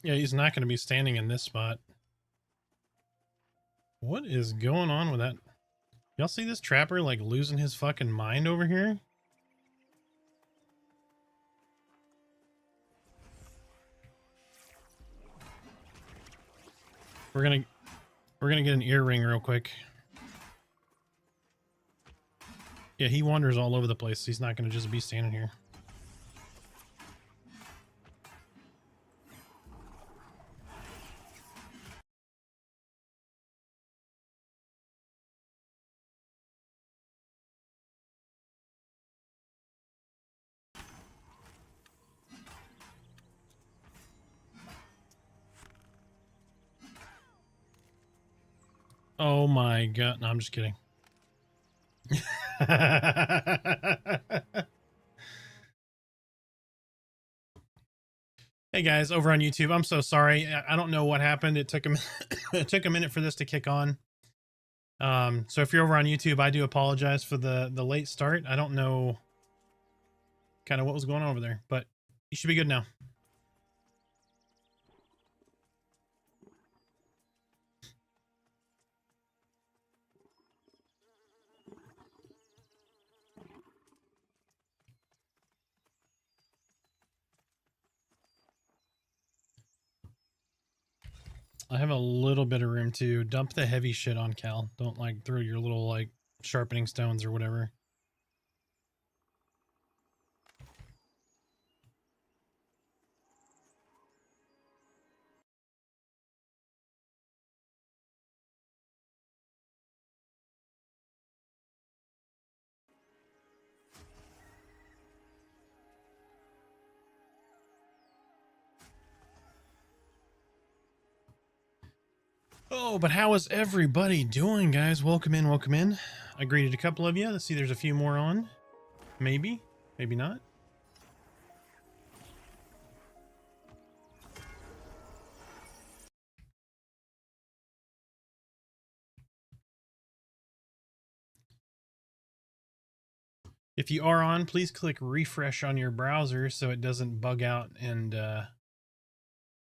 Yeah, he's not going to be standing in this spot. What is going on with that? Y'all see this trapper like losing his fucking mind over here? We're gonna get an ear ring real quick. Yeah, he wanders all over the place. He's not gonna just be standing here. Oh my god. No, I'm just kidding. Hey guys, over on YouTube, I'm so sorry. I don't know what happened. It took a it took a minute for this to kick on. So if you're over on YouTube, I do apologize for the late start. I don't know kind of what was going on over there, but you should be good now. I have a little bit of room to dump the heavy shit on Cal. Don't like throw your little like sharpening stones or whatever. Oh, but how is everybody doing, guys? Welcome in, welcome in. I greeted a couple of you. Let's see, there's a few more on. Maybe, maybe not. If you are on, please click refresh on your browser so it doesn't bug out and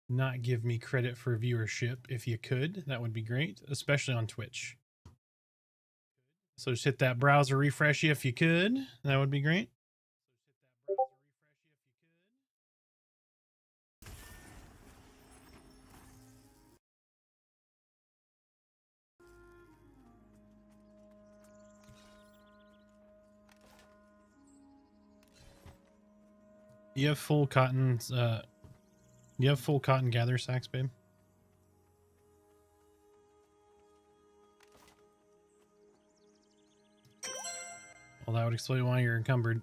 not give me credit for viewership. If you could, that would be great, especially on Twitch. So just hit that browser refresh if you could. That would be great. You have full cotton, you have full cotton gather sacks, babe? Well, that would explain why you're encumbered.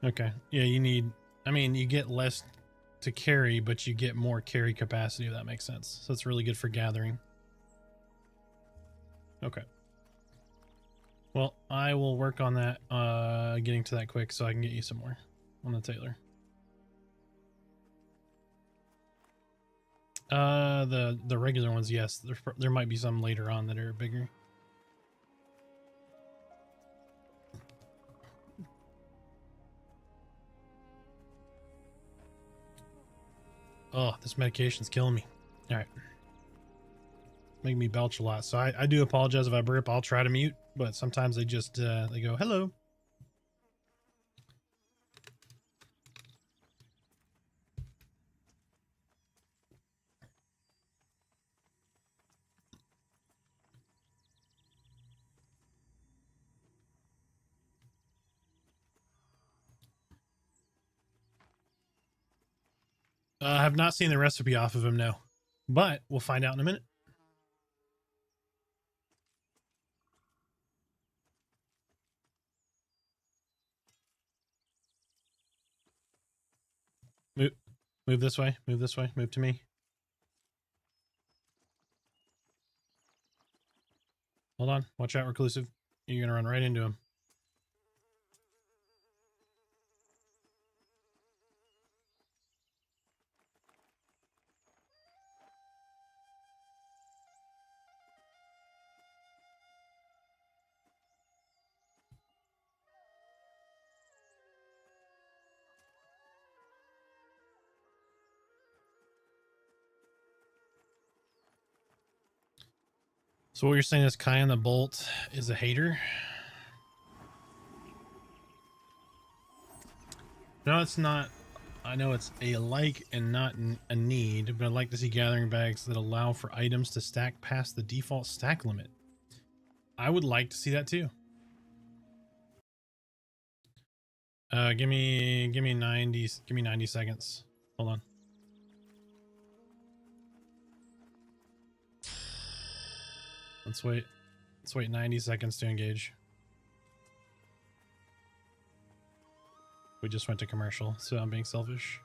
Okay. Yeah, you need, I mean, you get less to carry, but you get more carry capacity, if that makes sense. So it's really good for gathering. Okay. Well, I will work on that, getting to that quick so I can get you some more on the Taylor. The regular ones, yes. There might be some later on that are bigger. Oh, this medication's killing me. All right. Making me belch a lot. So I do apologize if I burp. I'll try to mute, but sometimes they just, they go, hello. I have not seen the recipe off of him, no. But we'll find out in a minute. Move this way. Move this way. Move to me. Hold on. Watch out, reclusive. You're going to run right into him. So what you're saying is Kyan the Bolt is a hater? No, it's not. I know it's a like and not a need, but I'd like to see gathering bags that allow for items to stack past the default stack limit. I would like to see that too. Give me 90 seconds. Hold on. Let's wait 90 seconds to engage. We just went to commercial, so I'm being selfish.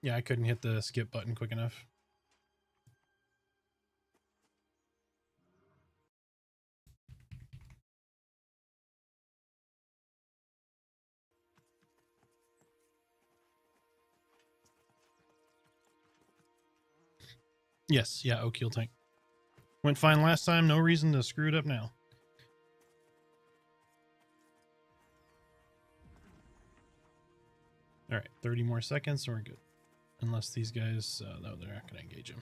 Yeah, I couldn't hit the skip button quick enough. Yes, yeah, Oak Heel tank. Went fine last time, no reason to screw it up now. Alright, 30 more seconds and we're good. Unless these guys, no, they're not going to engage him.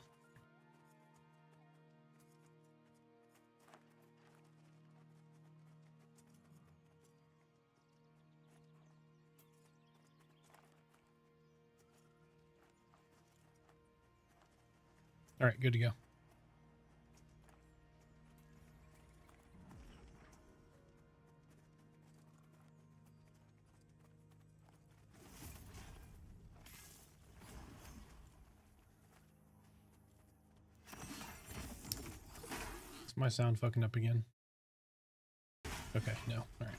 Alright, good to go. Is my sound fucking up again? Okay, no. Alright.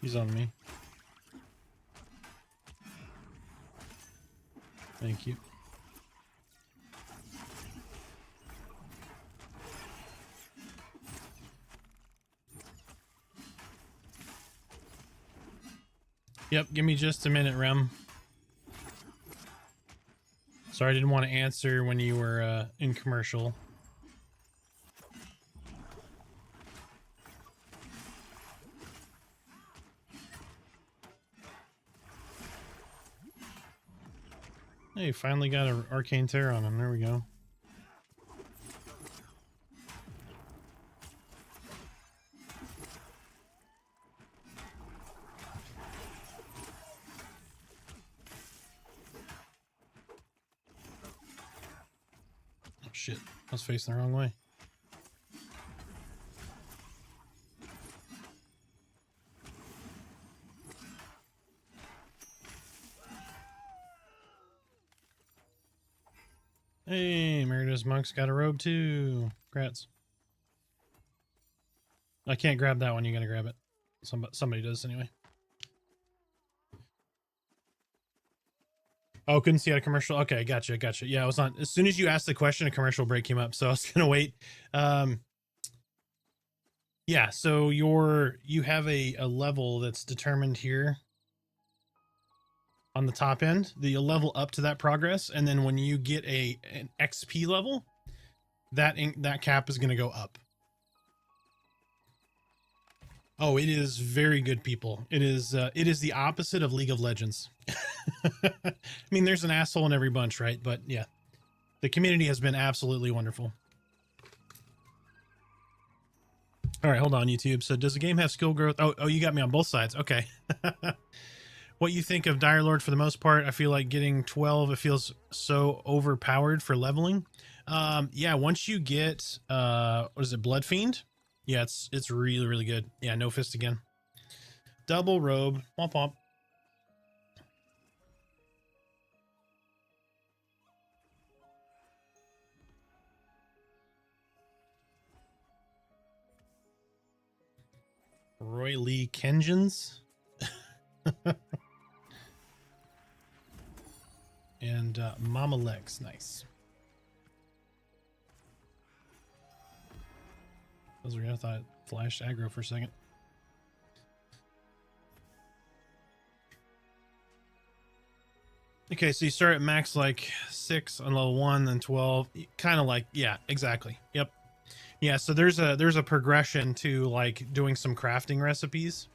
He's on me. Thank you. Yep, give me just a minute, Rem. Sorry, I didn't want to answer when you were in commercial. Hey, finally got an Arcane Terror on him. There we go. Oh shit, I was facing the wrong way. Hey, Merida's Monk's got a robe too. Congrats. I can't grab that one. You gotta grab it. Somebody does anyway. Oh, couldn't see out a commercial. Okay, gotcha. Yeah, I was on. As soon as you asked the question, a commercial break came up, so I was gonna wait. Yeah. So you have a level that's determined here on the top end. You'll level up to that progress, and then when you get an XP level, that cap is gonna go up. Oh, it is very good, people. It is the opposite of League of Legends. I mean, there's an asshole in every bunch, right? But yeah, the community has been absolutely wonderful. All right, hold on, YouTube. So does the game have skill growth? Oh, you got me on both sides. Okay. What you think of Dire Lord for the most part? I feel like getting 12, it feels so overpowered for leveling. Yeah, once you get, what is it, Blood Fiend? Yeah, it's really, really good. Yeah, no fist again. Double robe. Womp womp. Roy Lee Kenjins. And Mama Lex, nice. Those were, I thought it flashed aggro for a second. Okay, so you start at max like 6 on level 1, then 12. Kind of like, yeah, exactly. Yep. Yeah, so there's a progression to like doing some crafting recipes.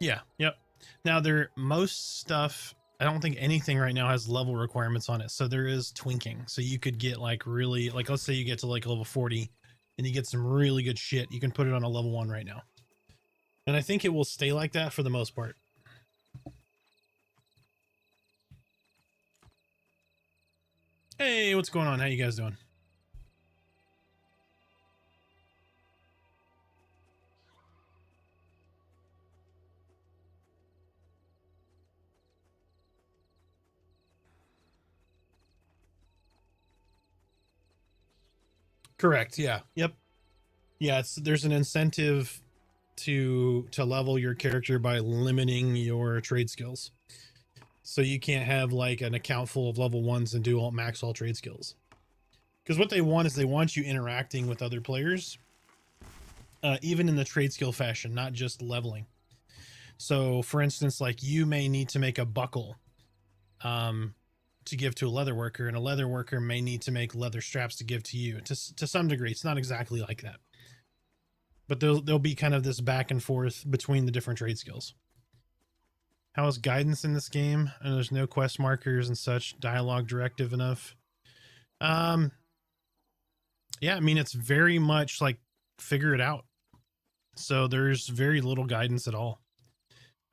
Yeah, yep. Now most stuff, I don't think anything right now has level requirements on it. So there is twinking. So you could get like really, like let's say you get to like level 40 and you get some really good shit. You can put it on a level 1 right now. And I think it will stay like that for the most part. Hey, what's going on? How you guys doing? Correct. Yeah. Yep. Yeah, there's an incentive to level your character by limiting your trade skills. So you can't have like an account full of level 1s and do all max all trade skills. Because what they want is they want you interacting with other players, even in the trade skill fashion, not just leveling. So, for instance, like you may need to make a buckle to give to a leather worker, and a leather worker may need to make leather straps to give to you. To some degree, it's not exactly like that, but there'll be kind of this back and forth between the different trade skills. How is guidance in this game? And there's no quest markers and such. Dialogue directive enough. Yeah, I mean, it's very much like figure it out. So there's very little guidance at all.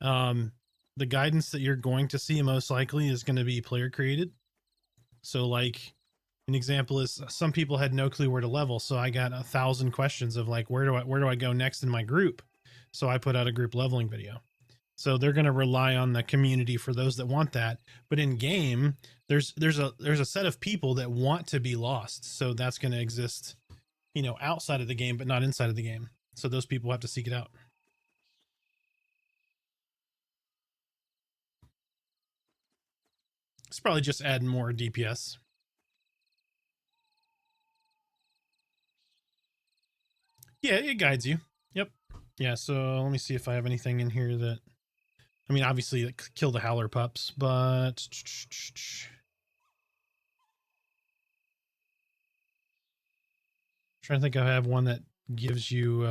The guidance that you're going to see most likely is going to be player created. So like an example is some people had no clue where to level. So I got 1,000 questions of like, where do I go next in my group? So I put out a group leveling video. So they're going to rely on the community for those that want that. But in game, there's a set of people that want to be lost. So that's going to exist, you know, outside of the game, but not inside of the game. So those people have to seek it out. It's probably just adding more DPS. Yeah, it guides you. Yep. Yeah, so let me see if I have anything in here that, I mean, obviously kill the howler pups, but trying to think, I have one that gives you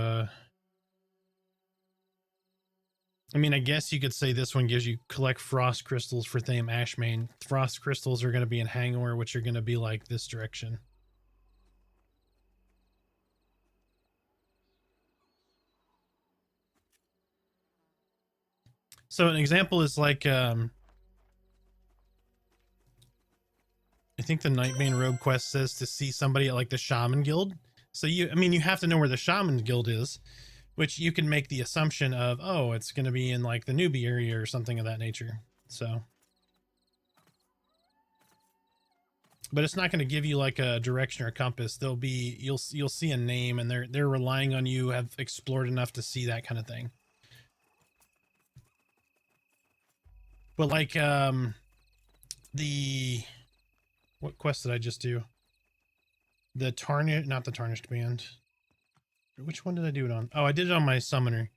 I mean, I guess you could say this one gives you collect frost crystals for Thame Ashmane. Frost crystals are going to be in Hangor, which are going to be like this direction. So an example is like, I think the Nightbane Robe quest says to see somebody at like the Shaman Guild. So I mean, you have to know where the Shaman Guild is, which you can make the assumption of, oh, it's going to be in like the newbie area or something of that nature. So, but it's not going to give you like a direction or a compass. There'll be, you'll see a name, and they're relying on you have explored enough to see that kind of thing. But like, what quest did I just do? The not the Tarnished Band. Which one did I do it on? Oh, I did it on my summoner.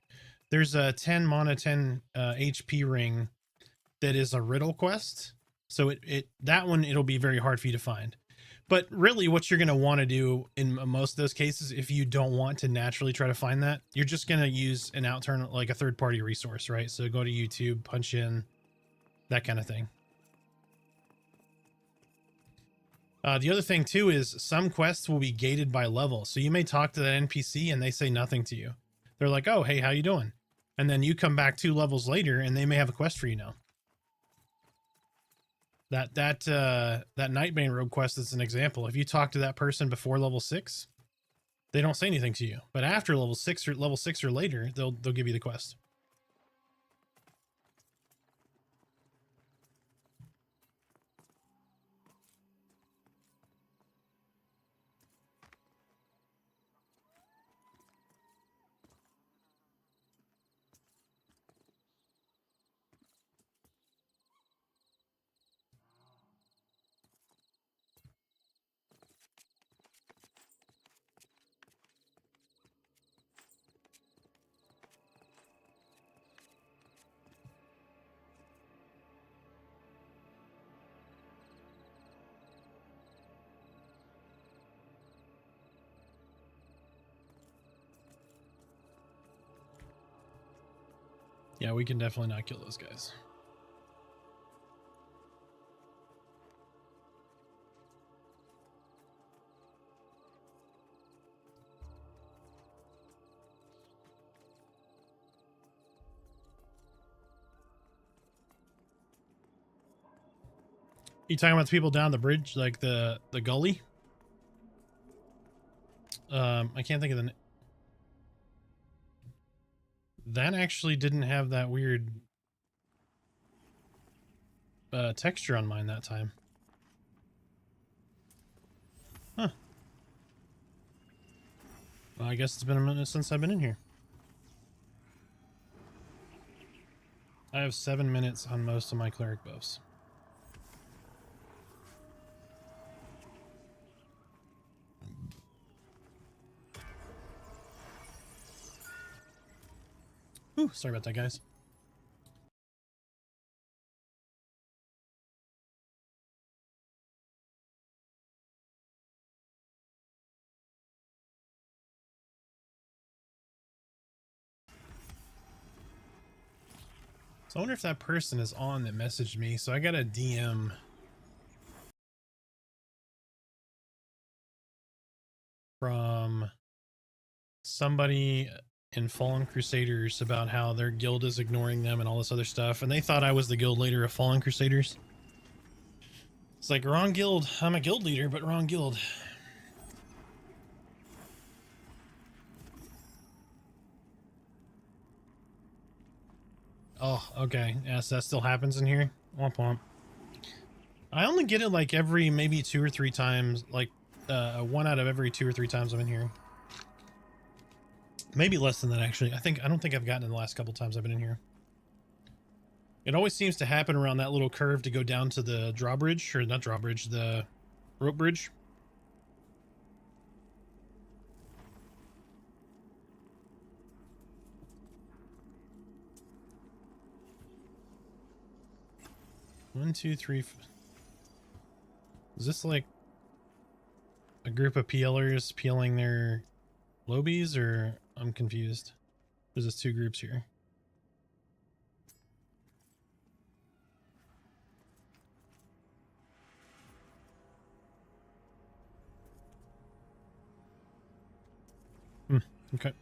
There's a 10 mana, 10 HP ring that is a riddle quest. So that one, it'll be very hard for you to find. But really what you're going to want to do in most of those cases, if you don't want to naturally try to find that, you're just going to use an like a third-party resource, right? So go to YouTube, punch in that kind of thing. The other thing too is some quests will be gated by level. So you may talk to that NPC and they say nothing to you. They're like, oh, hey, how you doing? And then you come back 2 levels later and they may have a quest for you now. That Nightbane Robe quest is an example. If you talk to that person before level 6, they don't say anything to you. But after level 6 or later, they'll give you the quest. Yeah, we can definitely not kill those guys. You talking about the people down the bridge, like the gully? I can't think of the. That actually didn't have that weird texture on mine that time. Huh. Well, I guess it's been a minute since I've been in here. I have 7 minutes on most of my cleric buffs. Ooh, sorry about that, guys. So I wonder if that person is on that messaged me. So I got a DM from somebody in Fallen Crusaders about how their guild is ignoring them and all this other stuff. And they thought I was the guild leader of Fallen Crusaders. It's like, wrong guild. I'm a guild leader, but wrong guild. Oh, okay. Yes, that still happens in here. Womp womp. I only get it like every maybe 2 or 3 times, like 1 out of every 2 or 3 times I'm in here. Maybe less than that, actually. I don't think I've gotten it the last couple times I've been in here. It always seems to happen around that little curve to go down to the drawbridge, or not drawbridge, the rope bridge. One, two, three. Is this like a group of PLers peeling their lobies, or I'm confused? There's just 2 groups here. Okay.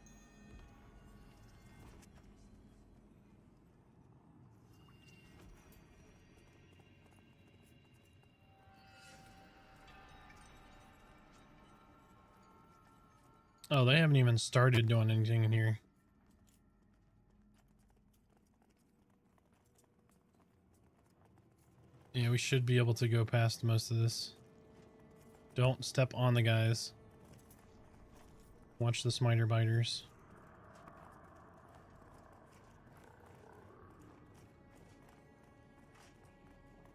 Oh, they haven't even started doing anything in here. Yeah, we should be able to go past most of this. Don't step on the guys. Watch the smiter biters.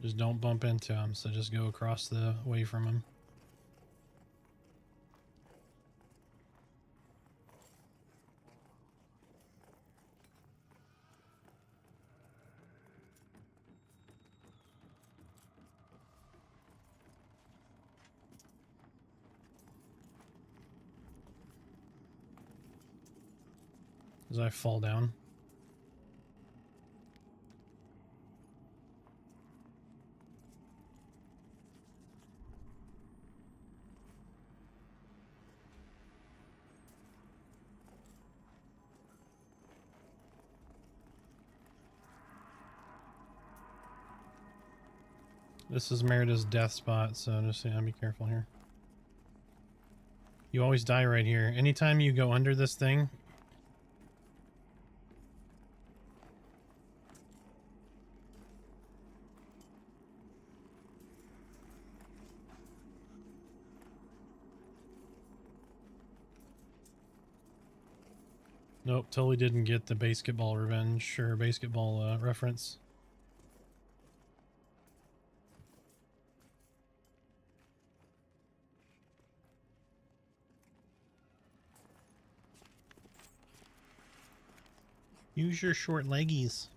Just don't bump into them, so just go across the way from them. As I fall down. This is Merida's death spot, so just be careful here. You always die right here. Anytime you go under this thing. Nope, totally didn't get the basketball revenge or basketball reference. Use your short leggies.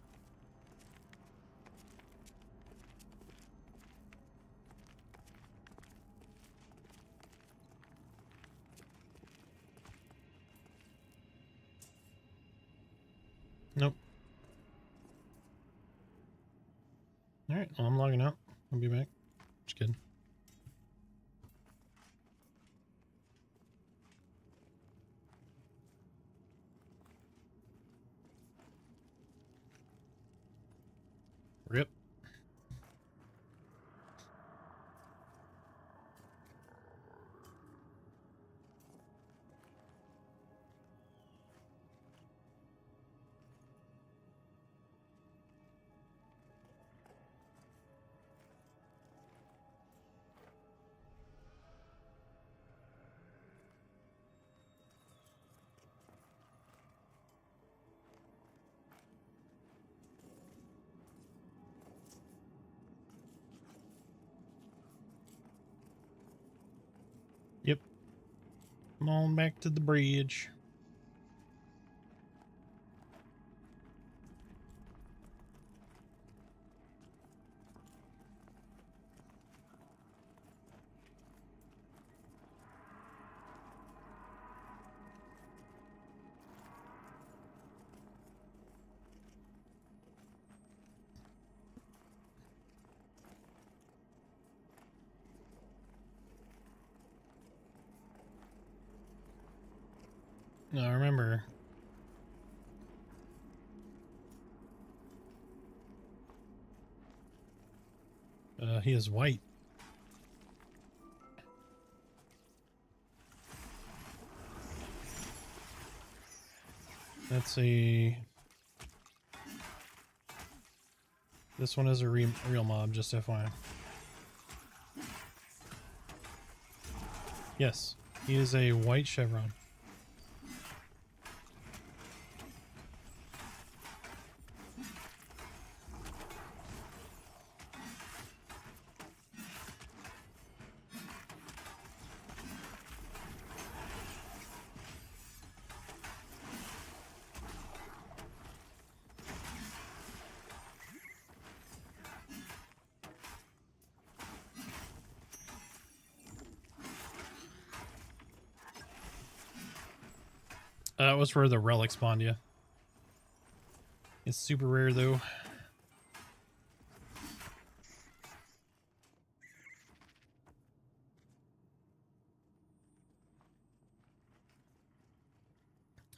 Nope. Alright, well, I'm logging out. I'll be back. Just kidding. Rip. Yep. Come on back to the bridge. Now remember, he is white. That's a... This one is a real mob, just FYI. Yes, he is a white chevron. That was where the relic spawned you. It's super rare though.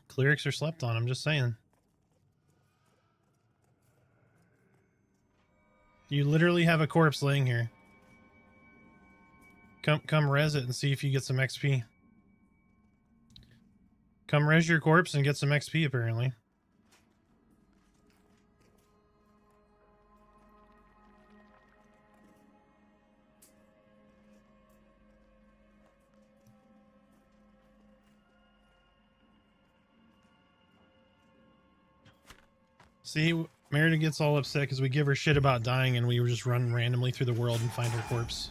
Clerics are slept on, I'm just saying. You literally have a corpse laying here. Come res it and see if you get some XP. Come res your corpse and get some XP apparently. See, Merida gets all upset because we give her shit about dying and we just run randomly through the world and find her corpse.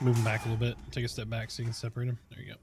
Move him back a little bit. Take a step back so you can separate him. There you go.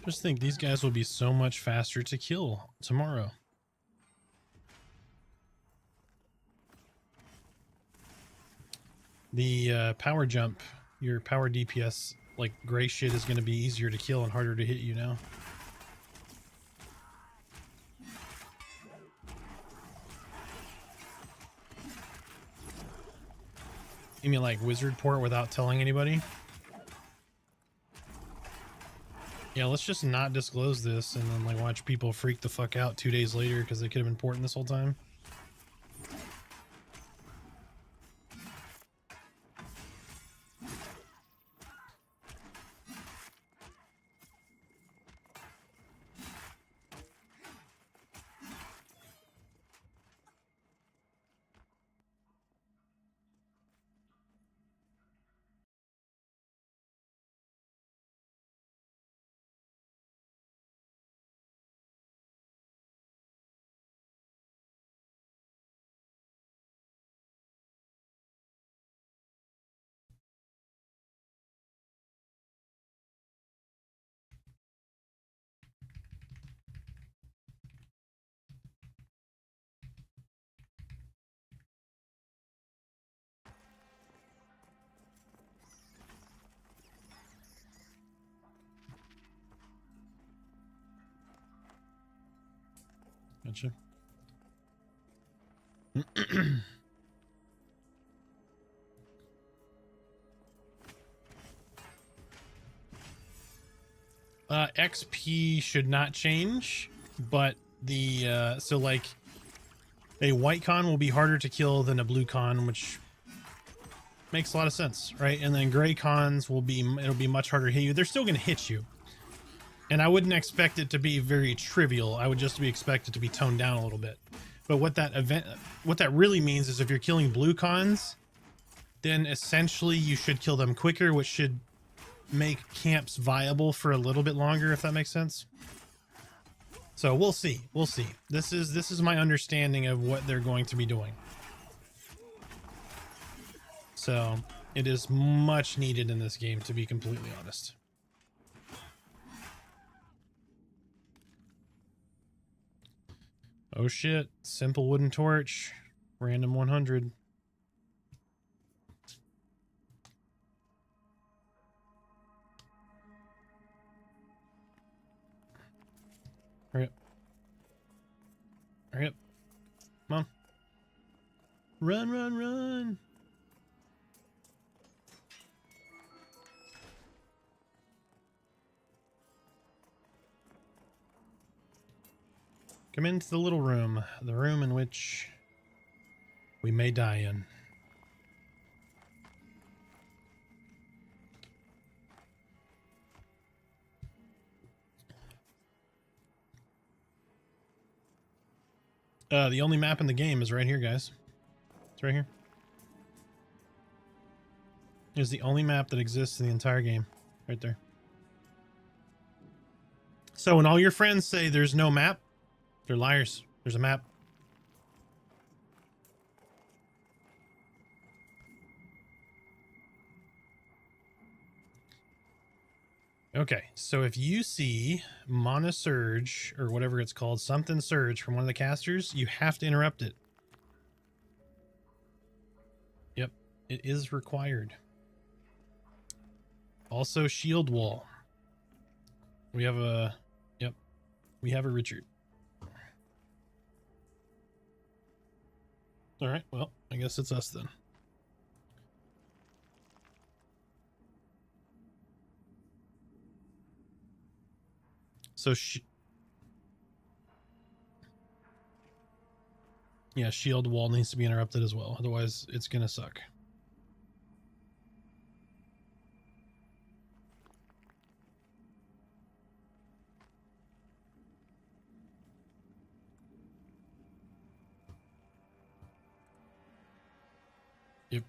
Just think these guys will be so much faster to kill tomorrow. The power jump, your power DPS, like gray shit, is going to be easier to kill and harder to hit you now. You mean like wizard port without telling anybody? Yeah, let's just not disclose this and then like watch people freak the fuck out 2 days later because they could have been porting this whole time. Gotcha. XP should not change, but the so like a white con will be harder to kill than a blue con, which makes a lot of sense, right? And then gray cons will be, it'll be much harder to hit you. They're still going to hit you, and I wouldn't expect it to be very trivial. I would just expect it to be toned down a little bit. But what that really means is if you're killing blue cons, then essentially you should kill them quicker, which should make camps viable for a little bit longer, if that makes sense. So we'll see. We'll see. This is my understanding of what they're going to be doing. So it is much needed in this game, to be completely honest. Oh shit, simple wooden torch, random 100. Hurry up. Hurry up. Come on. Run, run, run. Come into the little room, the room in which we may die in. The only map in the game is right here, guys. It's right here. It's the only map that exists in the entire game. Right there. So when all your friends say there's no map, they're liars. There's a map. Okay, so if you see Mana Surge, or whatever it's called, something Surge from one of the casters, you have to interrupt it. Yep, it is required. Also, Shield Wall. We have a... Yep, we have a Richard. Alright, well, I guess it's us then. So yeah, Shield Wall needs to be interrupted as well. Otherwise, it's gonna suck. Yep.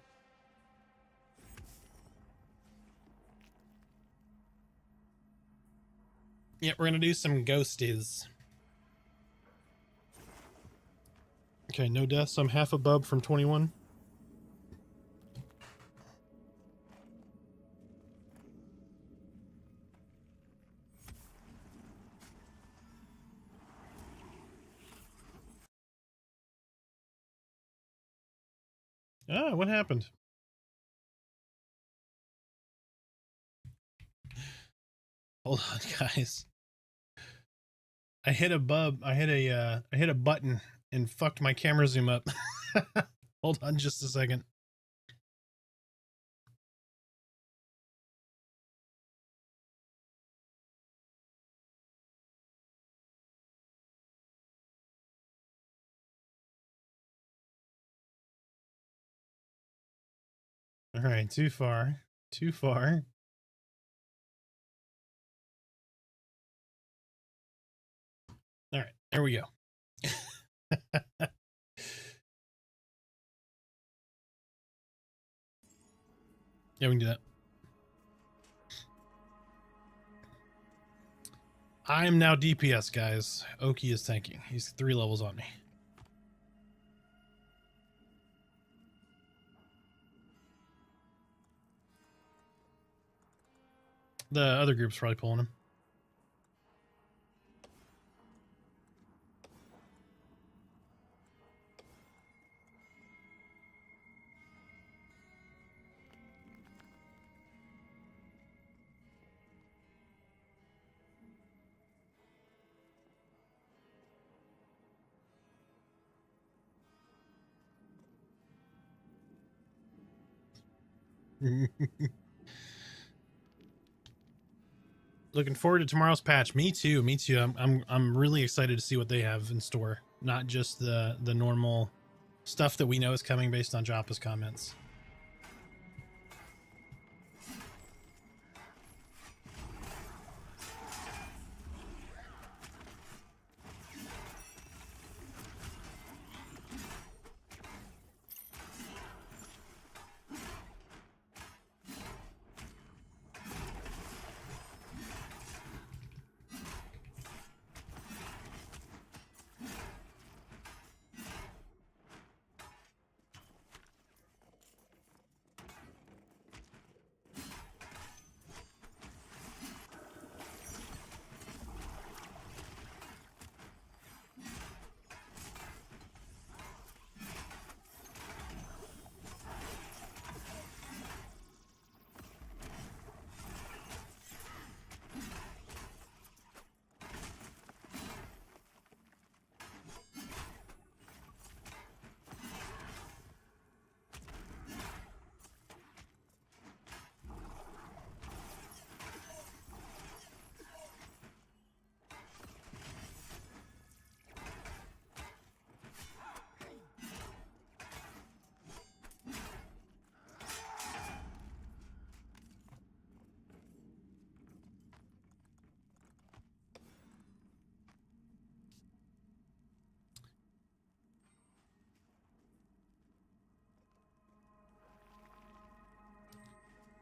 Yeah, we're gonna do some ghosties. Okay, no deaths. I'm half a bub from 21. Ah, what happened? Hold on, guys. I hit a button and fucked my camera zoom up. Hold on just a second. All right, too far. Too far. All right, there we go. Yeah, we can do that. I am now DPS, guys. Oki is tanking. He's 3 levels on me. The other group's probably pulling him. Looking forward to tomorrow's patch. Me too. Me too. I'm really excited to see what they have in store. Not just the normal stuff that we know is coming based on Joppa's comments.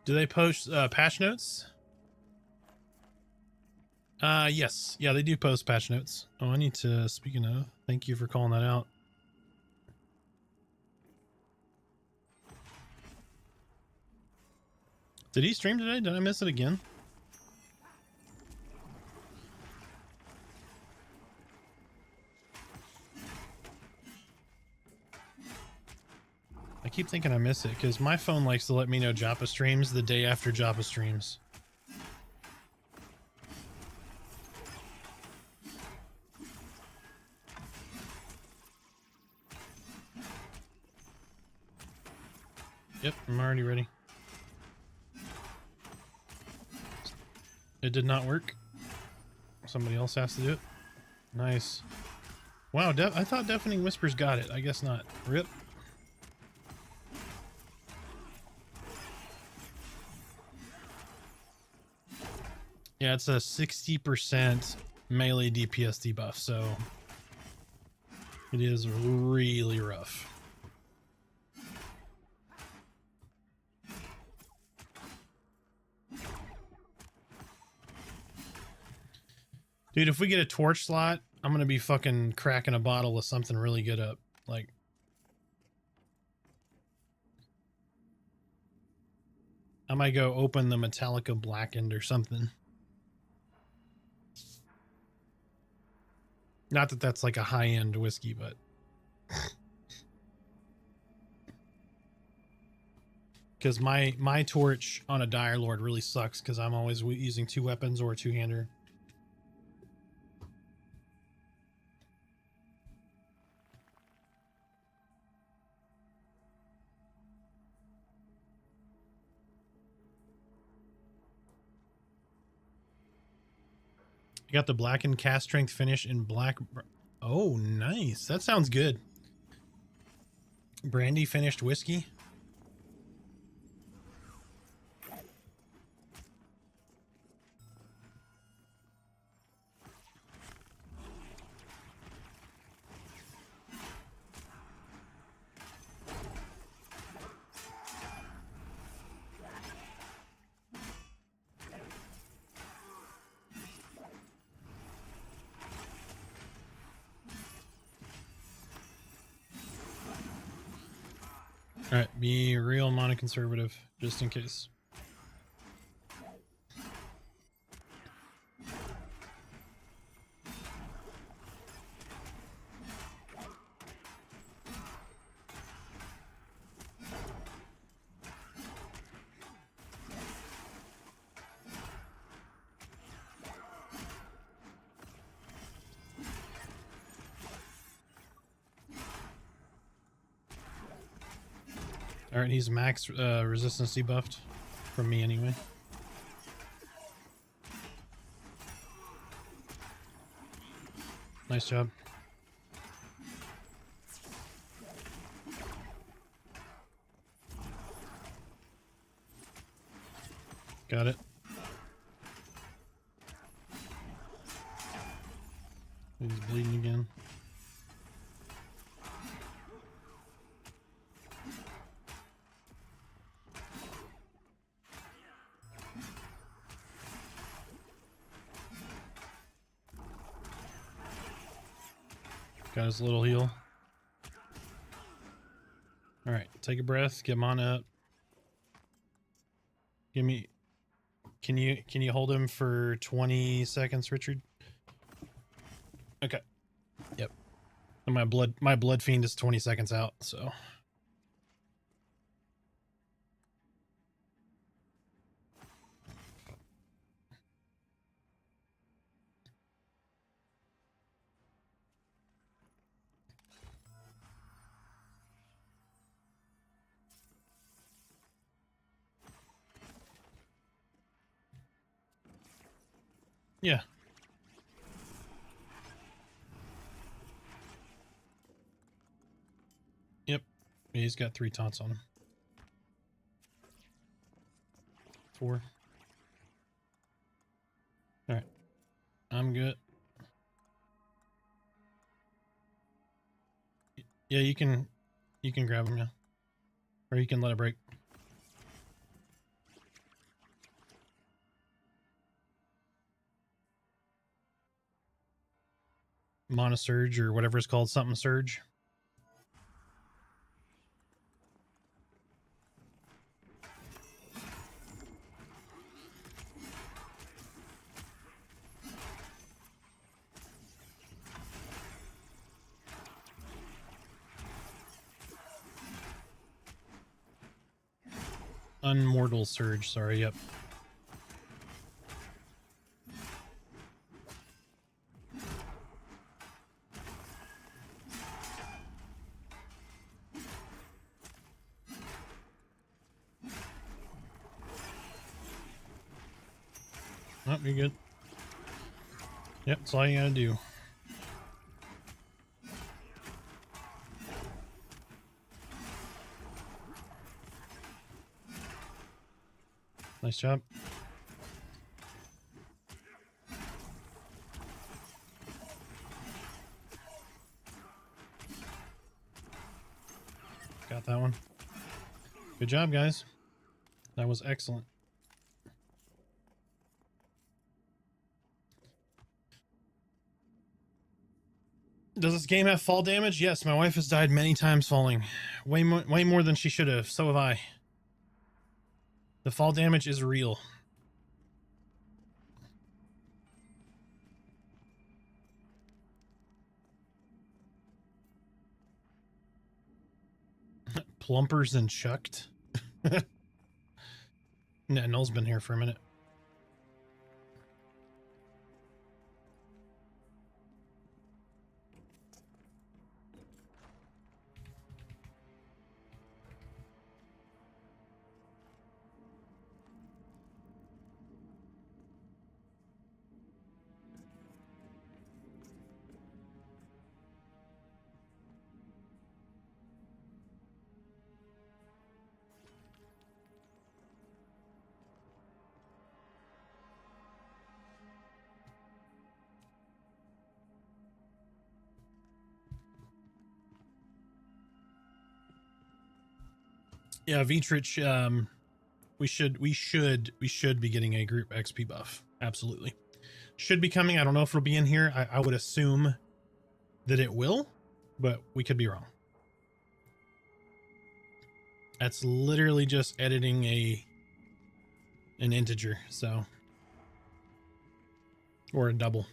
Do they post patch notes? Yes. Yeah, they do post patch notes. Oh, I need to, speaking of, thank you for calling that out. Did he stream today? Did I miss it again? I keep thinking I miss it because my phone likes to let me know Joppa streams the day after Joppa streams. Yep, I'm already ready. It did not work. Somebody else has to do it. Nice. Wow, I thought Deafening Whispers got it. I guess not. RIP. Yeah, it's a 60% melee DPS debuff, so it is really rough. Dude, if we get a torch slot, I'm gonna be fucking cracking a bottle of something really good up. Like, I might go open the Metallica Blackened or something. Not that that's like a high-end whiskey, but Because my torch on a Dire Lord really sucks because I'm always using 2 weapons or a 2-hander. You got the blackened cast strength finish in black. Oh, nice. That sounds good. Brandy finished whiskey. All right, be real monoconservative, just in case. All right, he's max resistance debuffed from me anyway. Nice job. Got it. He's bleeding again. Got his little heal. All right, take a breath. Get him on up. Give me. Can you hold him for 20 seconds, Richard? Okay. Yep. And my blood fiend is 20 seconds out, so. Yeah. Yep. Yeah, he's got 3 taunts on him. 4. All right. I'm good. Yeah, you can grab him, yeah. Or you can let it break. Mana Surge or whatever it's called, something Surge. Unmortal Surge, sorry, yep. Oh, you're good. Yep, that's all you gotta do. Nice job. Got that one. Good job, guys. That was excellent. Does this game have fall damage? Yes, my wife has died many times falling. Way more than she should have. So have I. The fall damage is real. Plumpers and chucked. Yeah, Null's been here for a minute. Yeah, Vitrich, we should be getting a group XP buff. Absolutely. Should be coming. I don't know if it'll be in here. I would assume that it will, but we could be wrong. That's literally just editing an integer, so, or a double.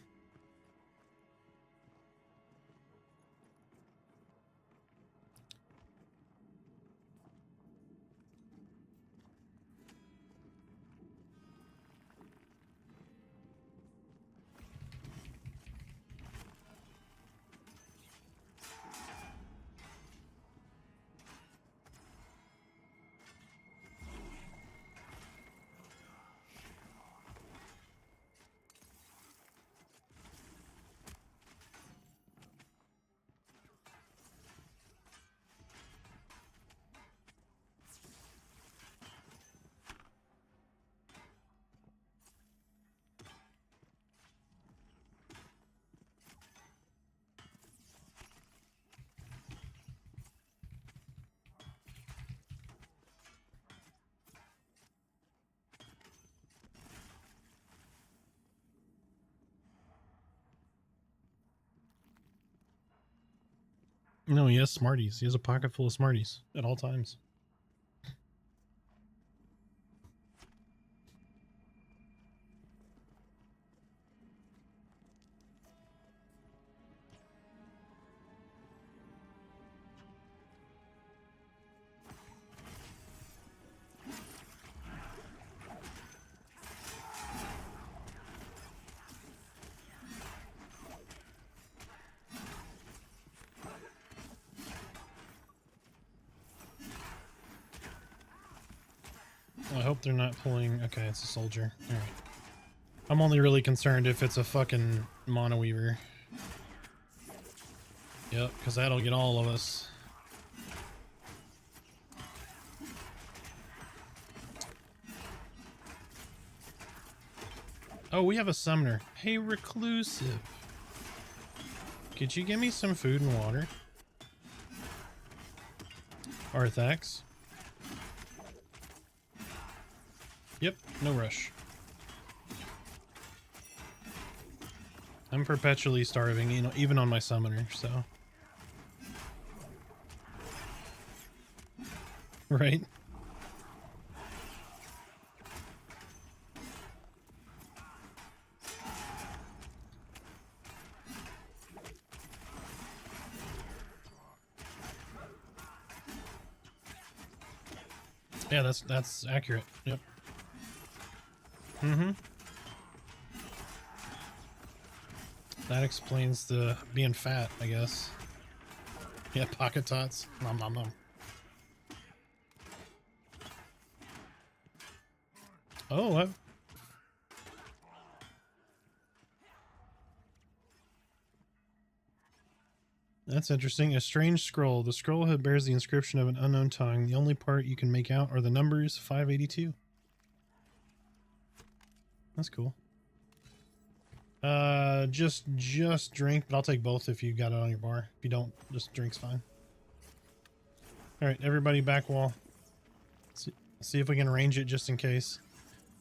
No, he has Smarties. He has a pocket full of Smarties at all times. I hope they're not pulling... Okay, it's a soldier. Alright. I'm only really concerned if it's a fucking Mono Weaver. Yep, because that'll get all of us. Oh, we have a summoner. Hey, Reclusive. Could you give me some food and water? Arthax. Yep, no rush. I'm perpetually starving, you know, even on my summoner, so. Right? Yeah, that's accurate. Yep. Mm-hmm. That explains the being fat, I guess. Yeah, pocket tots. Nom nom nom. Oh, what? That's interesting. A strange scroll. The scroll bears the inscription of an unknown tongue. The only part you can make out are the numbers 582. That's cool. Just drink, but I'll take both if you got it on your bar. If you don't, just drink's fine. Alright, everybody back wall. See if we can range it just in case.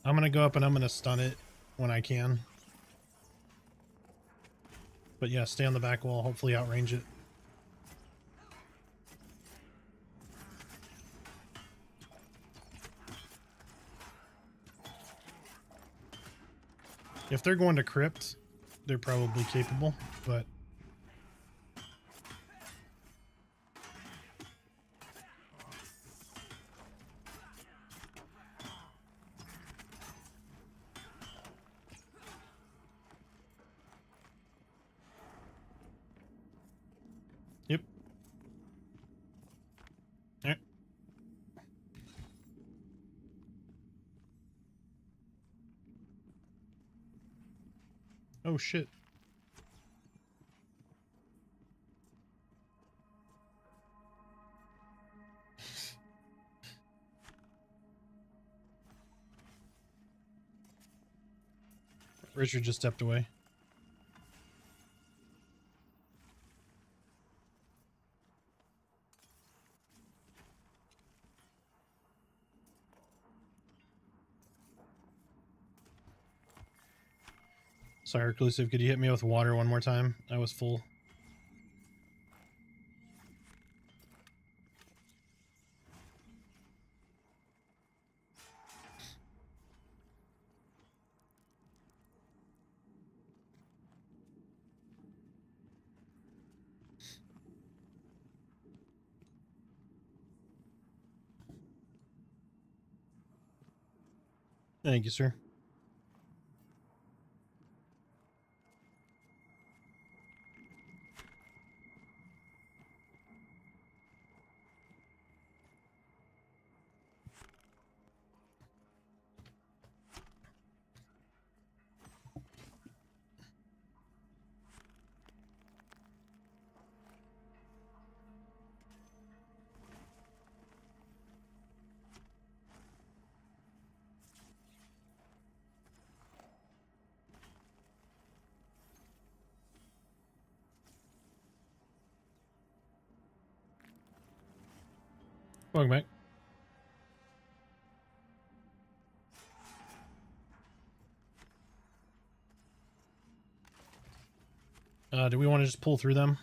I'm gonna go up and I'm gonna stun it when I can. But yeah, stay on the back wall, hopefully outrange it. If they're going to crypt, they're probably capable, but... Oh shit. Richard just stepped away. Sorry, Reclusive, could you hit me with water one more time? I was full. Thank you, sir. Welcome back. Do we want to just pull through them?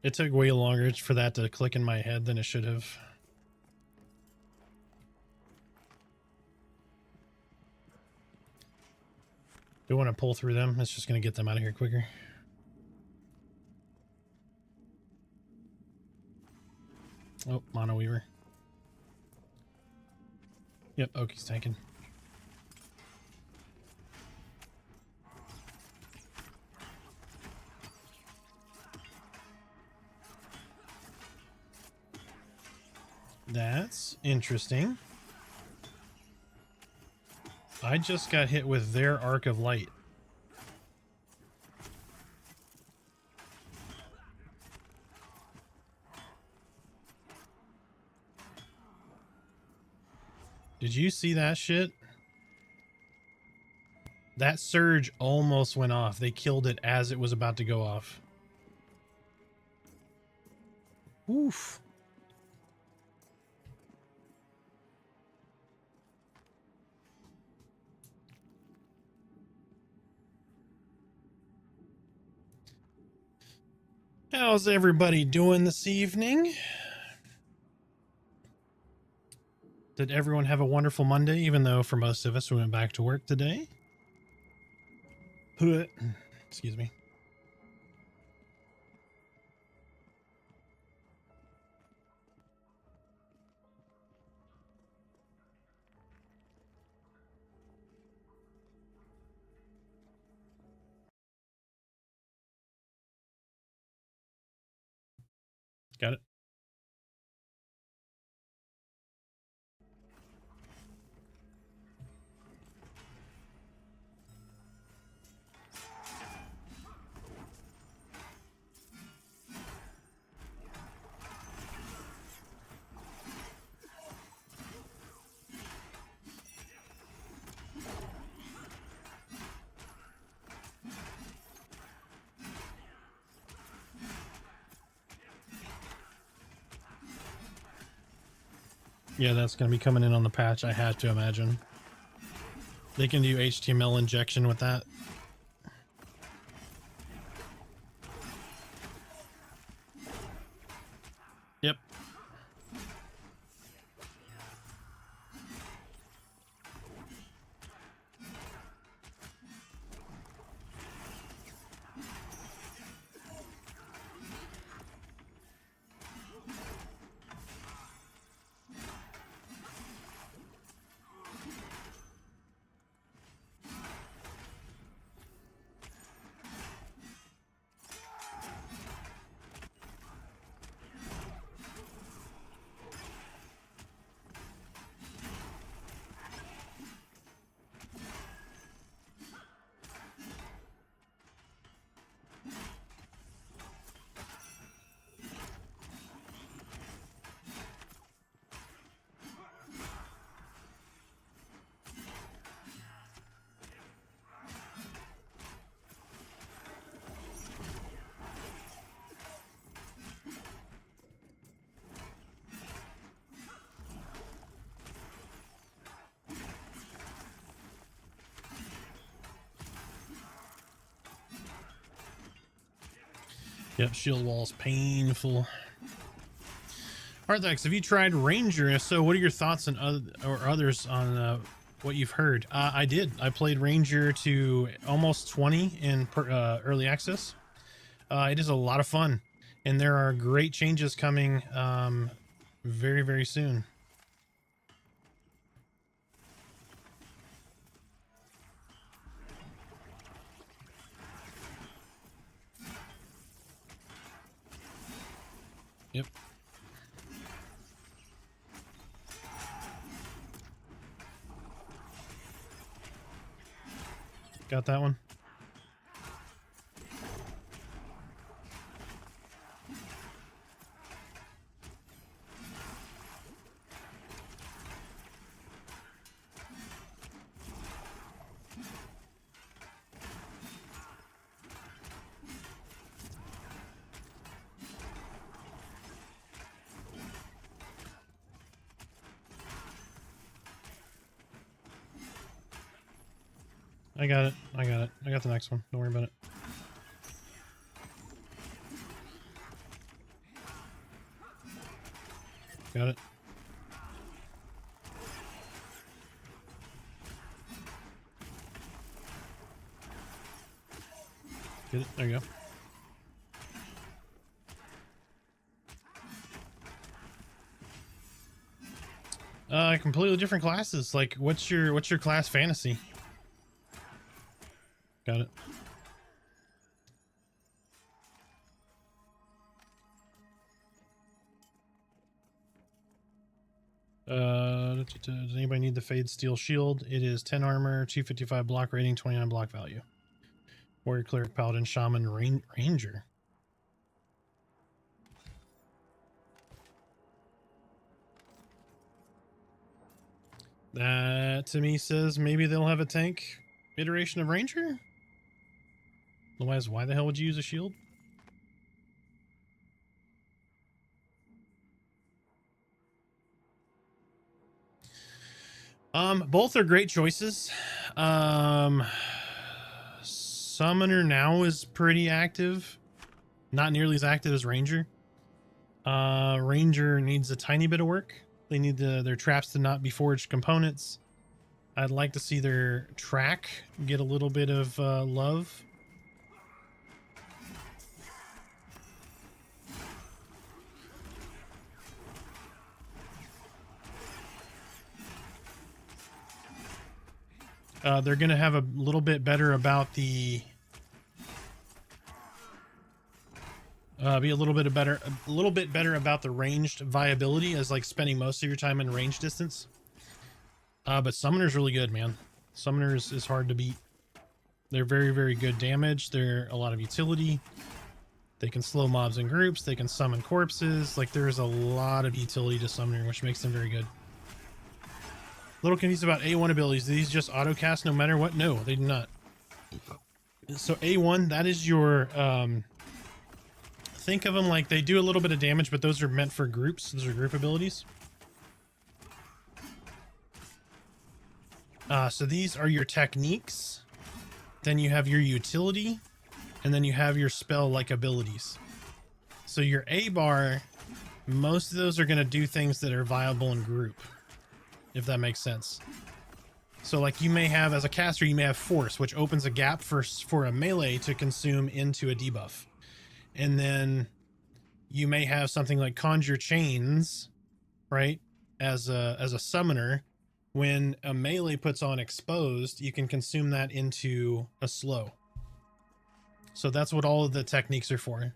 It took way longer for that to click in my head than it should have. Do we want to pull through them? It's just going to get them out of here quicker. Oh, Mono Weaver. Yep, Oki's tanking. That's interesting. I just got hit with their Arc of Light. Did you see that shit? That surge almost went off. They killed it as it was about to go off. Oof. How's everybody doing this evening? Did everyone have a wonderful Monday, even though for most of us we went back to work today? Excuse me. Got it. Yeah, that's going to be coming in on the patch, I have to imagine. They can do HTML injection with that. Yep. Yep, shield wall's painful. Arthax, have you tried Ranger? If so, what are your thoughts on others on what you've heard? I did. I played Ranger to almost 20 in early access. It is a lot of fun, and there are great changes coming very, very soon. Yep. Got that one. I got it. I got it. I got the next one. Don't worry about it. Got it. Get it. There you go. Completely different classes. Like, what's your class fantasy? Got it. Does anybody need the Fade Steel Shield? It is 10 armor, 255 block rating, 29 block value. Warrior, Cleric, Paladin, Shaman, Ranger. That to me says maybe they'll have a tank iteration of Ranger. Otherwise, why the hell would you use a shield? Both are great choices. Summoner now is pretty active. Not nearly as active as Ranger. Ranger needs a tiny bit of work. They need their traps to not be forged components. I'd like to see their track get a little bit of love. They're going to have a little bit better about the be a little bit better about the ranged viability, as like spending most of your time in range distance. But Summoner's really good, man. Summoners is hard to beat. They're very, very good damage. They're a lot of utility. They can slow mobs in groups. They can summon corpses. Like, there's a lot of utility to Summoner, which makes them very good. Little confused about A1 abilities. Do these just auto cast no matter what? No, they do not. So A1, that is your think of them like they do a little bit of damage, but those are meant for groups. Those are group abilities. So these are your techniques. Then you have your utility, and then you have your spell-like abilities. So your A bar, most of those are going to do things that are viable in group, if that makes sense. So like you may have, as a caster, you may have Force, which opens a gap for a melee to consume into a debuff. And then you may have something like Conjure Chains, right? As a summoner, when a melee puts on Exposed, you can consume that into a slow. So that's what all of the techniques are for.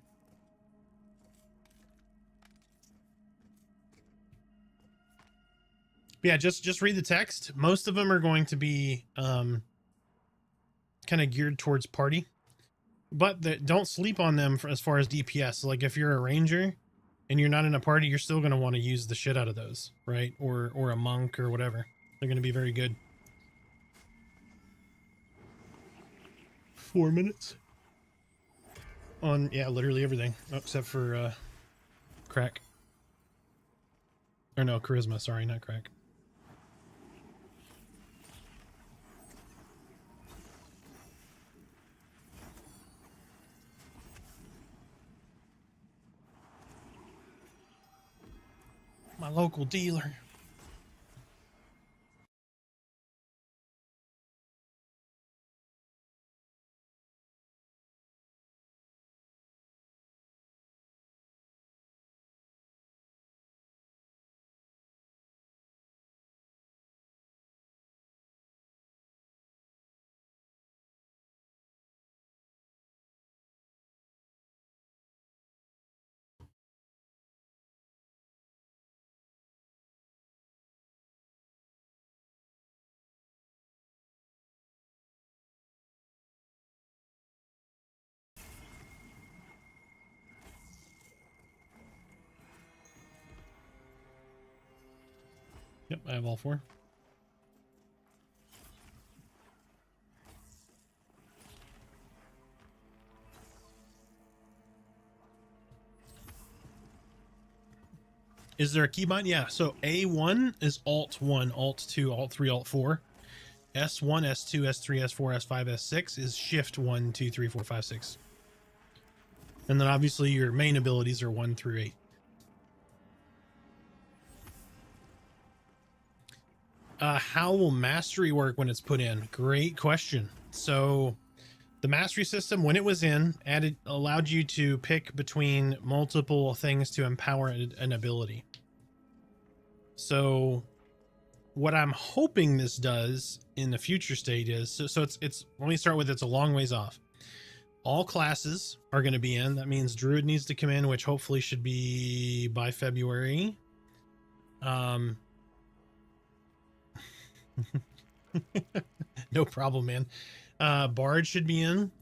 Yeah, just read the text. Most of them are going to be kind of geared towards party, but don't sleep on them as far as DPS. So like if you're a ranger and you're not in a party, you're still going to want to use the shit out of those, right? Or a monk or whatever. They're going to be very good. 4 minutes on, yeah, literally everything except for crack. Or no, charisma. Sorry, not crack. my local dealer. Yep, I have all 4. Is there a keybind? Yeah, so A1 is Alt 1, Alt 2, Alt 3, Alt 4. S1, S2, S3, S4, S5, S6 is Shift 1, 2, 3, 4, 5, 6. And then obviously your main abilities are 1 through 8. How will mastery work when it's put in? Great question. So the mastery system, when it was in, allowed you to pick between multiple things to empower an ability. So what I'm hoping this does in the future state is, so it's let me start with, it's a long ways off. All classes are going to be in. That means Druid needs to come in, which hopefully should be by February. No problem, man. Bard should be in.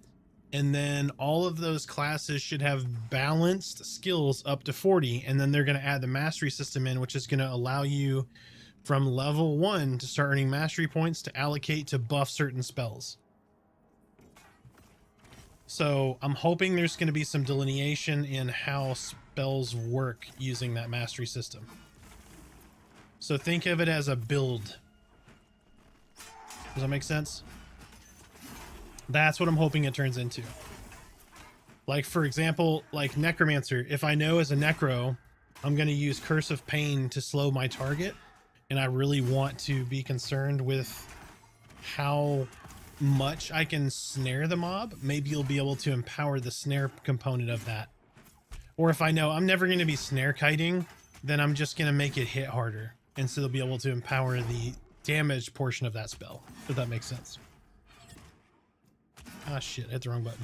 And then all of those classes should have balanced skills up to 40. And then they're going to add the mastery system in, which is going to allow you from level 1 to start earning mastery points to allocate to buff certain spells. So I'm hoping there's going to be some delineation in how spells work using that mastery system. So think of it as a build. Does that make sense? That's what I'm hoping it turns into. Like, for example, like Necromancer. If I know as a Necro, I'm going to use Curse of Pain to slow my target, and I really want to be concerned with how much I can snare the mob, maybe you'll be able to empower the snare component of that. Or if I know I'm never going to be snare kiting, then I'm just going to make it hit harder, and so they'll be able to empower the damage portion of that spell, if that makes sense. Ah, shit, I hit the wrong button.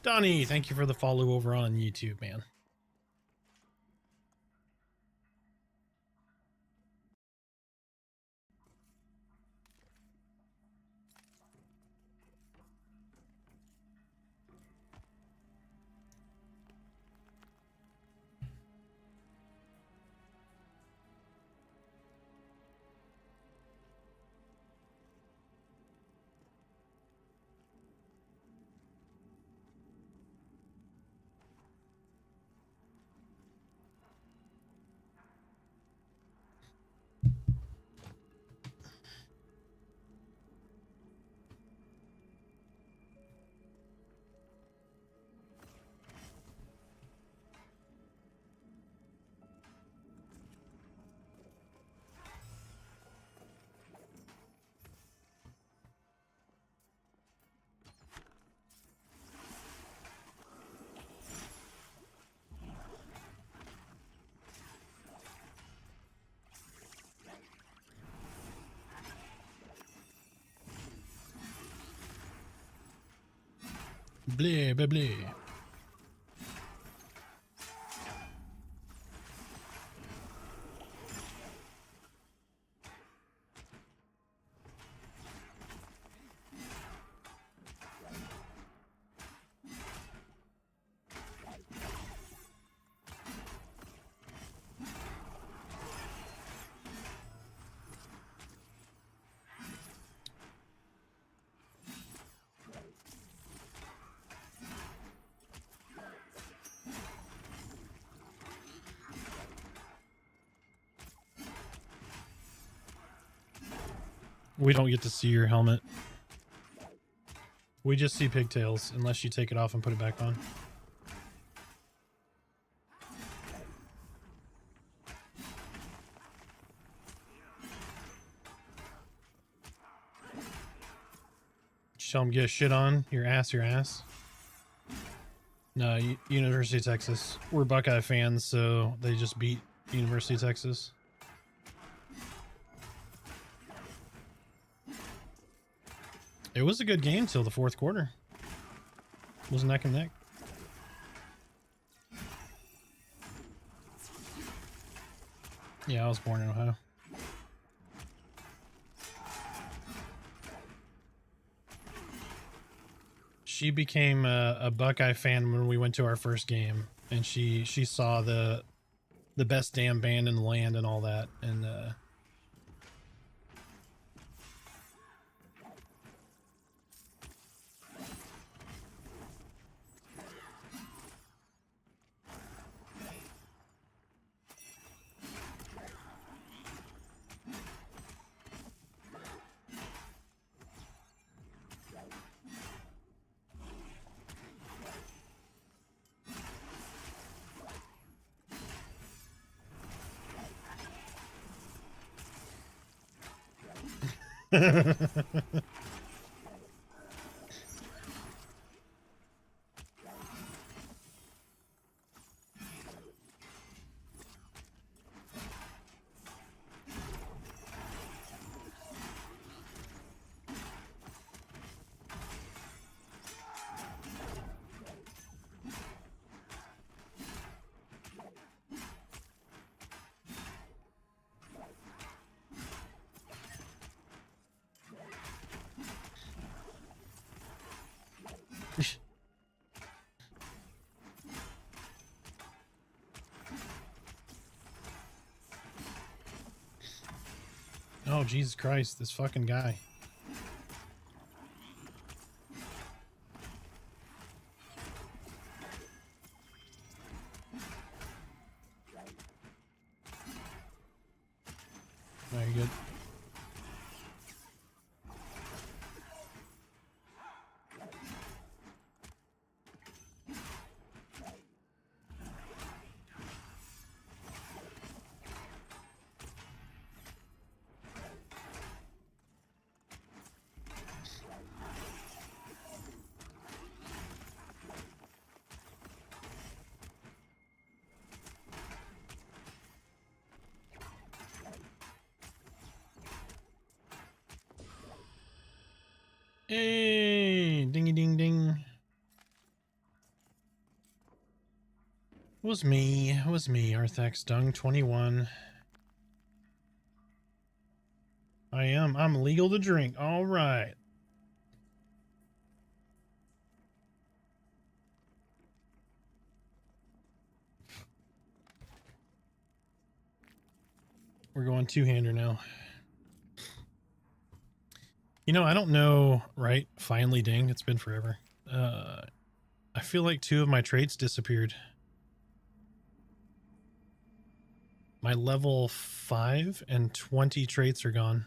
Donnie, thank you for the follow over on YouTube, man. Bleh, bleh, bleh. We don't get to see your helmet. We just see pigtails unless you take it off and put it back on. Tell them get a shit on your ass, your ass. No, University of Texas. We're Buckeye fans, so they just beat University of Texas. It was a good game till the fourth quarter. It was neck and neck. Yeah, I was born in Ohio. She became a Buckeye fan when we went to our first game, and she saw the best damn band in the land and all that, and oh, Jesus Christ, this fucking guy. Very good. Hey, dingy ding ding. It was me, Arthax Dung 21. I'm legal to drink. All right. We're going two-hander now. You know, I don't know, right? Finally ding, it's been forever. I feel like 2 of my traits disappeared. My level 5 and 20 traits are gone.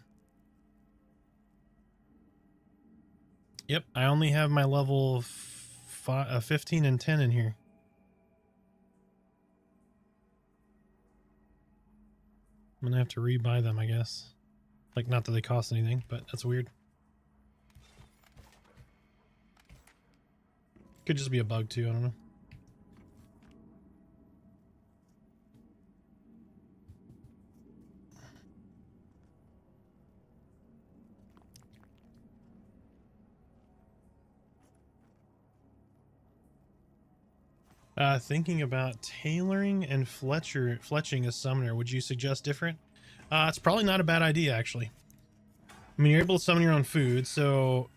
Yep, I only have my level 15 and 10 in here. I'm gonna have to rebuy them, I guess. Like, not that they cost anything, but that's weird. Could just be a bug too, I don't know. Thinking about tailoring and fletching a summoner. Would you suggest different? It's probably not a bad idea, actually. I mean, you're able to summon your own food, so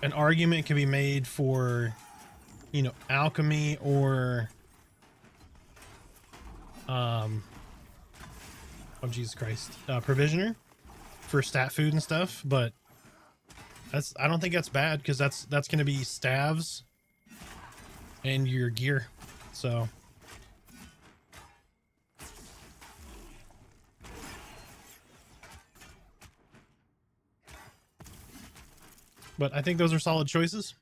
an argument can be made for, you know, alchemy or oh Jesus Christ, provisioner for stat food and stuff, but I don't think that's bad, because that's going to be staves and your gear. So But I think those are solid choices.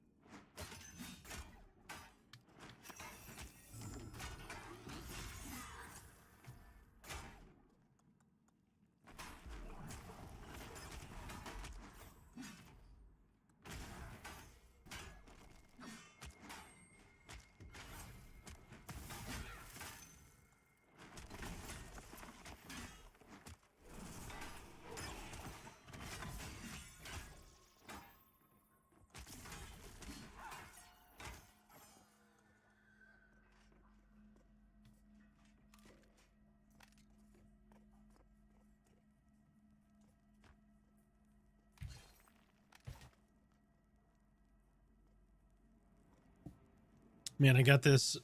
Man, I got this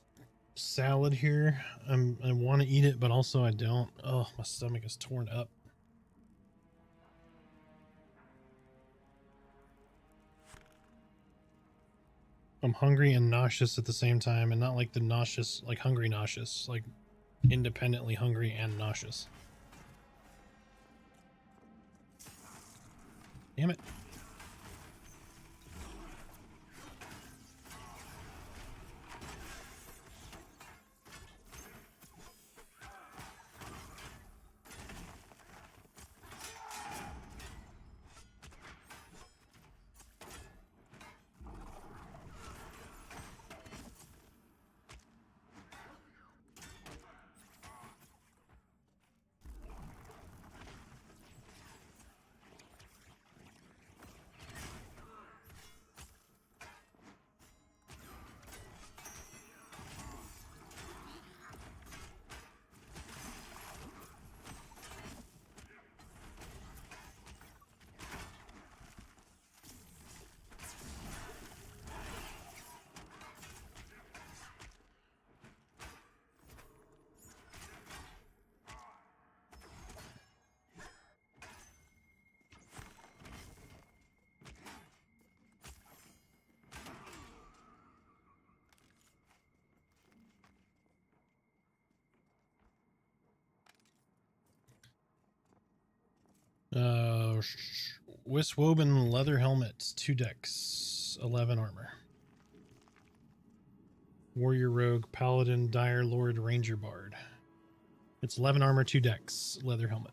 salad here. I want to eat it, but also I don't. Oh, my stomach is torn up. I'm hungry and nauseous at the same time, and not like the nauseous, like hungry nauseous, like independently hungry and nauseous. Damn it. Wiswoven leather helmet, 2 decks, 11 armor. Warrior Rogue, Paladin, Dire Lord, Ranger Bard. It's 11 armor, 2 decks, leather helmet.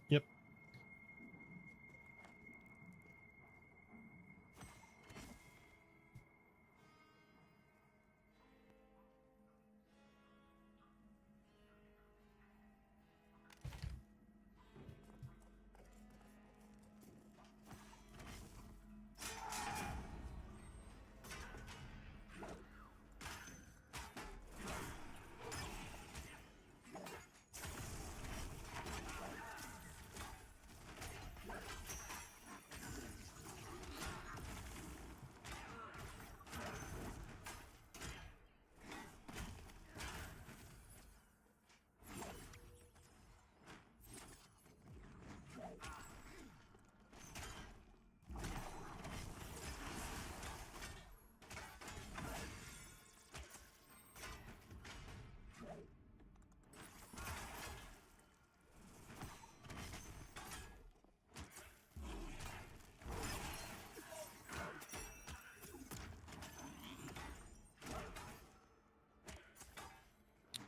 Yep.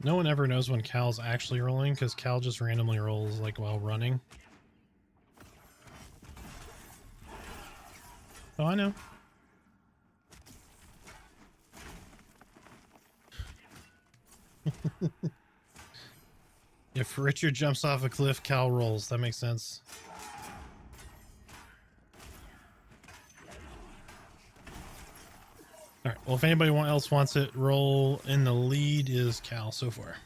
No one ever knows when Cal's actually rolling, because Cal just randomly rolls like while running. Oh, I know. If Richard jumps off a cliff, Cal rolls. That makes sense. All right. Well, if anybody else wants it, roll in the lead is Cal so far.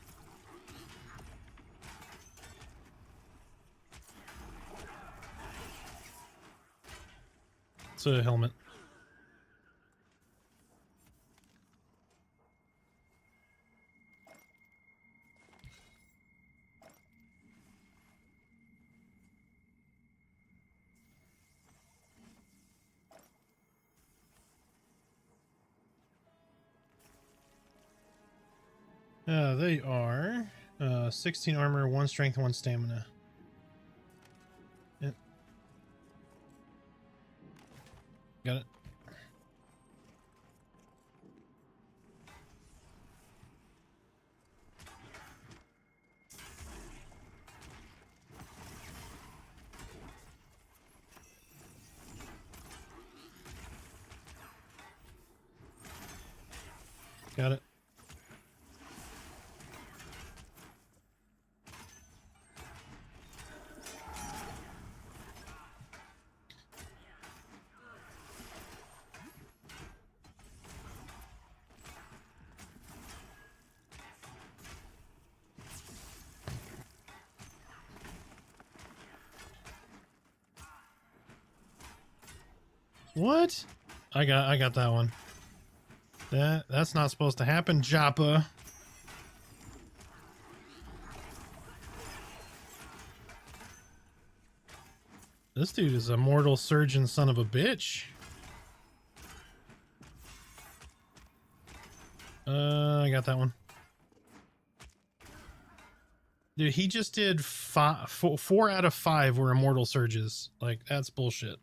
It's a helmet. They are 16 armor, 1 strength, 1 stamina. Got it. Got it. What? I got that one. That's not supposed to happen, Joppa. This dude is a mortal surgeon son of a bitch. I got that one. Dude, he just did 4 out of 5 were immortal surges. Like, that's bullshit.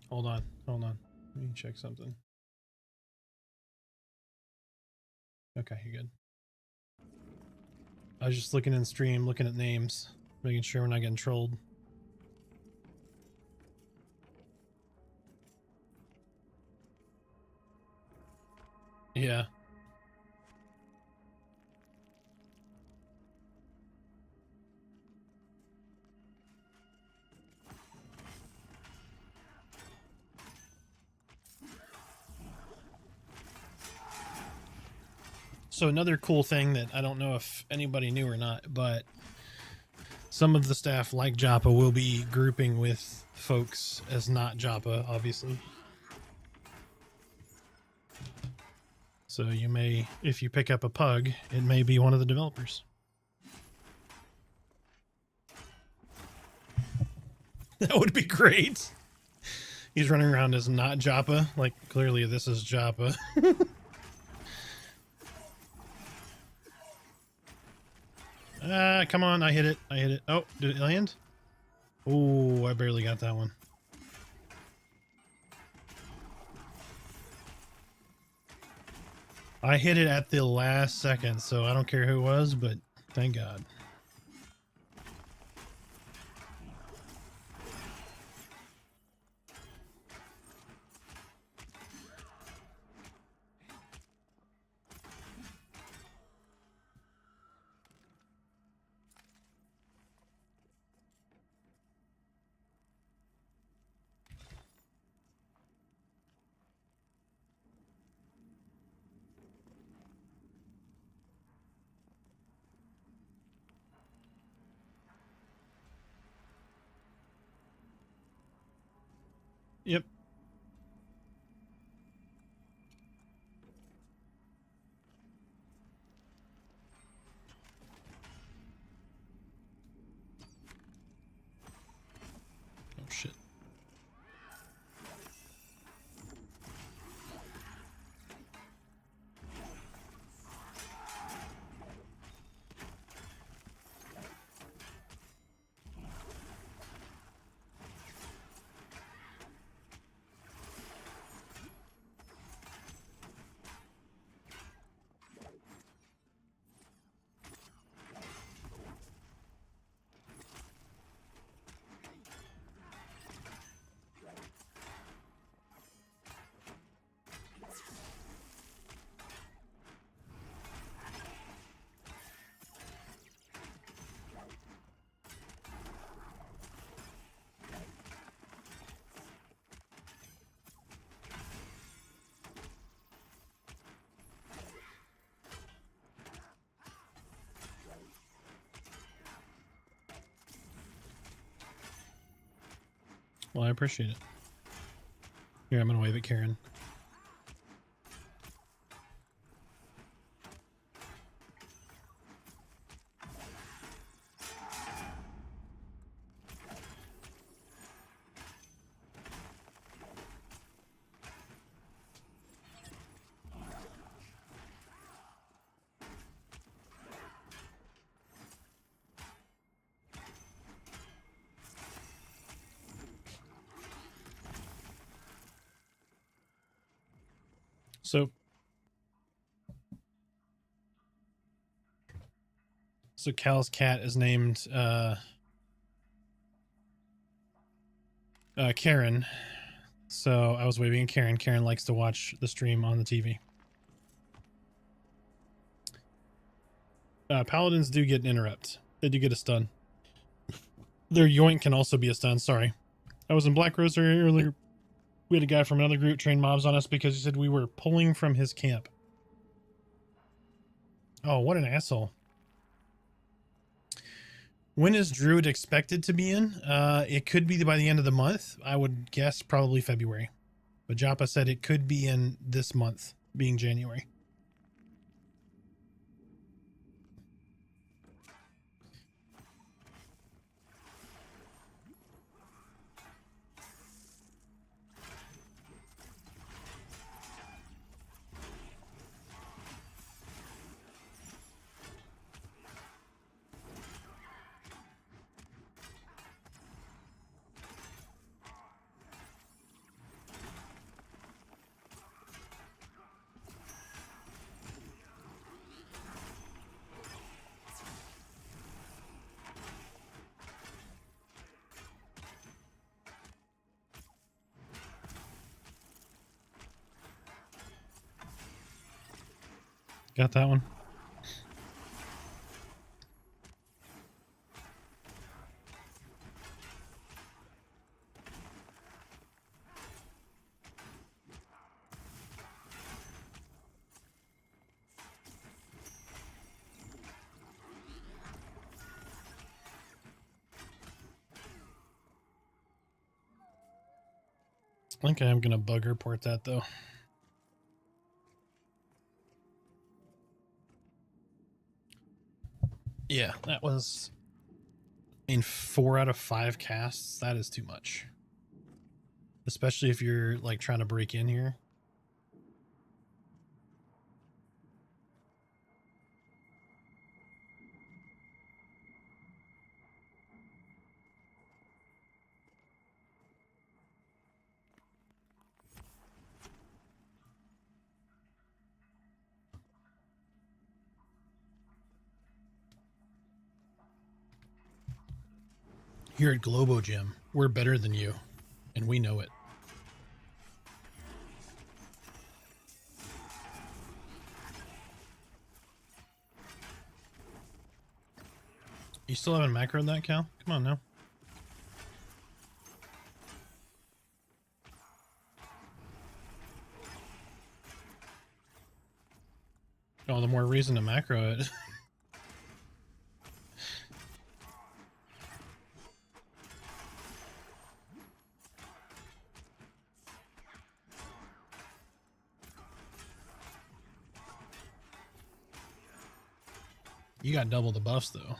Hold on. Let me check something. Okay, you're good. I was just looking in stream, looking at names, making sure we're not getting trolled. Yeah. So another cool thing that I don't know if anybody knew or not, but some of the staff like Joppa will be grouping with folks as not Joppa, obviously. So you may, if you pick up a pug, it may be one of the developers. That would be great. He's running around as not Joppa. Like, clearly this is Joppa. Come on, I hit it. Oh, did it land? Oh, I barely got that one. I hit it at the last second, so I don't care who it was, but thank God. Yep. Oh, shit. Well, I appreciate it. Here, I'm gonna wave at Karen. So Cal's cat is named Karen. So I was waving at Karen. Karen likes to watch the stream on the TV. Paladins do get an interrupt. They do get a stun. Their yoink can also be a stun. Sorry. I was in Black Rose earlier. We had a guy from another group train mobs on us because he said we were pulling from his camp. Oh, what an asshole. When is Druid expected to be in? It could be by the end of the month. I would guess probably February. But Joppa said it could be in this month, being January. Got that one. I think I am going to bug report that, though. Yeah, that was in 4 out of 5 casts. That is too much. Especially if you're, like, trying to break in here. Here at Globo Gym, we're better than you, and we know it. You still haven't macroed that, Cal? Come on now. Oh, the more reason to macro it. You got double the buffs, though.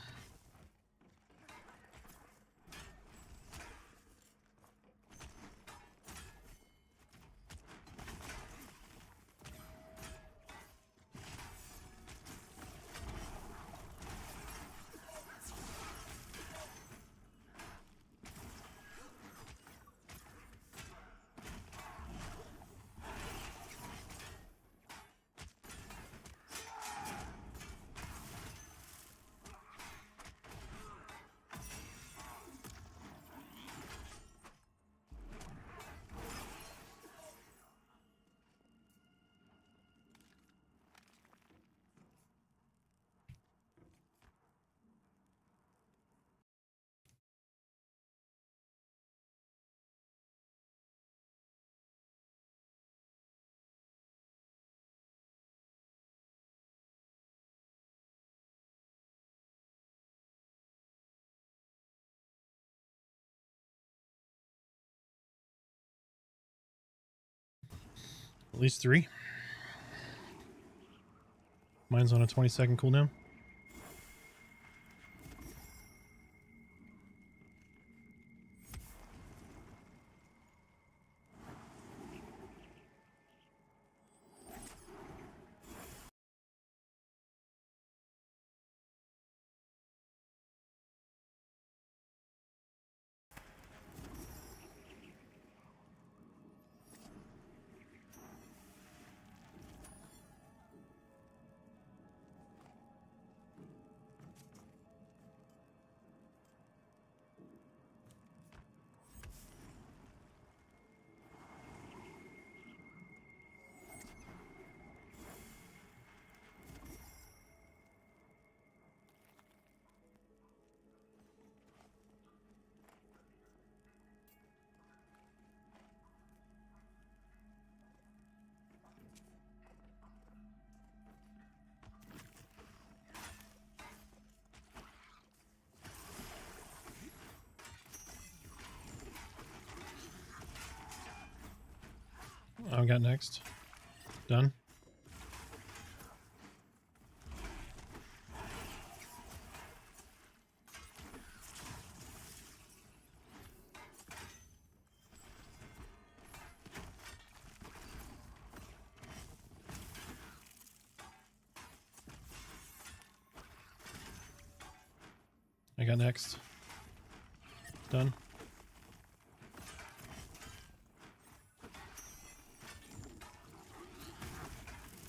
At least 3. Mine's on a 20-second cooldown. I got next. Done. I got next. Done.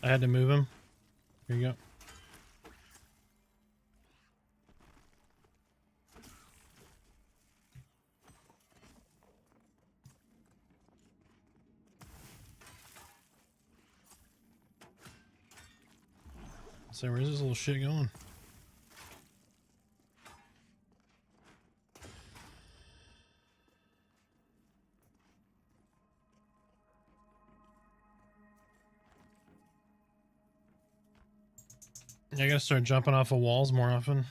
I had to move him. Here you go. So where's this little shit going? I gotta start jumping off of walls more often.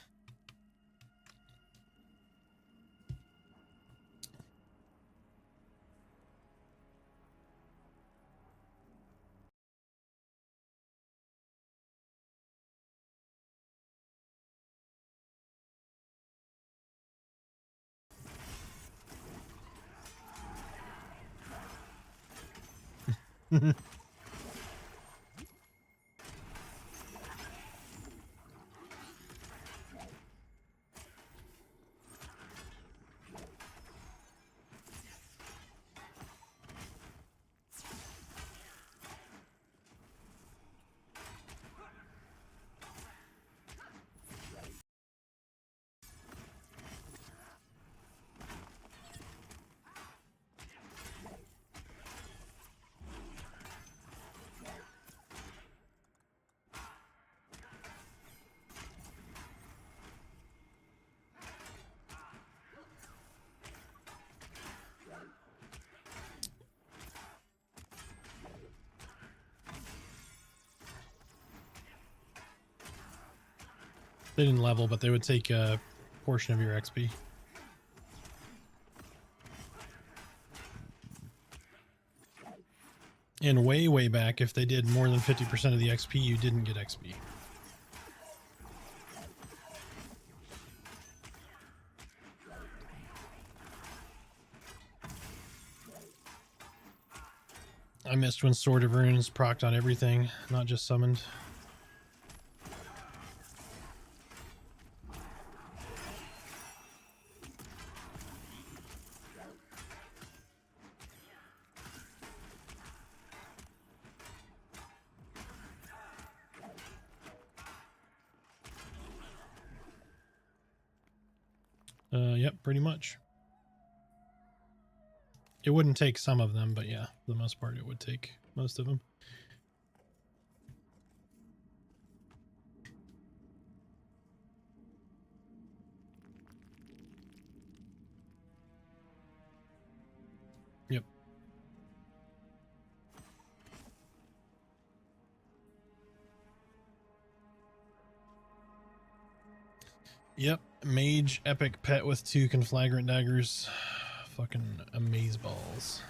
They didn't level, but they would take a portion of your XP. And way, way back, if they did more than 50% of the XP, you didn't get XP. I missed when Sword of Runes procced on everything, not just summoned. Yep, pretty much. It wouldn't take some of them, but yeah, for the most part, it would take most of them. Yep. Yep. Mage epic pet with 2 conflagrant daggers. Fucking amazeballs.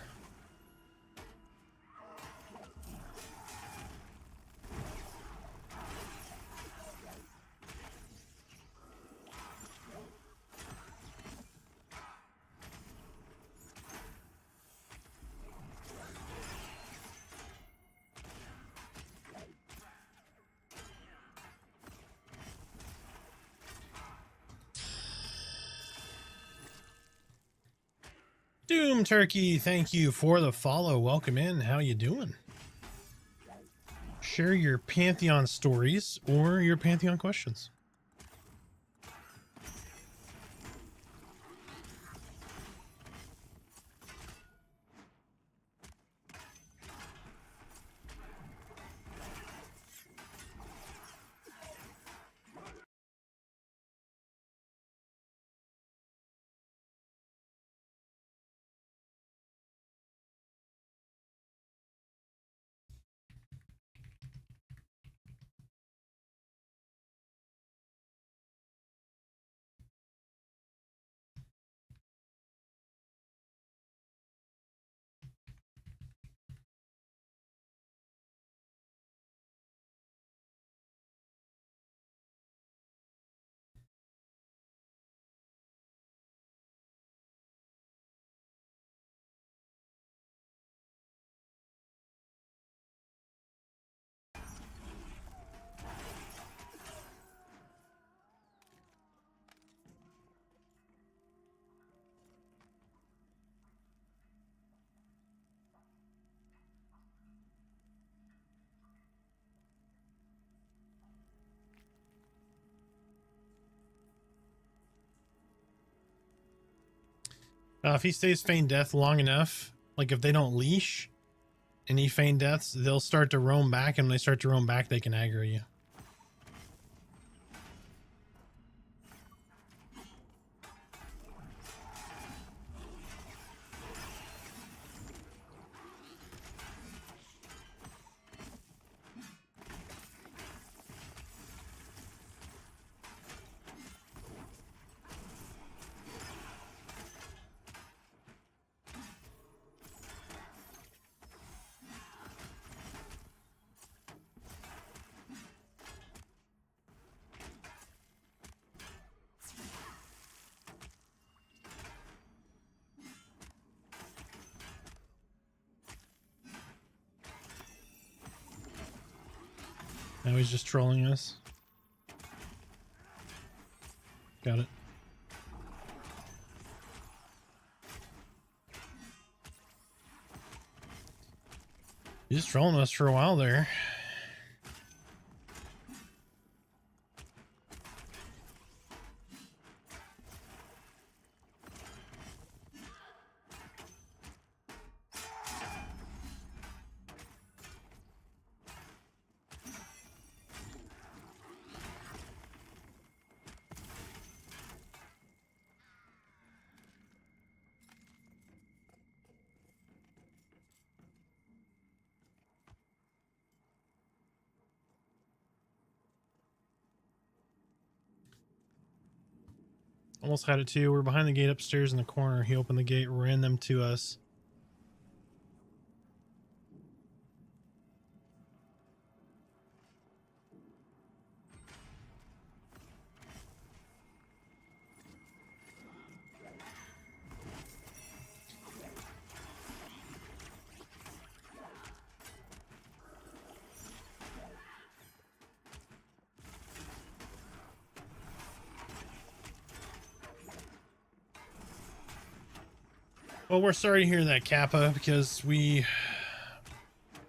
Doom Turkey, thank you for the follow. Welcome in. How you doing? Share your Pantheon stories or your Pantheon questions. If he stays feign death long enough, like if they don't leash and he feign deaths, they'll start to roam back, and when they start to roam back, they can aggro you. Now he's just trolling us. Got it. He's trolling us for a while there. Almost had it too. We're behind the gate upstairs in the corner. He opened the gate, ran them to us. Well, we're sorry to hear that, Kappa, because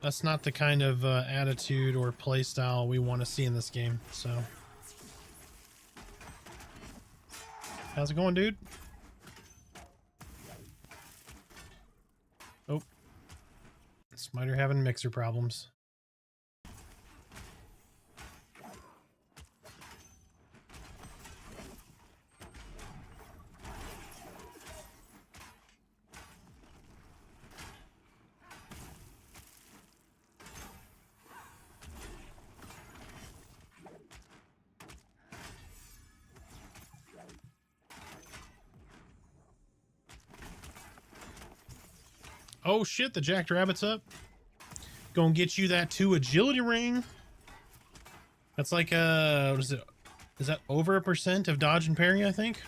that's not the kind of attitude or play style we want to see in this game, so. How's it going, dude? Oh. Smiter having mixer problems. Oh shit, the jacked rabbit's up. Gonna get you that 2 agility ring. That's like what is it? Is that over 1% of dodge and parry, I think?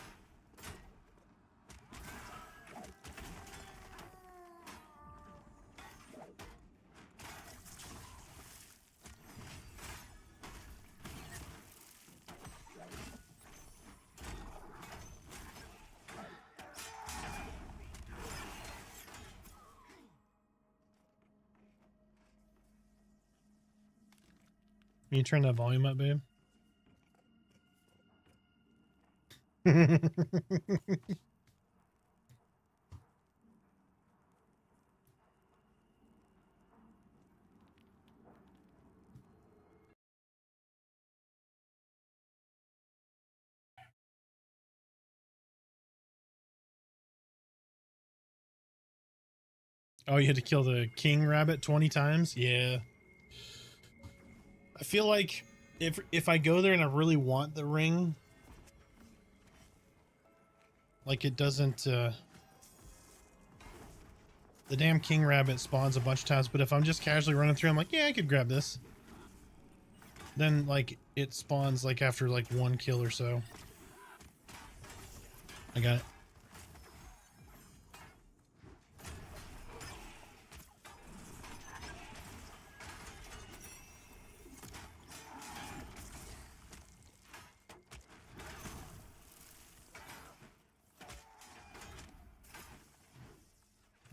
Can you turn that volume up, babe? Oh, you had to kill the king rabbit 20 times? Yeah. I feel like if I go there and I really want the ring, like it doesn't the damn king rabbit spawns a bunch of times, but if I'm just casually running through, I'm like, yeah, I could grab this. Then like it spawns like after like 1 kill or so. I got it.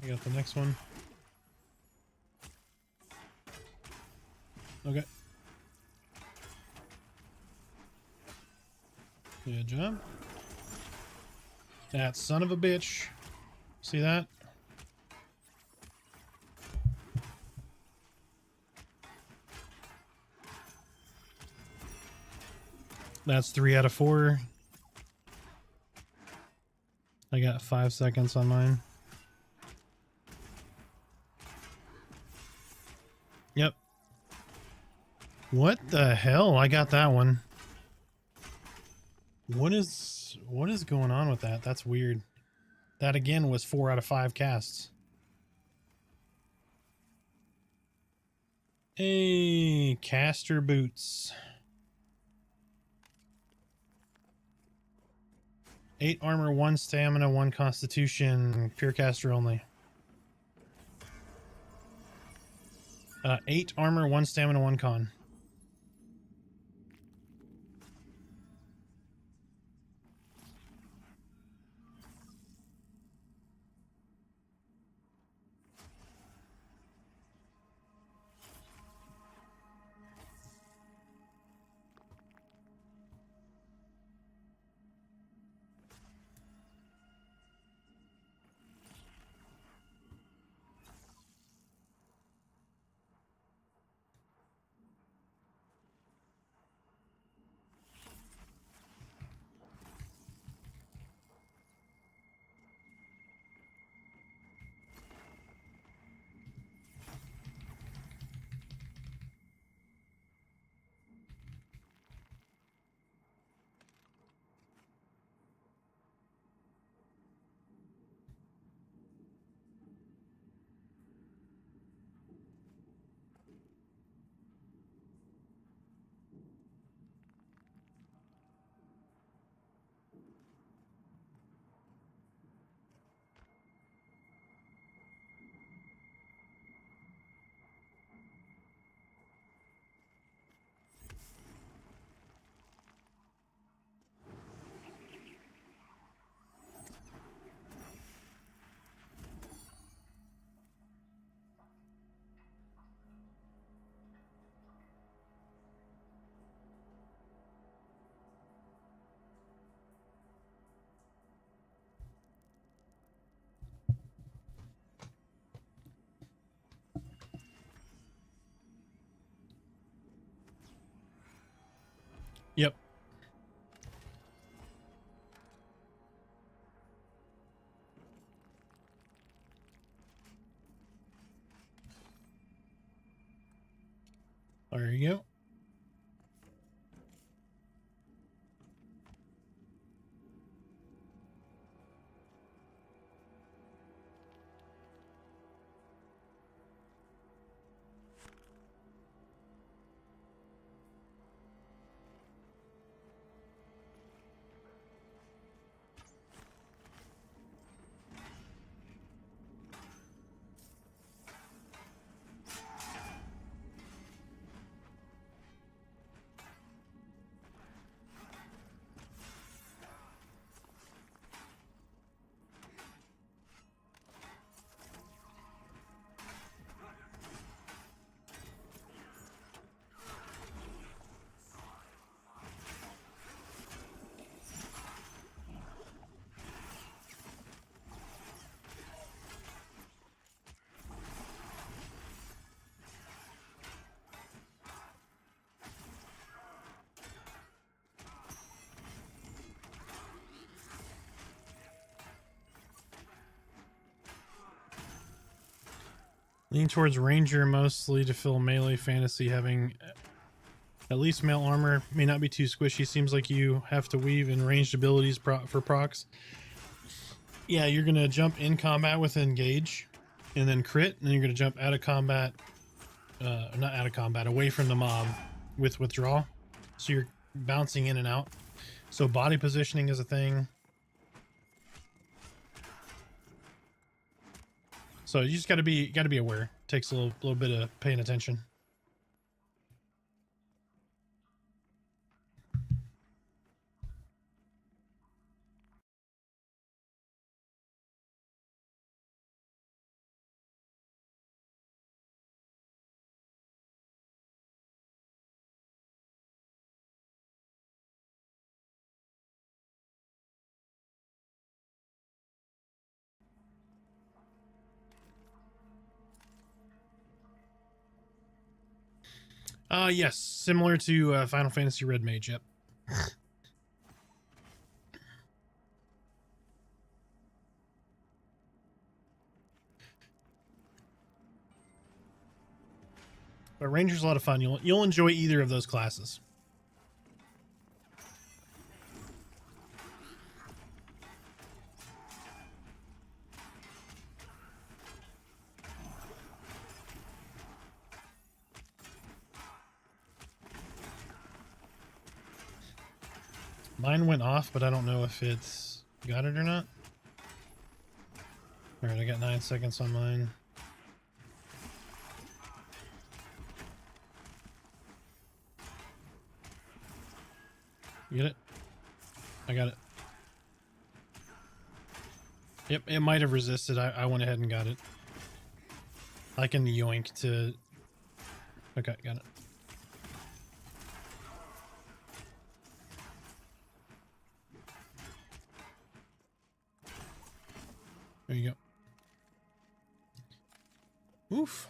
I got the next one. Okay. Good job. That son of a bitch See that? That's 3 out of 4. I got 5 seconds on mine. Yep. What the hell? I got that one. What is going on with that? That's weird. That again was 4 out of 5 casts. Hey, caster boots. 8 armor, 1 stamina, 1 constitution. Pure caster only. 8 armor, 1 stamina, 1 con. Yep. There you go. Lean towards ranger mostly to fill melee fantasy. Having at least male armor may not be too squishy. Seems like you have to weave in ranged abilities for procs. Yeah, you're going to jump in combat with engage and then crit, and then you're going to jump out of combat, not out of combat, away from the mob with withdraw. So you're bouncing in and out. So body positioning is a thing. So you just got to be aware. Takes a little bit of paying attention. Yes, similar to Final Fantasy Red Mage, yep. But Ranger's a lot of fun. You'll enjoy either of those classes. Mine went off, but I don't know if it's got it or not. Alright, I got 9 seconds on mine. You get it? I got it. Yep, it might have resisted. I went ahead and got it. I can yoink to... Okay, got it. There you go. Oof.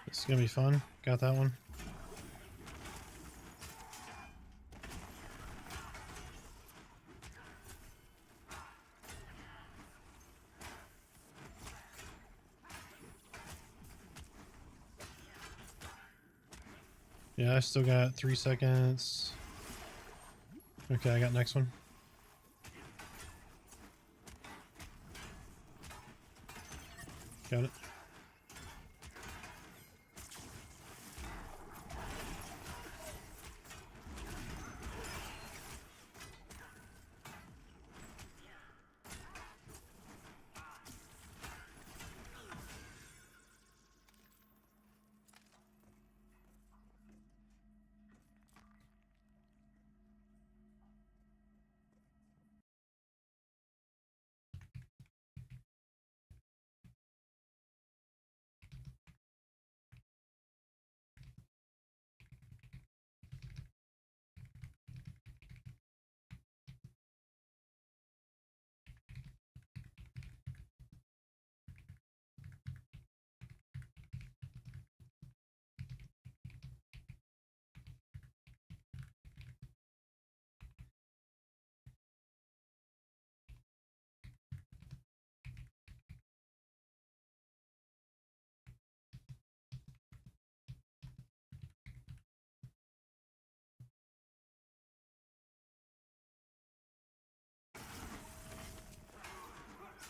This is gonna be fun. Got that one. Yeah, I still got 3 seconds. Okay, I got next one. Got it.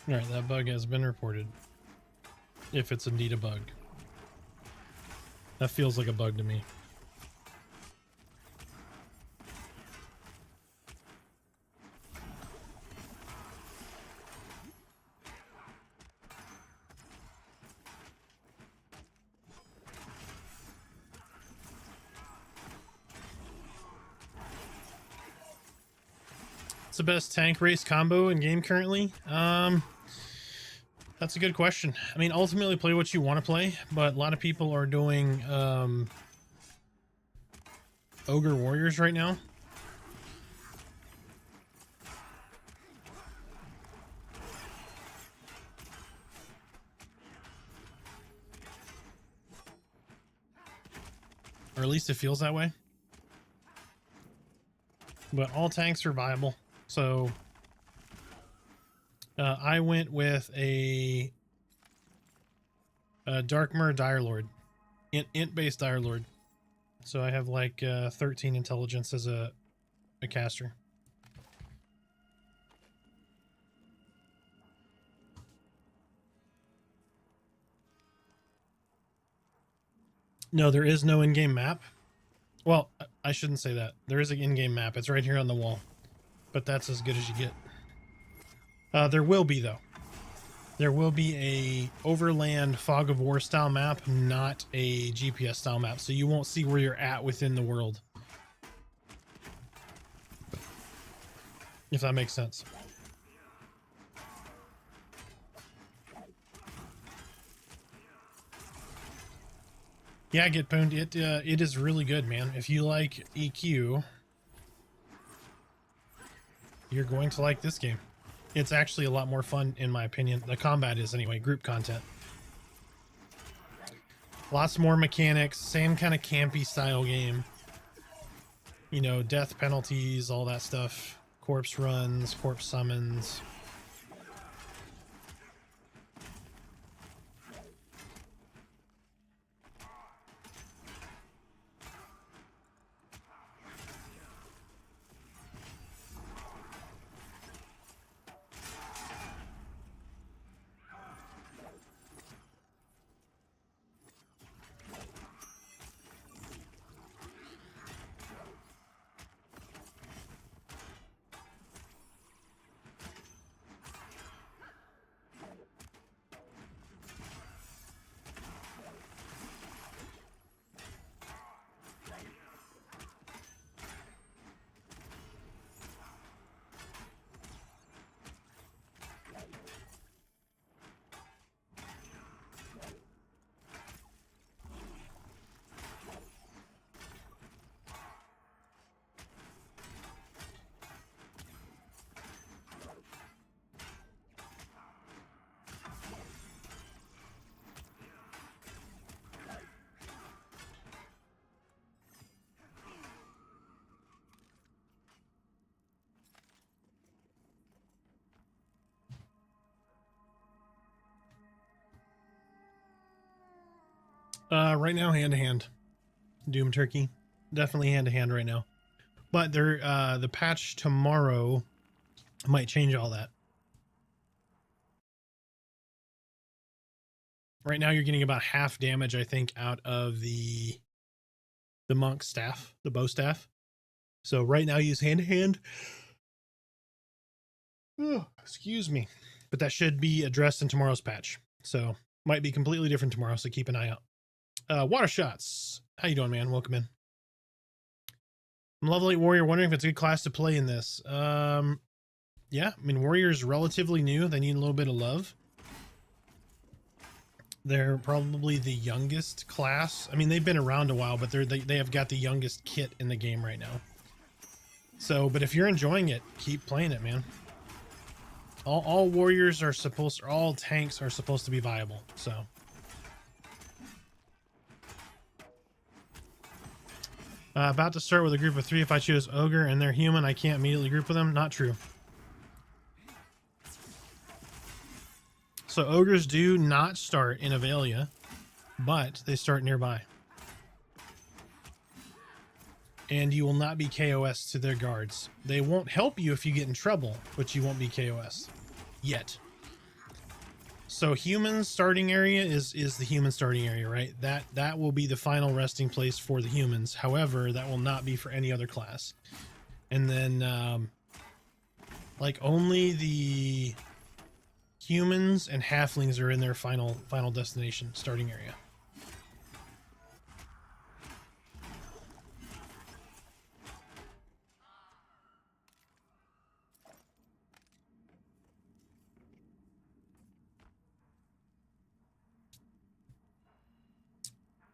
Alright, that bug has been reported. If it's indeed a bug. That feels like a bug to me. What's the best tank race combo in game currently? That's a good question. I mean, ultimately play what you want to play, but a lot of people are doing Ogre Warriors right now. Or at least it feels that way. But all tanks are viable. So I went with a Darkmer Dire Lord. Int-based Dire Lord. So I have like 13 intelligence as a caster. No, there is no in-game map. Well, I shouldn't say that. There is an in-game map. It's right here on the wall. But that's as good as you get. There will be, though. There will be a overland fog of war style map, not a GPS style map. So you won't see where you're at within the world. If that makes sense. Yeah, Get Pwned. It is really good, man. If you like EQ, you're going to like this game. It's actually a lot more fun, in my opinion. The combat is, anyway. Group content. Lots more mechanics. Same kind of campy style game. You know, death penalties, all that stuff. Corpse runs, corpse summons. Right now, hand to hand. Doom Turkey. Definitely hand to hand right now. But the patch tomorrow might change all that. Right now, you're getting about half damage, I think, out of the monk staff, the bow staff. So right now, use hand to hand. Oh, excuse me. But that should be addressed in tomorrow's patch. So might be completely different tomorrow. So keep an eye out. Water shots. How you doing, man? Welcome in. I'm level 8 warrior, wondering if it's a good class to play in this. Yeah, I mean, warrior's relatively new. They need a little bit of love. They're probably the youngest class. I mean, they've been around a while, but they have got the youngest kit in the game right now. So, but if you're enjoying it, keep playing it, man. All warriors are supposed, all tanks are supposed to be viable. So. About to start with a group of 3. If I choose ogre and they're human, I can't immediately group with them. Not true. So ogres do not start in Avelia, but they start nearby. And you will not be KOS to their guards. They won't help you if you get in trouble, but you won't be KOS. Yet. So humans starting area is the human starting area, right? That will be the final resting place for the humans. However, that will not be for any other class. And then like only the humans and halflings are in their final destination starting area.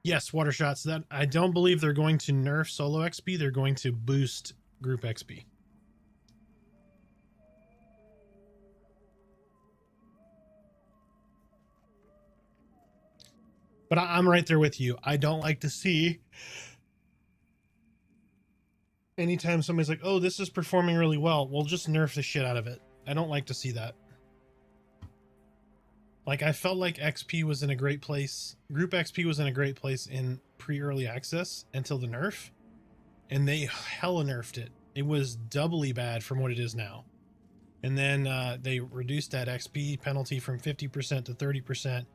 Yes, water shots. That I don't believe they're going to nerf solo XP. They're going to boost group XP. But I'm right there with you. I don't like to see anytime somebody's like, oh, this is performing really well, we'll just nerf the shit out of it. I don't like to see that. Like, I felt like XP was in a great place. Group XP was in a great place in pre-early access until the nerf, and they hella nerfed it. It was doubly bad from what it is now. And then they reduced that XP penalty from 50% to 30%.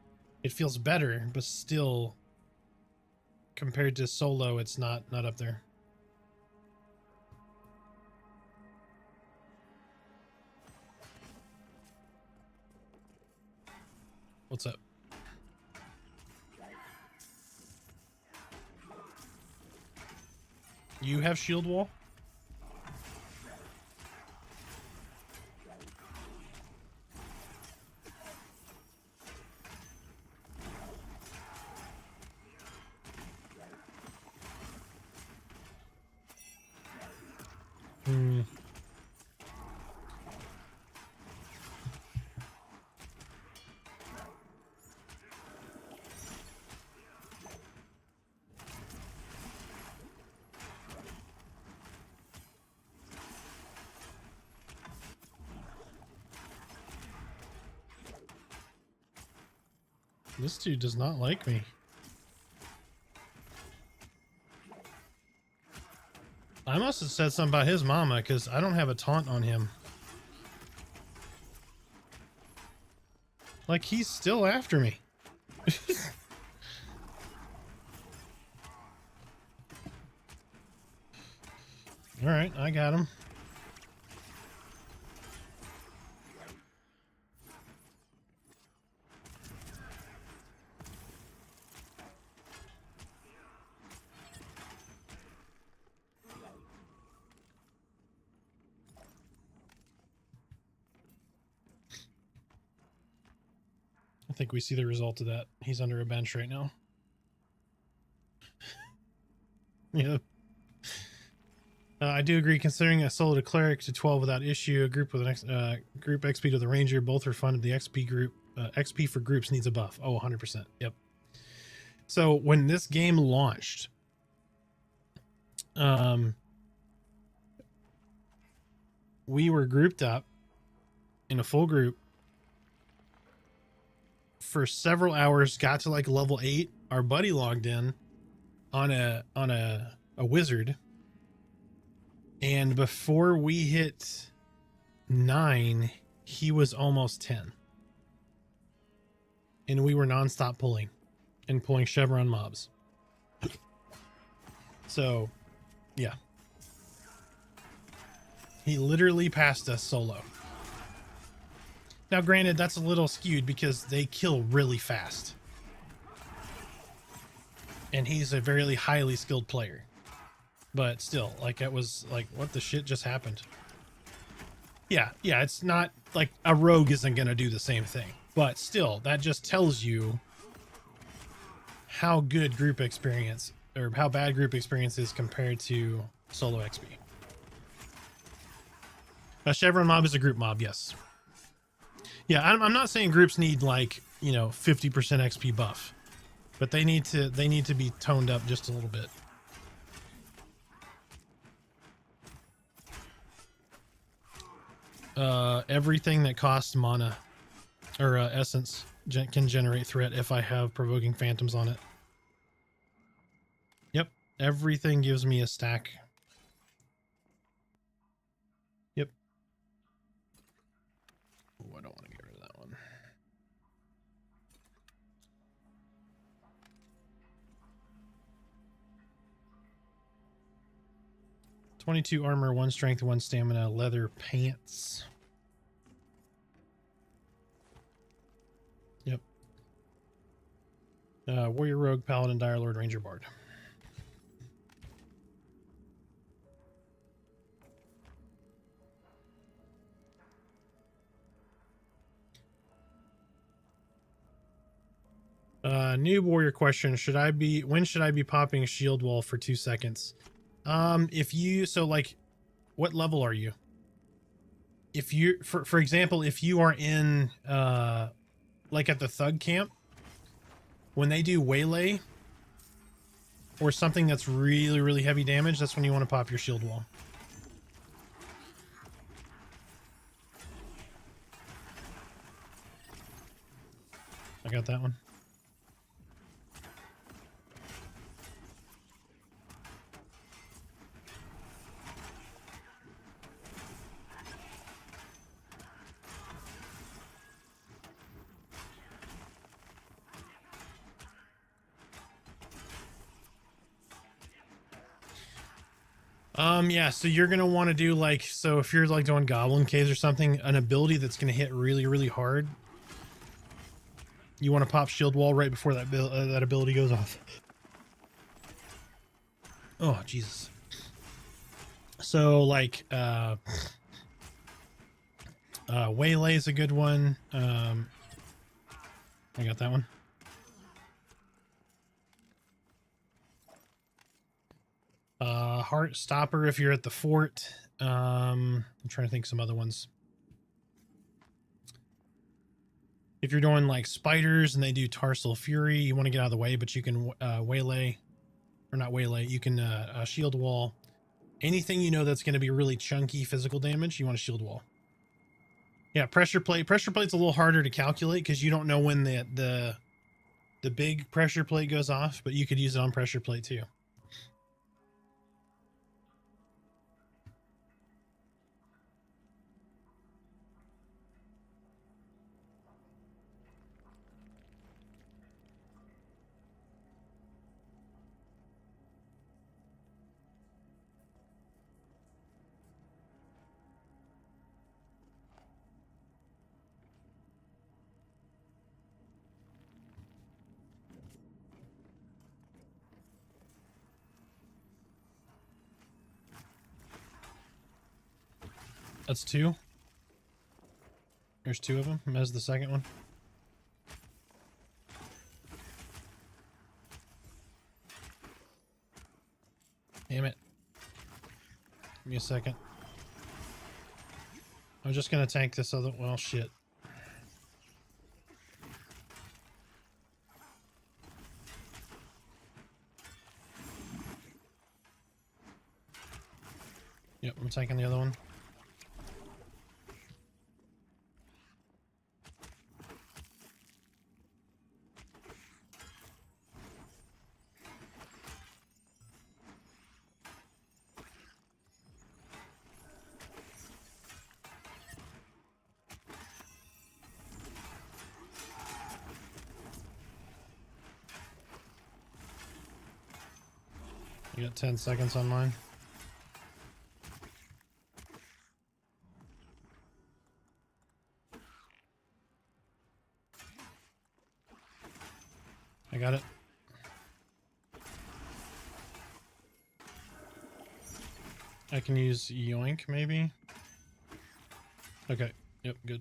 It feels better, but still, compared to solo, it's not up there. What's up? You have shield wall? Hmm. This dude does not like me. I must have said something about his mama, because I don't have a taunt on him. Like, he's still after me. Alright, I got him. I think we see the result of that. He's under a bench right now. Yeah. I do agree. Considering a solo to cleric to 12 without issue, a group with an group XP to the ranger, both are funded. The XP group XP for groups needs a buff. Oh, 100%. Yep. So when this game launched, we were grouped up in a full group for several hours, got to like level 8. Our buddy logged in on a wizard, and before we hit 9, he was almost 10, and we were nonstop pulling chevron mobs. So yeah, he literally passed us solo. Now, granted, that's a little skewed because they kill really fast. And he's a very highly skilled player. But still, like, it was like, what the shit just happened? Yeah, it's not like a rogue isn't going to do the same thing. But still, that just tells you how good group experience, or how bad group experience is compared to solo XP. A chevron mob is a group mob, yes. Yeah, I'm not saying groups need, like, 50% XP buff, but they need to be toned up just a little bit. Everything that costs mana or essence can generate threat if I have provoking phantoms on it. Yep, everything gives me a stack. Yep. Ooh, I don't want to get rid of that one. $22 armor, 1 strength, 1 stamina, leather pants. Yep. Warrior, rogue, paladin, dire lord, ranger, bard. New warrior question: when should I be popping a shield wall for 2 seconds? What level are you? If you, for example, if you are in, like at the thug camp, when they do waylay or something that's really, really heavy damage, that's when you want to pop your shield wall. I got that one. Yeah, so you're gonna want to do like, so if you're like doing Goblin Caves or something, an ability that's gonna hit really, really hard, you want to pop Shield Wall right before that that ability goes off. Oh, Jesus. So like, Waylay is a good one. I got that one. Heart Stopper if you're at the fort. I'm trying to think some other ones. If you're doing like spiders and they do Tarsal Fury, you want to get out of the way, but you can waylay, or not waylay, you can shield wall. Anything you know that's going to be really chunky physical damage, you want to shield wall. Yeah, pressure plate. Pressure plate's a little harder to calculate because you don't know when the big pressure plate goes off, but you could use it on pressure plate too. That's two. There's two of them. As the second one. Damn it. Give me a second. I'm just gonna tank this other. Well, shit. Yep, I'm taking the other one. You got 10 seconds on mine. I got it. I can use Yoink, maybe? Okay. Yep, good.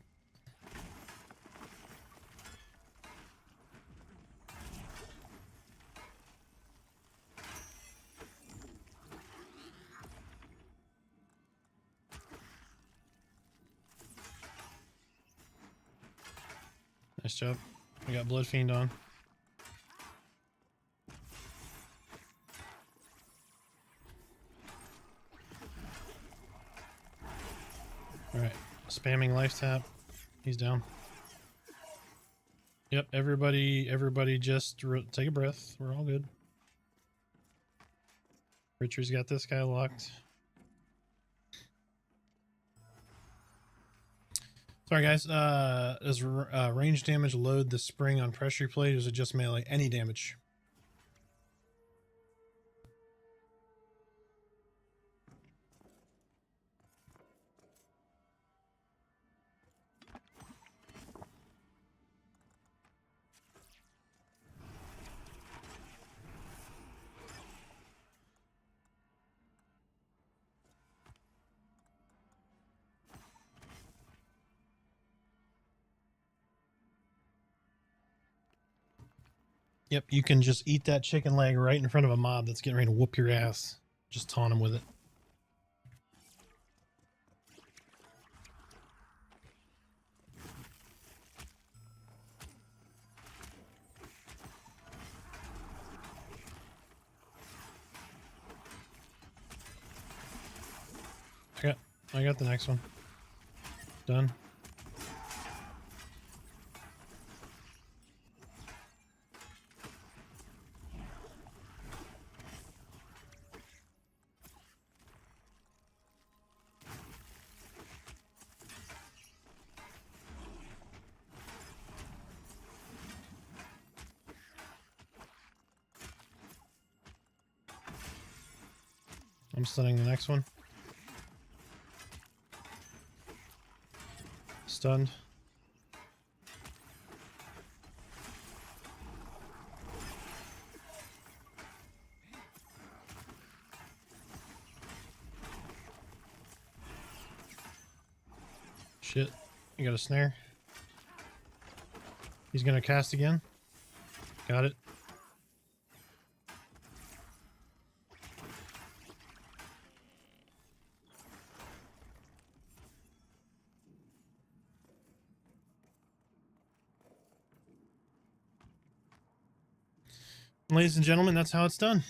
Nice job. I got Blood Fiend on. Alright. Spamming life tap. He's down. Yep, everybody just take a breath. We're all good. Richard's got this guy locked. Sorry guys, does range damage load the spring on pressure plate, or is it just melee? Any damage. Yep, you can just eat that chicken leg right in front of a mob that's getting ready to whoop your ass. Just taunt him with it. I got the next one. Done. I'm stunning the next one. Stunned. Shit. I got a snare. He's gonna cast again. Got it. Ladies and gentlemen, that's how it's done.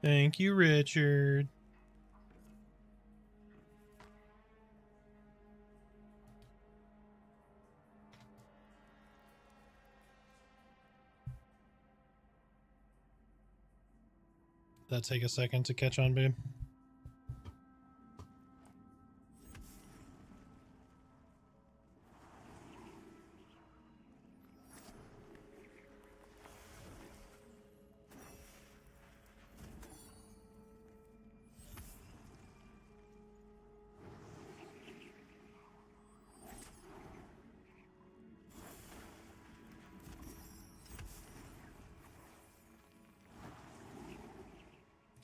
Thank you, Richard. That take a second to catch on, babe.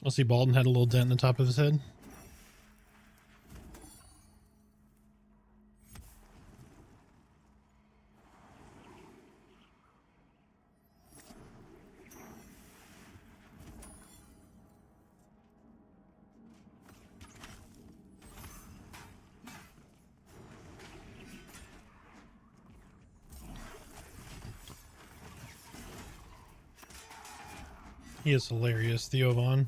I'll see Baldwin had a little dent in the top of his head. He is hilarious, Theo Vaughn.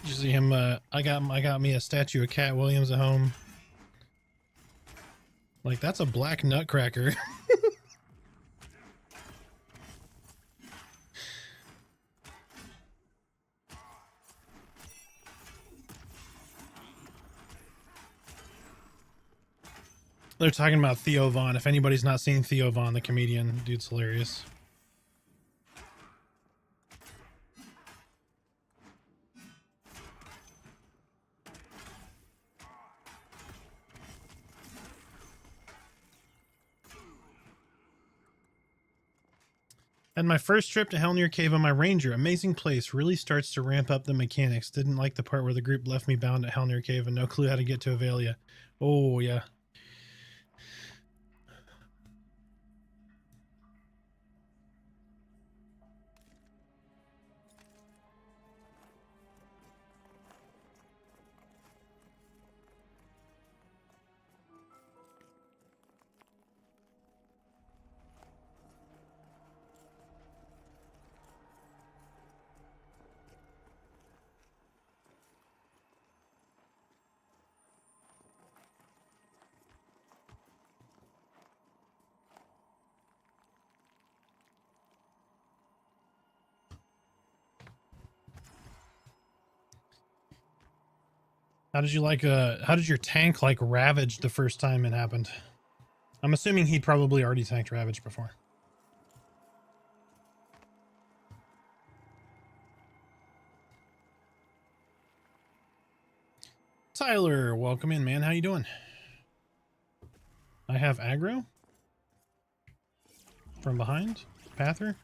Did you see him? I got me a statue of Cat Williams at home. Like, that's a black nutcracker. They're talking about Theo Vaughn. If anybody's not seen Theo Vaughn, the comedian, dude's hilarious. Had my first trip to Halnir Cave on my Ranger. Amazing place. Really starts to ramp up the mechanics. Didn't like the part where the group left me bound at Halnir Cave and no clue how to get to Avelia. Oh, yeah. How did you like, how did your tank like Ravage the first time it happened? I'm assuming he'd probably already tanked Ravage before. Tyler, welcome in, man. How you doing? I have aggro. From behind. Pather.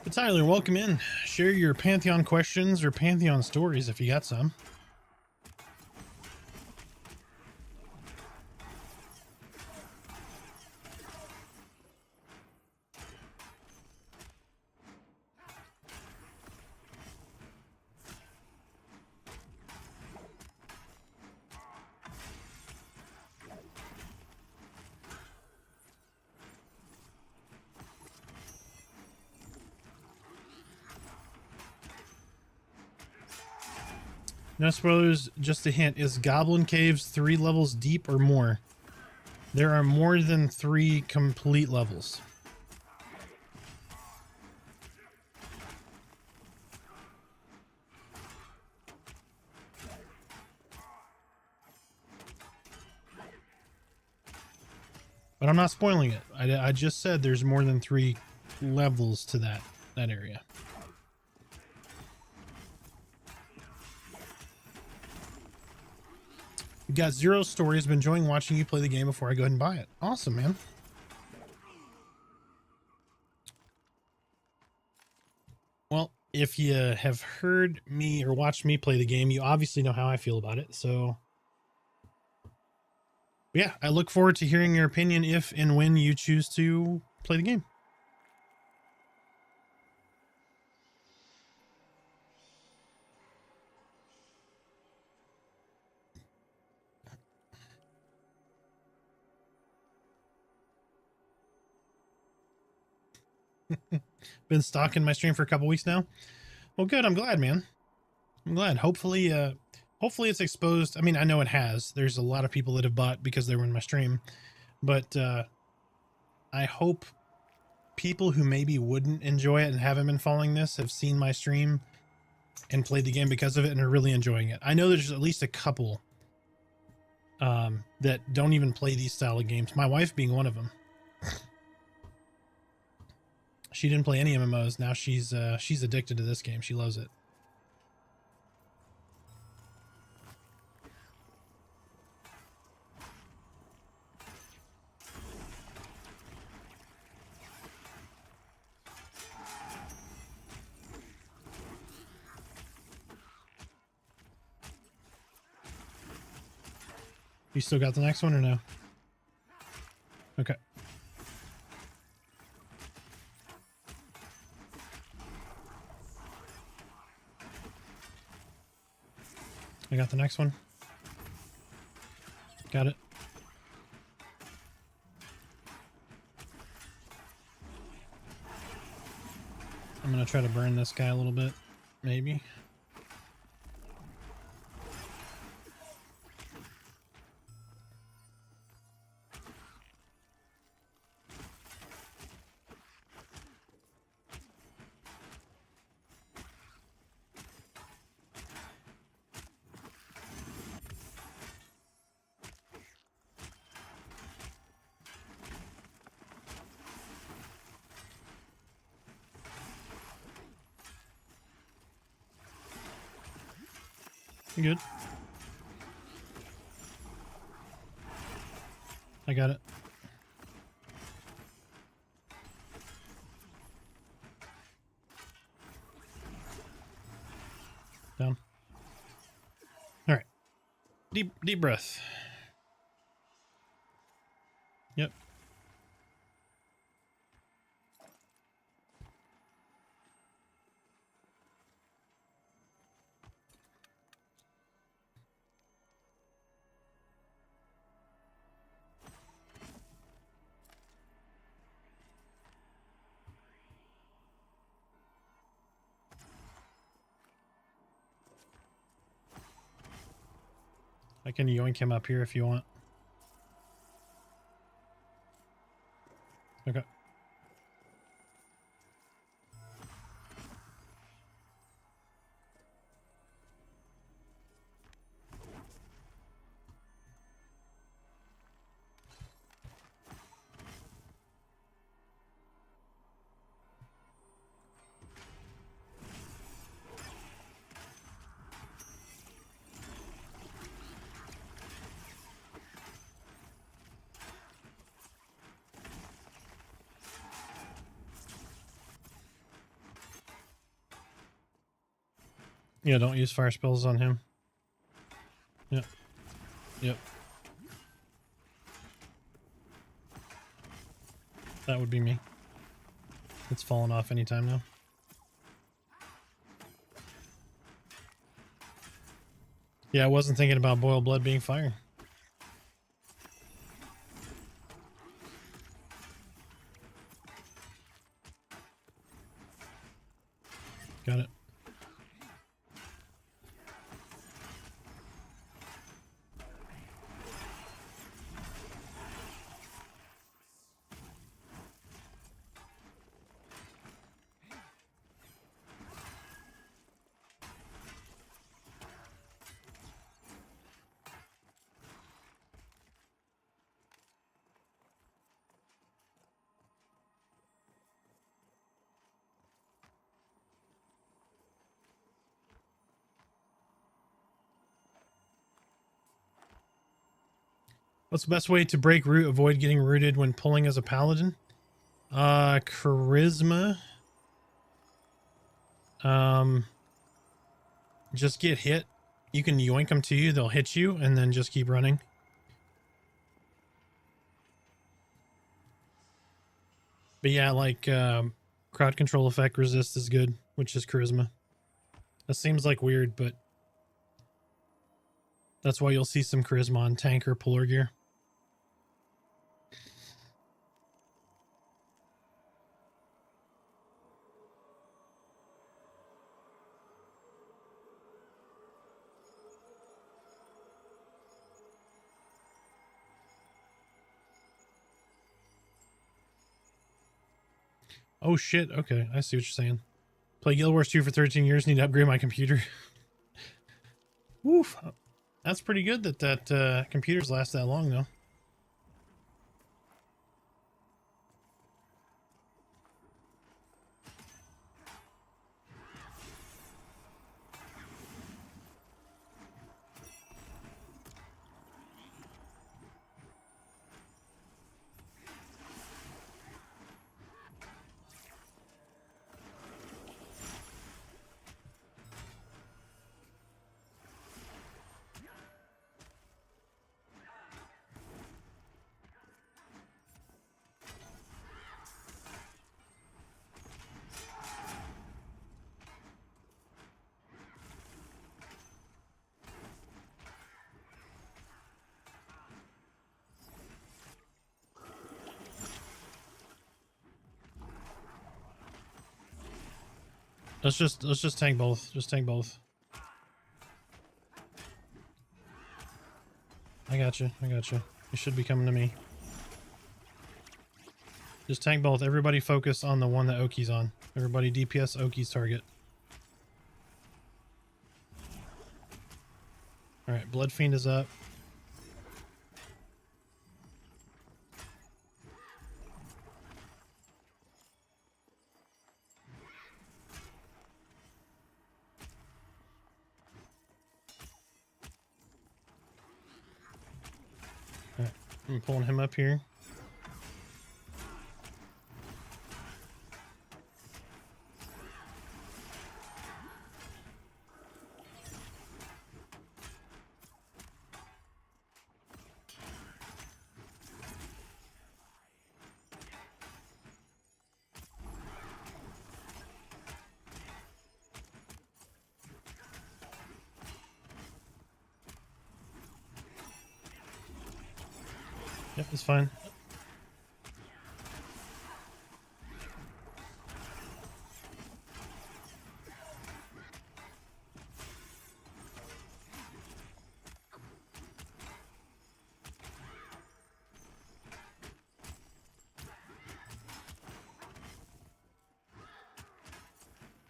But Tyler, welcome in. Share your Pantheon questions or Pantheon stories if you got some. No spoilers, just a hint. Is Goblin Caves 3 levels deep or more? There are more than 3 complete levels. But I'm not spoiling it. I just said there's more than 3 levels to that area. You got Zero Stories. Been enjoying watching you play the game before I go ahead and buy it. Awesome, man. Well, if you have heard me or watched me play the game, you obviously know how I feel about it. So, yeah, I look forward to hearing your opinion if and when you choose to play the game. Been stalking my stream for a couple weeks now. Well, good. I'm glad, man. I'm glad. Hopefully it's exposed. I mean, I know it has. There's a lot of people that have bought because they were in my stream, but I hope people who maybe wouldn't enjoy it and haven't been following this have seen my stream and played the game because of it and are really enjoying it. I know there's at least a couple that don't even play these style of games. My wife being one of them. She didn't play any MMOs. Now she's addicted to this game. She loves it. You still got the next one or no? Okay. I got the next one. Got it. I'm gonna try to burn this guy a little bit, maybe. You good? I got it. Down. All right. Deep breath. Yep. I can yoink him up here if you want. Okay. Yeah, don't use fire spells on him. Yep. Yep. That would be me. It's falling off anytime now. Yeah, I wasn't thinking about boiled blood being fire. Got it. What's the best way to break root, avoid getting rooted when pulling as a paladin? Charisma. Just get hit. You can yoink them to you, they'll hit you, and then just keep running. But yeah, like, crowd control effect resist is good, which is charisma. That seems like weird, but that's why you'll see some charisma on tank or puller gear. Oh shit, okay, I see what you're saying. Play Guild Wars 2 for 13 years, need to upgrade my computer. Woof. That's pretty good that computers last that long, though. Let's just tank both. Just tank both. I got you. I got you. You should be coming to me. Just tank both. Everybody focus on the one that Oki's on. Everybody DPS Oki's target. Alright, Blood Fiend is up. Alright, I'm pulling him up here. Yep, it's fine.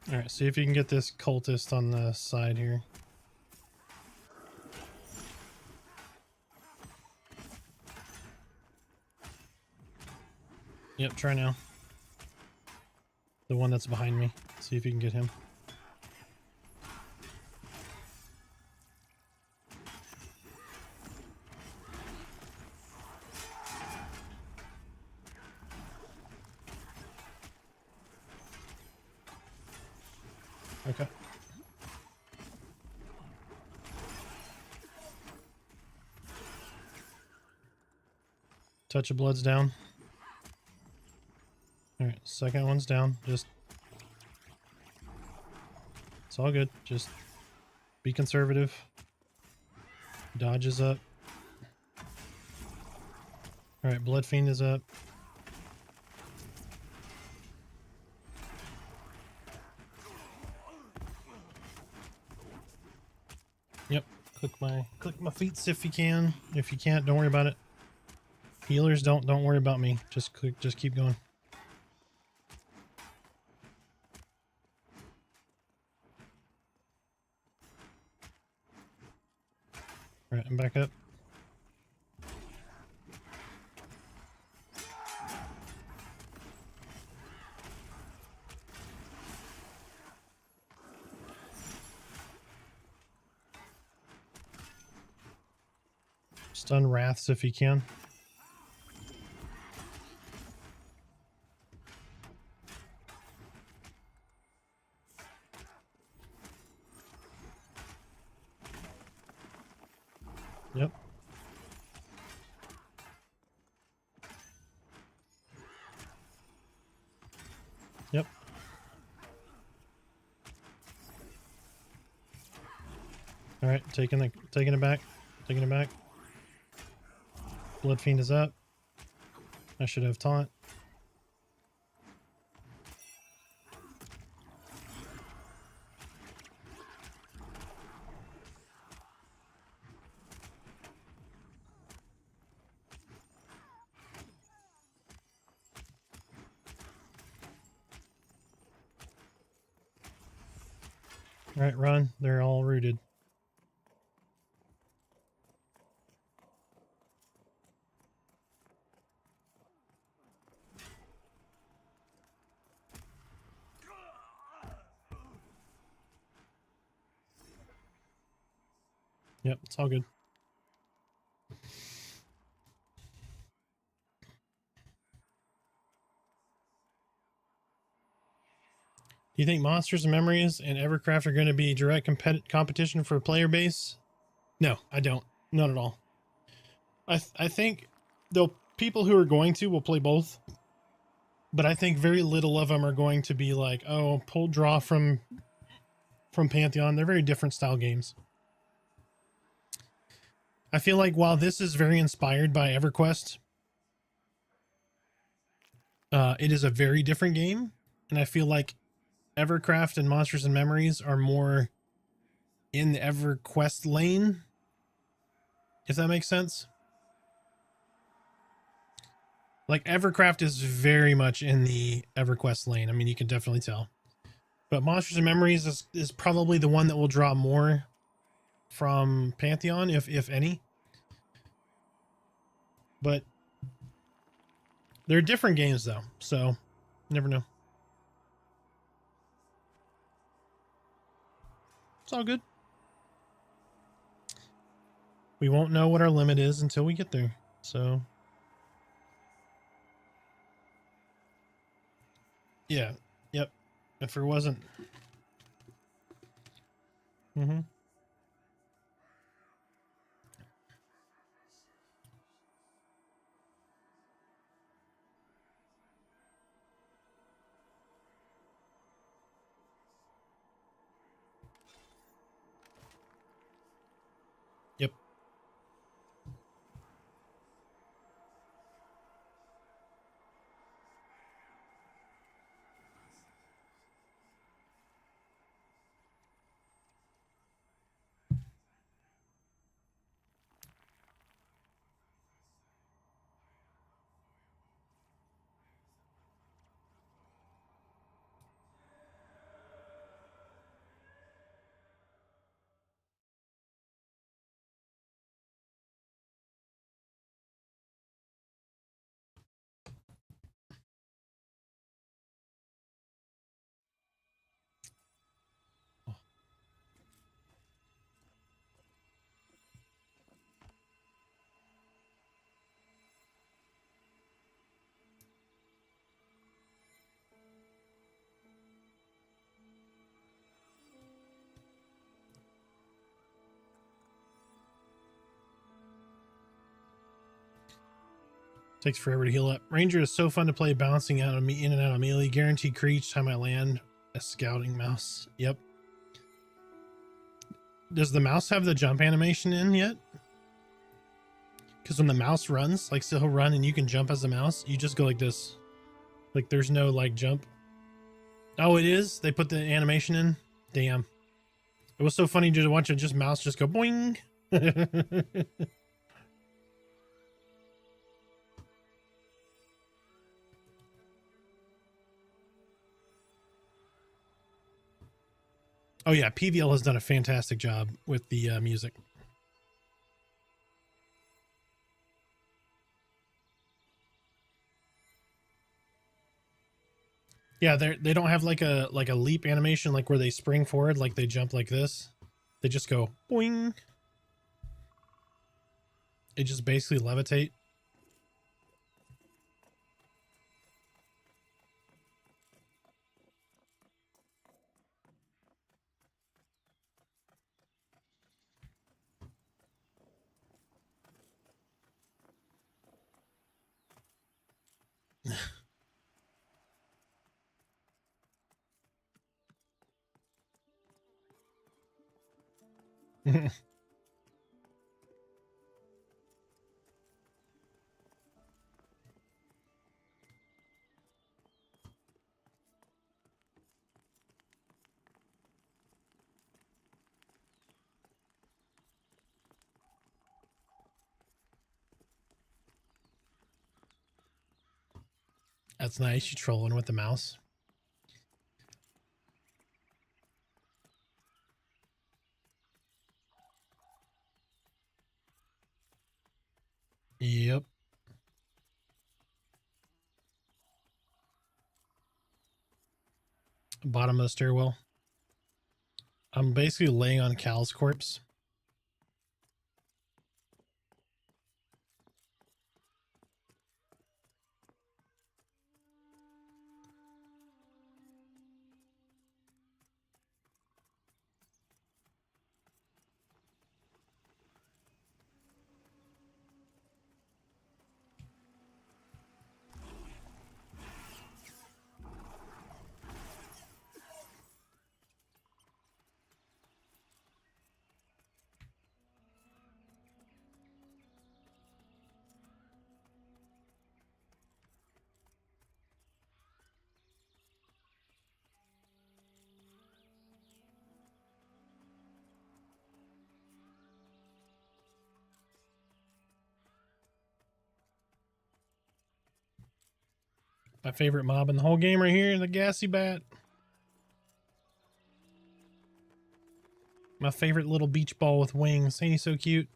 Alright, see if you can get this cultist on the side here. Yep, try now. The one that's behind me. See if you can get him. Okay. Touch of Blood's down. Alright, second one's down. Just... It's all good. Just be conservative. Dodge is up. Alright, Blood Fiend is up. Yep. Click my feet if you can. If you can't, don't worry about it. Healers, don't worry about me. Just keep going. Alright, I'm back up. Stun Wraths if you can. Yep. Yep. All right, taking it back. Taking it back. Blood Fiend is up. I should have taunt. All right, run. They're all rooted. Yep, it's all good. Do you think Monsters and Memories and Evercraft are going to be direct competition for player base? No, I don't. Not at all. I think the people who are going to will play both, but I think very little of them are going to be like, oh, pull draw from Pantheon. They're very different style games. I feel like while this is very inspired by EverQuest, it is a very different game, and I feel like Evercraft and Monsters and Memories are more in the EverQuest lane, if that makes sense. Like Evercraft is very much in the EverQuest lane. I mean, you can definitely tell. But Monsters and Memories is probably the one that will draw more from Pantheon, if any. But they're different games though, so never know. It's all good. We won't know what our limit is until we get there. So yeah. Yep. If it wasn't. Mm-hmm. Yep. Takes forever to heal up. Ranger is so fun to play, bouncing out of me in and out of melee. Guaranteed creep each time I land a scouting mouse. Yep. Does the mouse have the jump animation in yet? Because when the mouse runs, like, so he'll run and you can jump as a mouse, you just go like this. Like, there's no, like, jump. Oh, it is? They put the animation in? Damn. It was so funny to watch it, just mouse just go boing. Oh yeah, PVL has done a fantastic job with the music. Yeah, they don't have like a leap animation, like where they spring forward, like they jump like this. They just go boing. It just basically levitate. That's nice. You trolling with the mouse. Yep. Bottom of the stairwell. I'm basically laying on Cal's corpse. My favorite mob in the whole game right here, the gassy bat. My favorite little beach ball with wings. Ain't he so cute?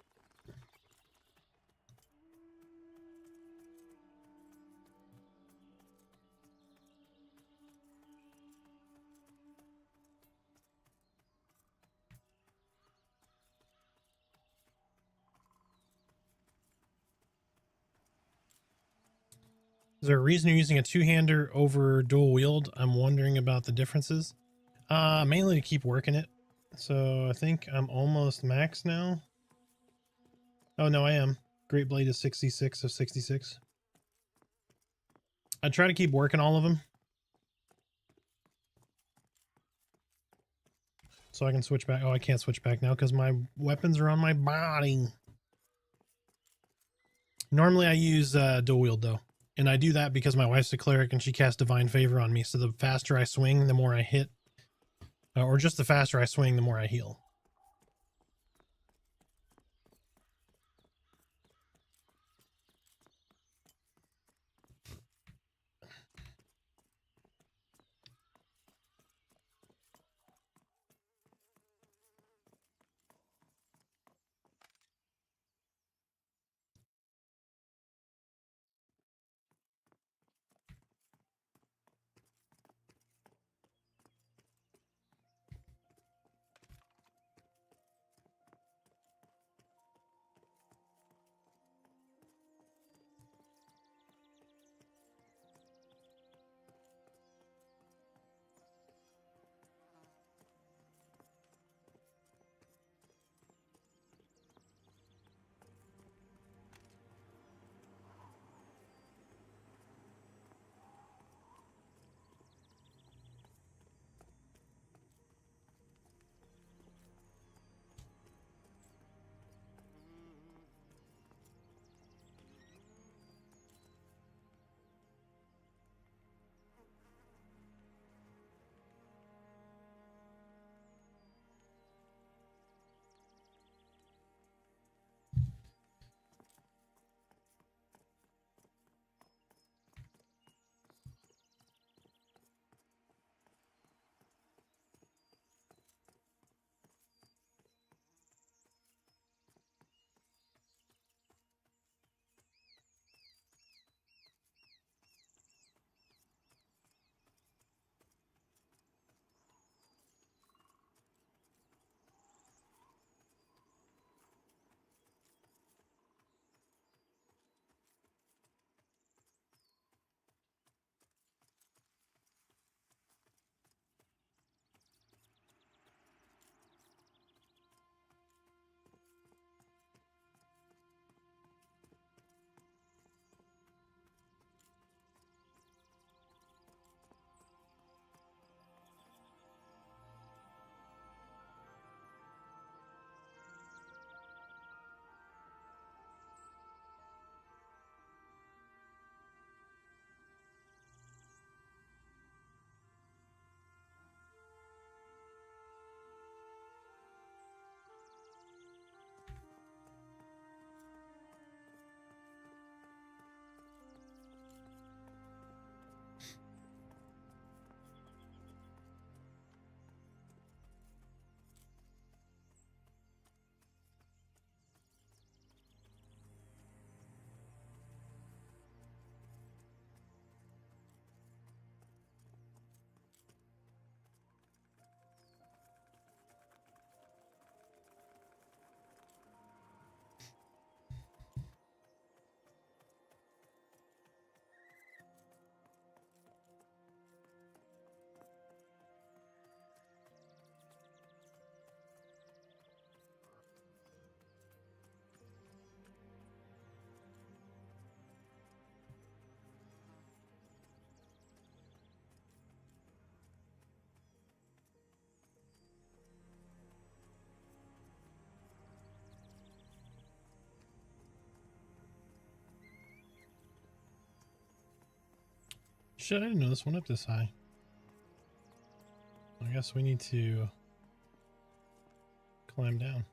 Is there a reason you're using a two-hander over dual wield? I'm wondering about the differences. Mainly to keep working it. So I think I'm almost max now. Oh no, I am. Great Blade is 66 of 66. I try to keep working all of them, so I can switch back. Oh, I can't switch back now because my weapons are on my body. Normally I use dual wield though. And I do that because my wife's a cleric and she casts Divine Favor on me. So the faster I swing, the more I hit. Or just the faster I swing, the more I heal. Shit, I didn't know this went up this high. I guess we need to climb down.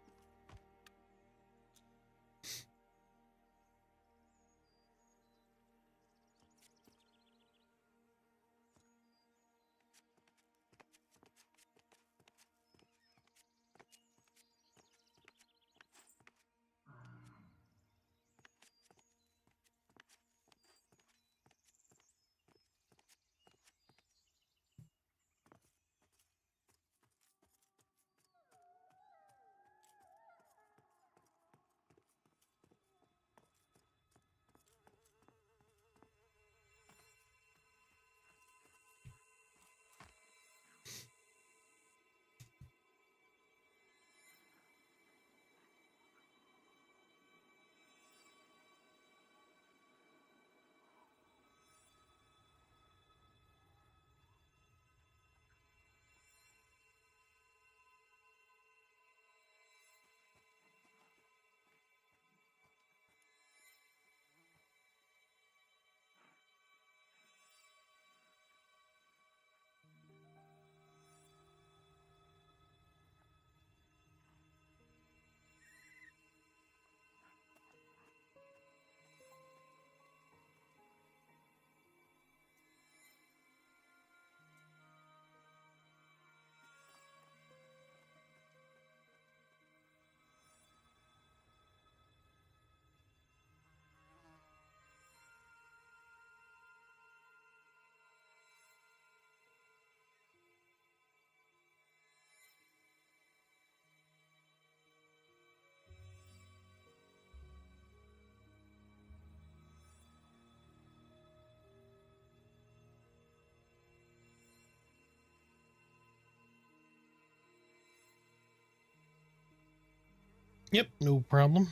Yep, no problem.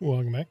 Welcome back.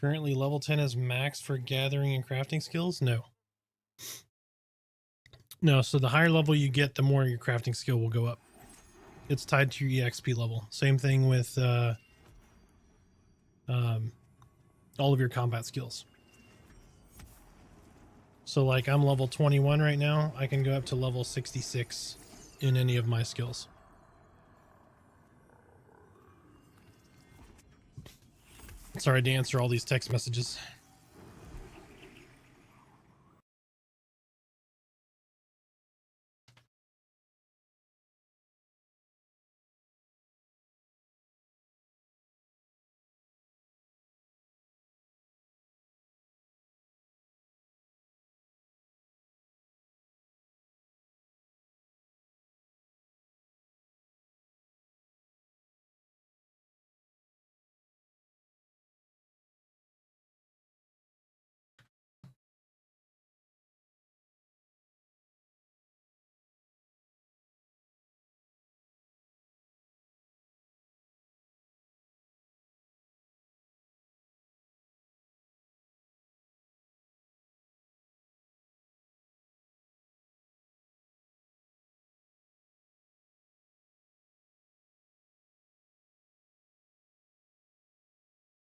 Currently level 10 is max for gathering and crafting skills? No. No, so the higher level you get, the more your crafting skill will go up. It's tied to your EXP level. Same thing with all of your combat skills. So like I'm level 21 right now. I can go up to level 66 in any of my skills. Sorry to answer all these text messages.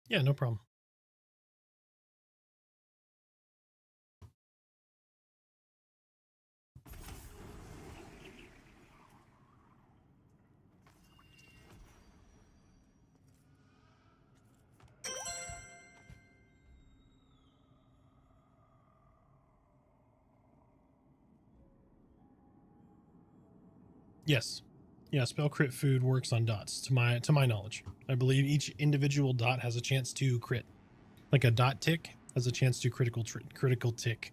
Yeah, no problem. Yes. Yeah, spell crit food works on dots, to my knowledge. I believe each individual dot has a chance to crit. Like a dot tick has a chance to critical tick.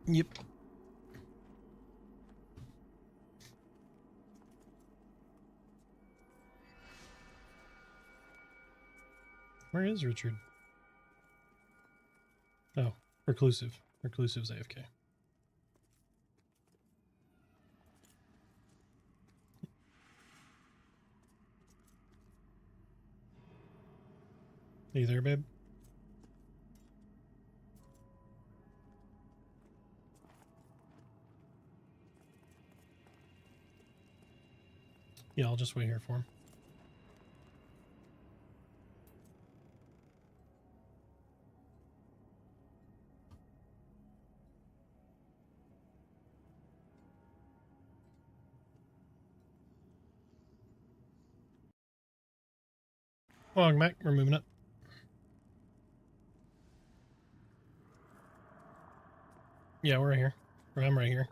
Yep. Where is Richard? Oh, reclusive. Reclusive's AFK. Are you there, babe? Yeah, I'll just wait here for him. Welcome back. We're moving up. Yeah, we're right here. Or I'm right here.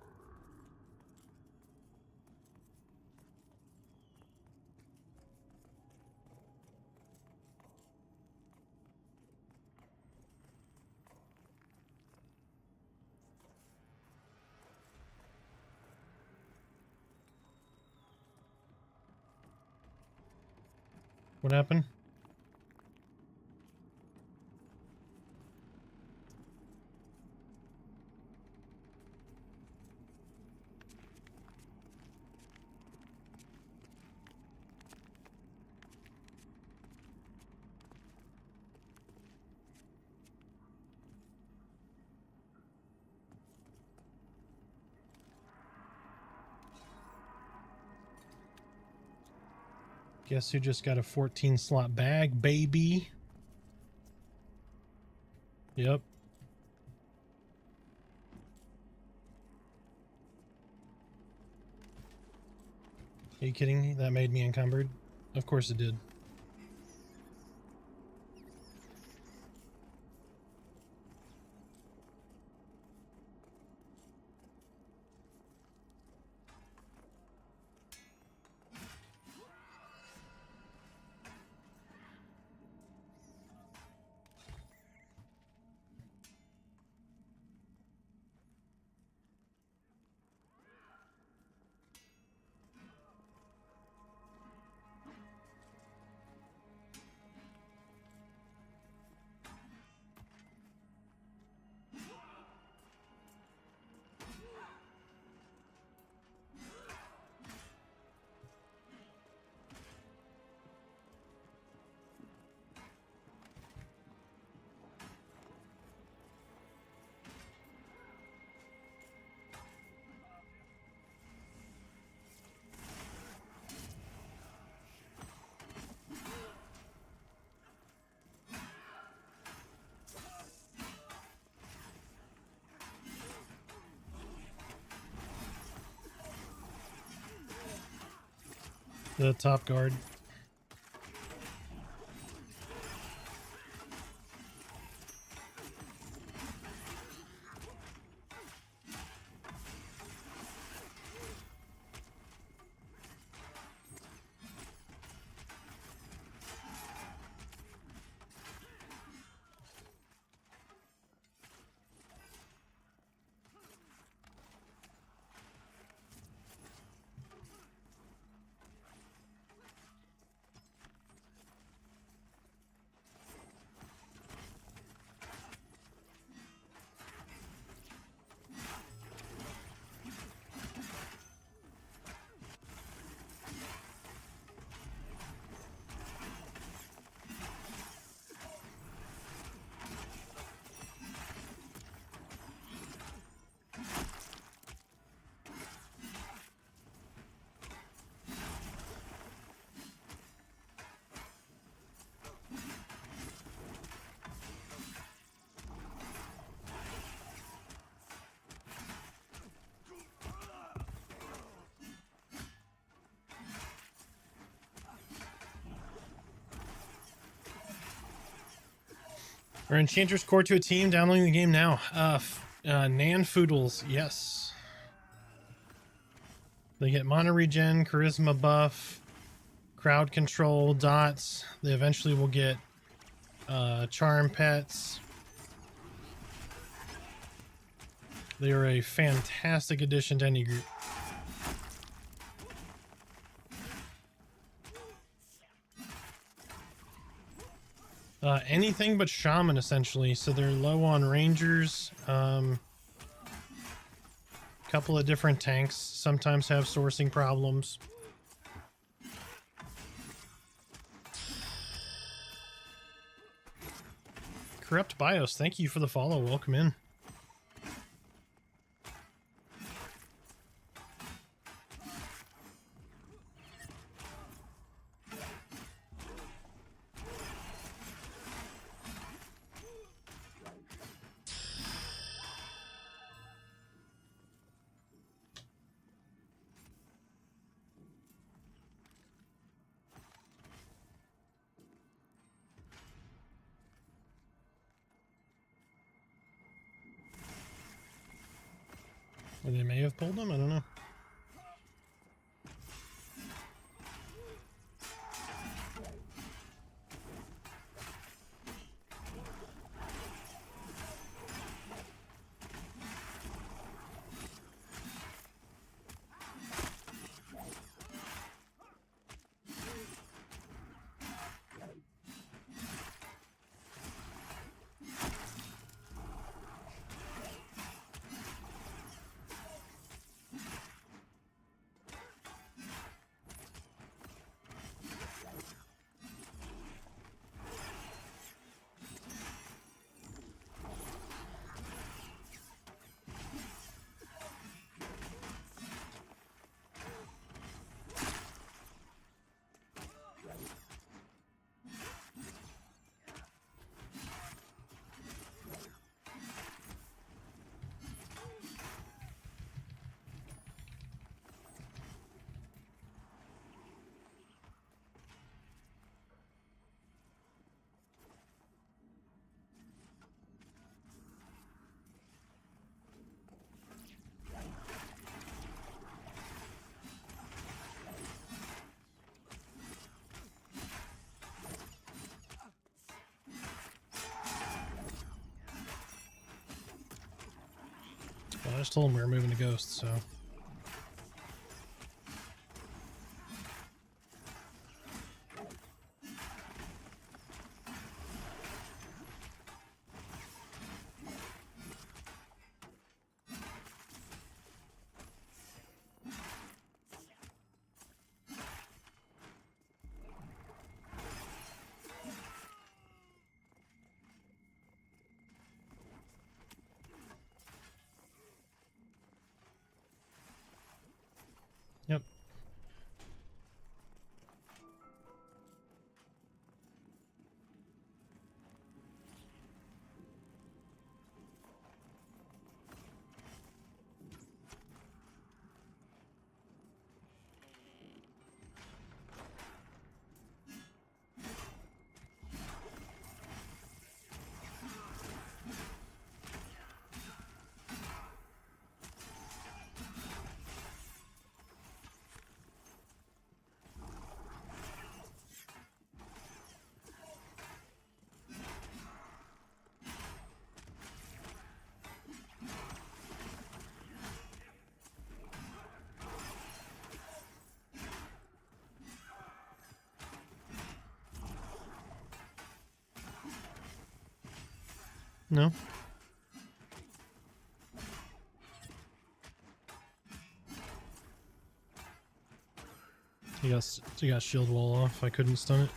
What happened? Guess who just got a 14 slot bag, baby? Yep. Are you kidding me? That made me encumbered? Of course it did. The top guard. Or Enchantress Core to a team, downloading the game now. Nan Foodles, yes. They get mana regen, charisma buff, crowd control, dots. They eventually will get charm pets. They are a fantastic addition to any group. Anything but shaman, essentially. So they're low on rangers. Couple of different tanks sometimes have sourcing problems. Corrupt Bios, thank you for the follow. Welcome in. Or they may have pulled them, I don't know. Well, I just told them we were moving to Ghosts, so... No? He got shield wall off. I couldn't stun it.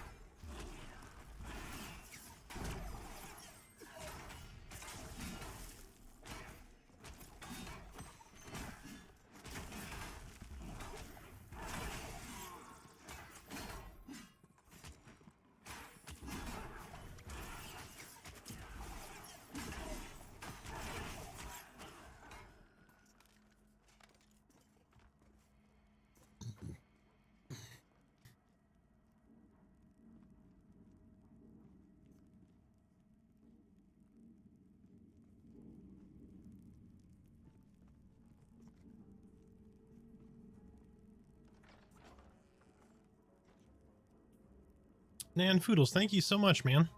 Nan Foodles, thank you so much, man.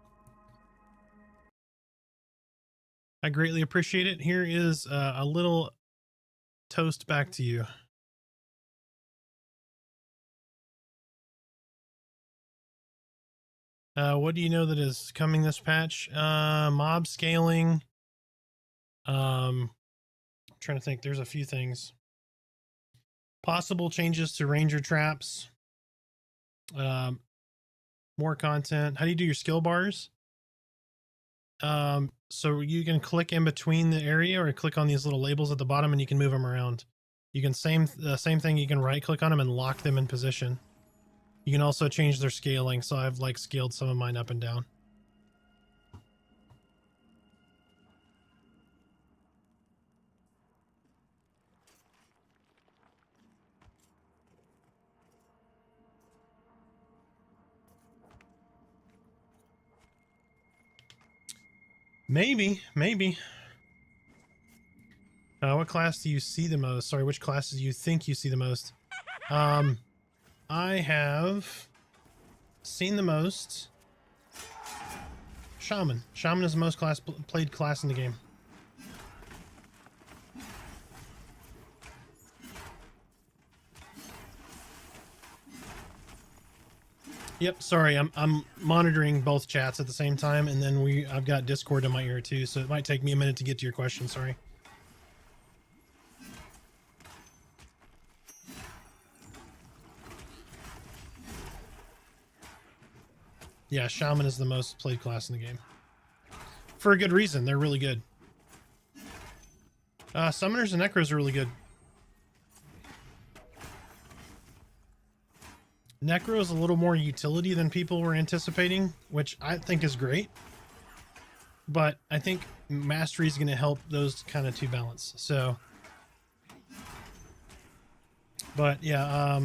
I greatly appreciate it. Here is a little toast back to you. What do you know that is coming this patch? Mob scaling. I'm trying to think. There's a few things. Possible changes to ranger traps. More content. How do you do your skill bars? So you can click in between the area or click on these little labels at the bottom and you can move them around. You can same thing, you can right click on them and lock them in position. You can also change their scaling, so I've like scaled some of mine up and down. Maybe. What class do you see the most? Sorry, which classes do you think you see the most? I have seen the most Shaman. Shaman is the most played class in the game. Yep, sorry, I'm monitoring both chats at the same time, and then I've got Discord in my ear too, so it might take me a minute to get to your question, sorry. Yeah, Shaman is the most played class in the game. For a good reason, they're really good. Summoners and Necros are really good. Necro is a little more utility than people were anticipating, which I think is great. But I think Mastery is going to help those kind of two balance. So, but yeah,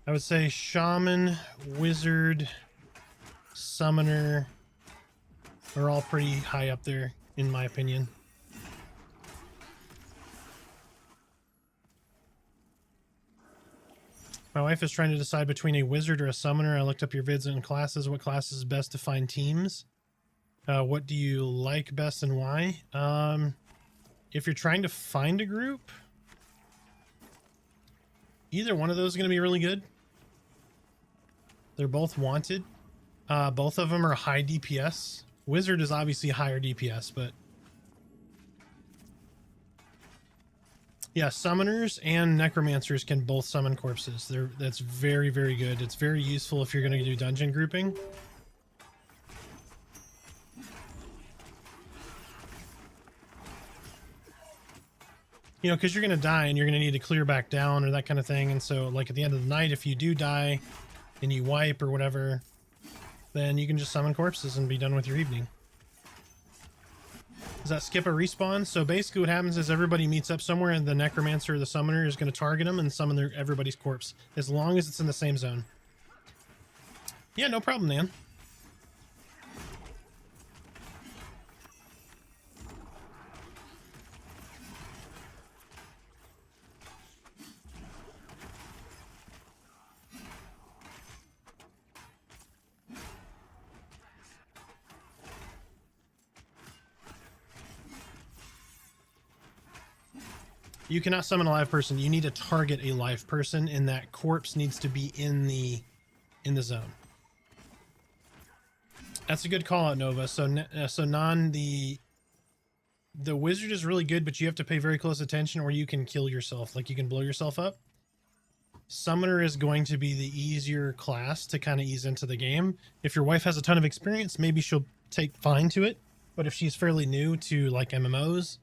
I would say Shaman, Wizard, Summoner are all pretty high up there, in my opinion. My wife is trying to decide between a wizard or a summoner. I looked up your vids and classes. What class is best to find teams? What do you like best and why? If you're trying to find a group, either one of those is going to be really good. They're both wanted. Both of them are high DPS. Wizard is obviously higher DPS, but yeah, summoners and necromancers can both summon corpses. That's very, very good. It's very useful if you're going to do dungeon grouping. You know, because you're going to die and you're going to need to clear back down or that kind of thing. And so, like, at the end of the night, if you do die and you wipe or whatever, then you can just summon corpses and be done with your evening. Does that skip a respawn? So basically what happens is everybody meets up somewhere and the necromancer or the summoner is going to target them and summon everybody's corpse, as long as it's in the same zone. Yeah, no problem, Nan. You cannot summon a live person. You need to target a live person, and that corpse needs to be in the zone. That's a good call out, Nova. So Non, the wizard is really good, but you have to pay very close attention or you can kill yourself. Like you can blow yourself up. Summoner is going to be the easier class to kind of ease into the game. If your wife has a ton of experience, maybe she'll take fine to it. But if she's fairly new to like MMOs,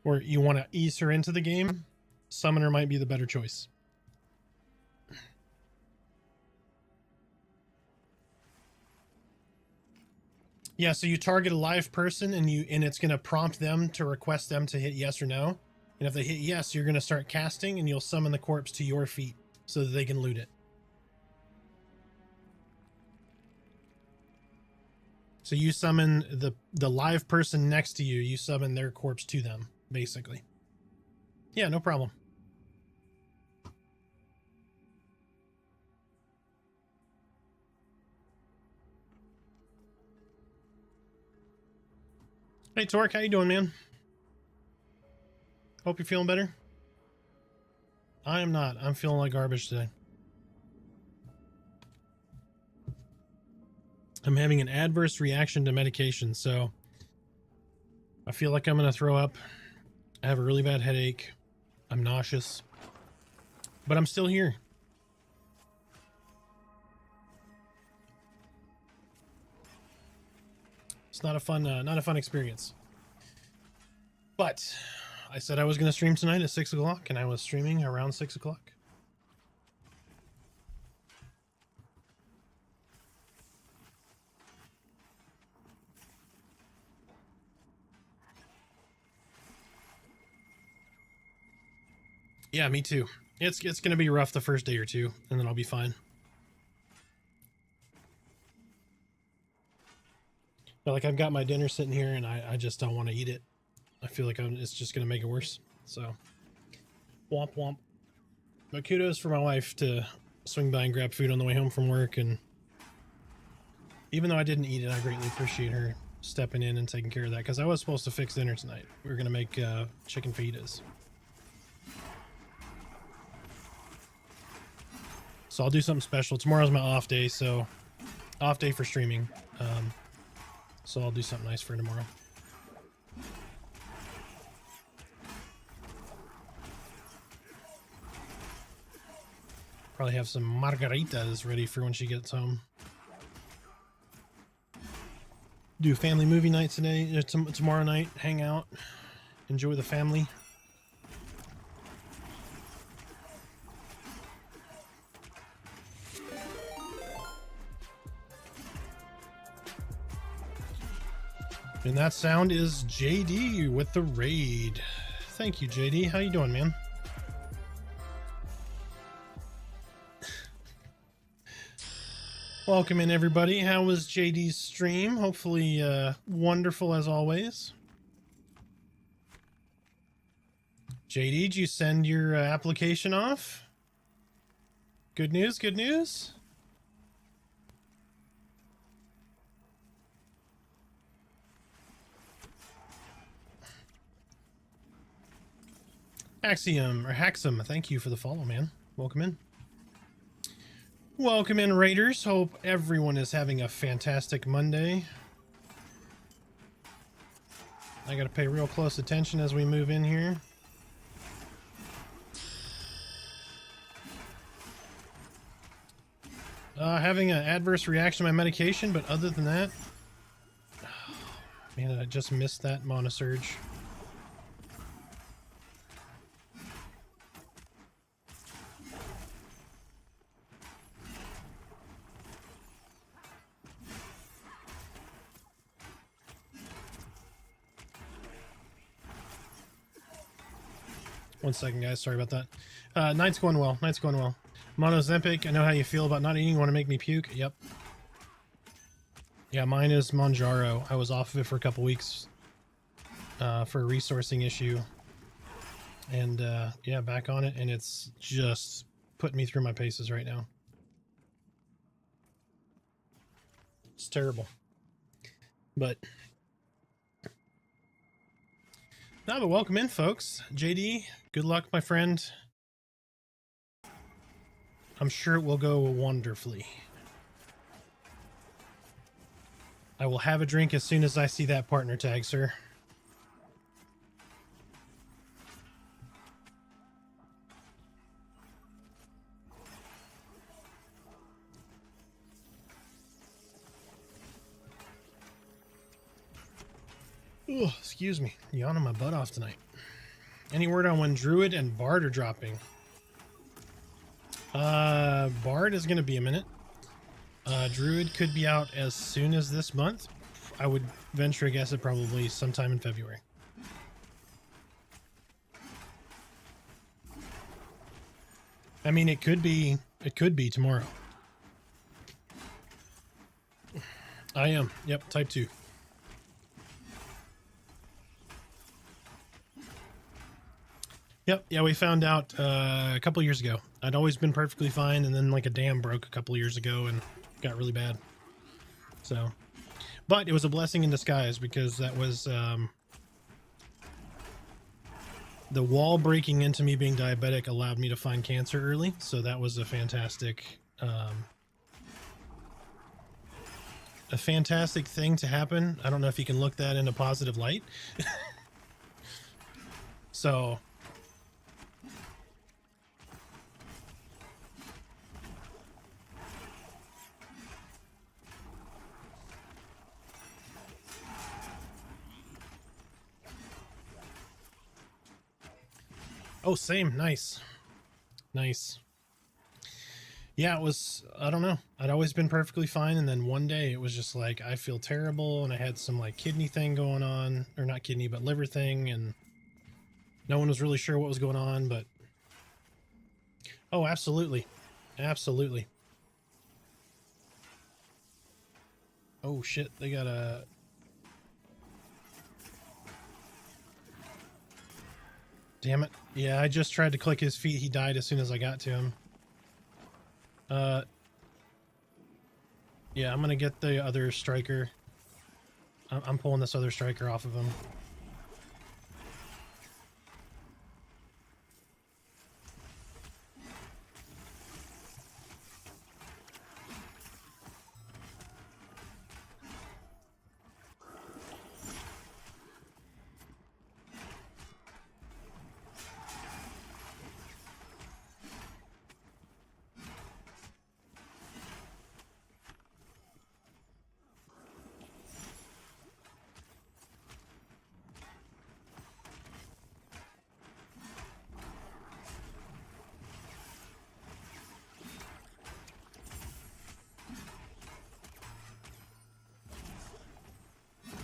or you want to ease her into the game, Summoner might be the better choice. Yeah, so you target a live person and it's going to prompt them to request them to hit yes or no. And if they hit yes, you're going to start casting and you'll summon the corpse to your feet so that they can loot it. So you summon the live person next to you, you summon their corpse to them, basically. Yeah, no problem. Hey, Torque, how you doing, man? Hope you're feeling better. I am not. I'm feeling like garbage today. I'm having an adverse reaction to medication, so I feel like I'm going to throw up. I have a really bad headache. I'm nauseous. But I'm still here. It's not a fun experience. But I said I was going to stream tonight at 6 o'clock, and I was streaming around 6 o'clock. Yeah, me too. It's going to be rough the first day or two, and then I'll be fine. But like I've got my dinner sitting here, and I just don't want to eat it. I feel like it's just going to make it worse. So, womp womp. But kudos for my wife to swing by and grab food on the way home from work. And even though I didn't eat it, I greatly appreciate her stepping in and taking care of that. Because I was supposed to fix dinner tonight. We were going to make chicken fajitas. So I'll do something special. Tomorrow's my off day, so off day for streaming. So I'll do something nice for tomorrow. Probably have some margaritas ready for when she gets home. Do family movie night today, tomorrow night. Hang out, enjoy the family. And that sound is JD with the raid. Thank you, JD. How you doing, man? Welcome in, everybody. How was JD's stream? Hopefully wonderful as always. JD, did you send your application off? Good news, good news. Axiom, or Haxum, thank you for the follow, man. Welcome in. Welcome in, Raiders. Hope everyone is having a fantastic Monday. I gotta pay real close attention as we move in here. Having an adverse reaction to my medication, but other than that... Oh, man, I just missed that monosurge. One second, guys. Sorry about that. Night's going well. Night's going well. Monozempic, I know how you feel about not eating. Want to make me puke? Yep. Yeah, mine is Monjaro. I was off of it for a couple weeks for a resourcing issue. And yeah, back on it. And it's just putting me through my paces right now. It's terrible. But... no, but welcome in, folks. JD, good luck, my friend. I'm sure it will go wonderfully. I will have a drink as soon as I see that partner tag, sir. Oh, excuse me. Yawning my butt off tonight. Any word on when Druid and Bard are dropping? Bard is going to be a minute. Druid could be out as soon as this month. I would venture a guess at probably sometime in February. I mean, it could be tomorrow. I am. Yep, type 2. Yep, yeah, we found out a couple years ago. I'd always been perfectly fine, and then like a dam broke a couple years ago and got really bad. So, but it was a blessing in disguise because that was the wall breaking into me being diabetic allowed me to find cancer early. So that was a fantastic thing to happen. I don't know if you can look that in a positive light. So oh, same. Nice. Yeah, it was, I don't know. I'd always been perfectly fine. And then one day it was just like, I feel terrible. And I had some like kidney thing going on, or not kidney, but liver thing. And no one was really sure what was going on, but oh, absolutely. Absolutely. Oh shit. They got a, damn it. Yeah, I just tried to click his feet. He died as soon as I got to him. Yeah, I'm gonna get the other striker. I'm pulling this other striker off of him.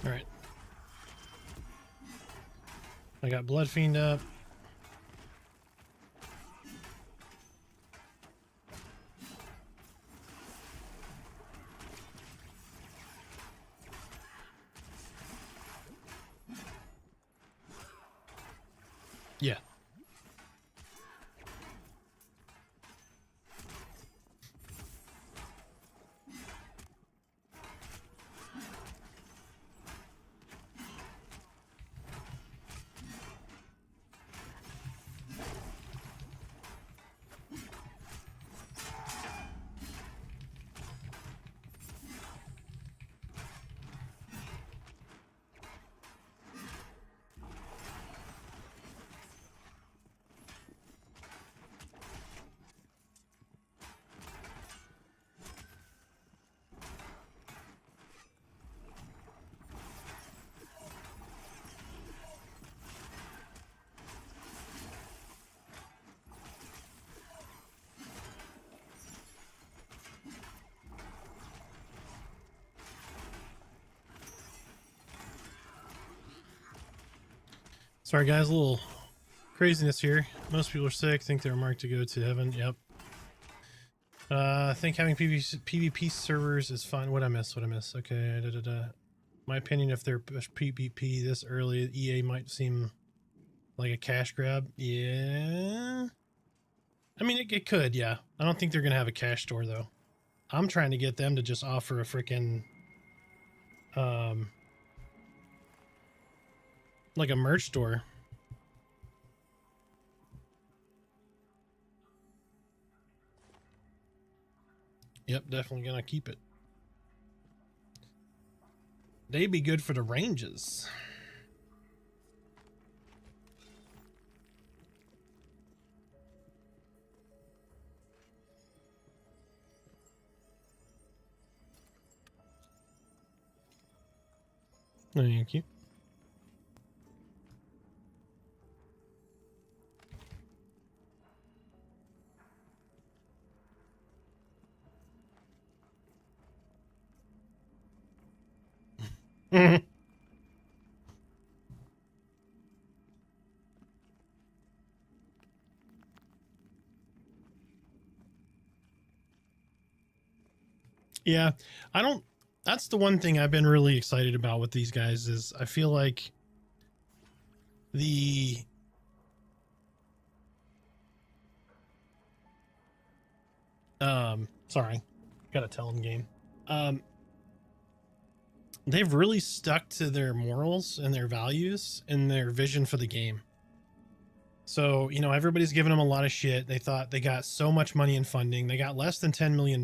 All right. I got Blood Fiend up. Yeah. Sorry guys, a little craziness here. Most people are sick, think they're marked to go to heaven. Yep. I think having PvP servers is fine. What I miss? Okay, My opinion, if they're PvP this early, EA might seem like a cash grab. Yeah. I mean, it could, yeah. I don't think they're going to have a cash store, though. I'm trying to get them to just offer a freaking, like a merch store. Yep, definitely going to keep it. They be good for the ranges. Thank you. Yeah, I don't. That's the one thing I've been really excited about with these guys is I feel like the sorry, gotta tell them game. They've really stuck to their morals and their values and their vision for the game. So, you know, everybody's giving them a lot of shit. They thought they got so much money in funding. They got less than $10 million.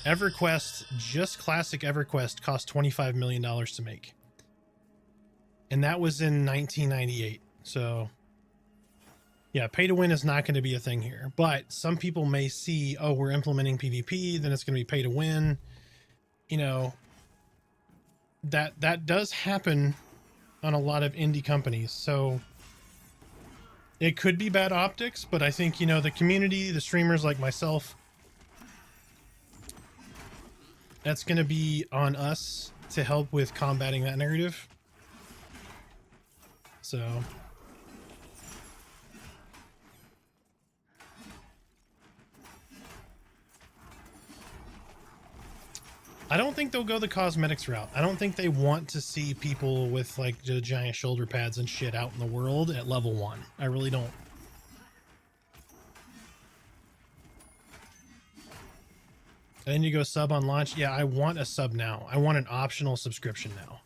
EverQuest, just classic EverQuest, cost $25 million to make. And that was in 1998. So, yeah, pay to win is not going to be a thing here. But some people may see, oh, we're implementing PvP, then it's going to be pay to win. You know, that does happen on a lot of indie companies. So it could be bad optics, but I think, you know, the community, the streamers like myself, that's going to be on us to help with combating that narrative. So I don't think they'll go the cosmetics route. I don't think they want to see people with like the giant shoulder pads and shit out in the world at level 1. I really don't. And then you go sub on launch. Yeah, I want a sub now. I want an optional subscription now.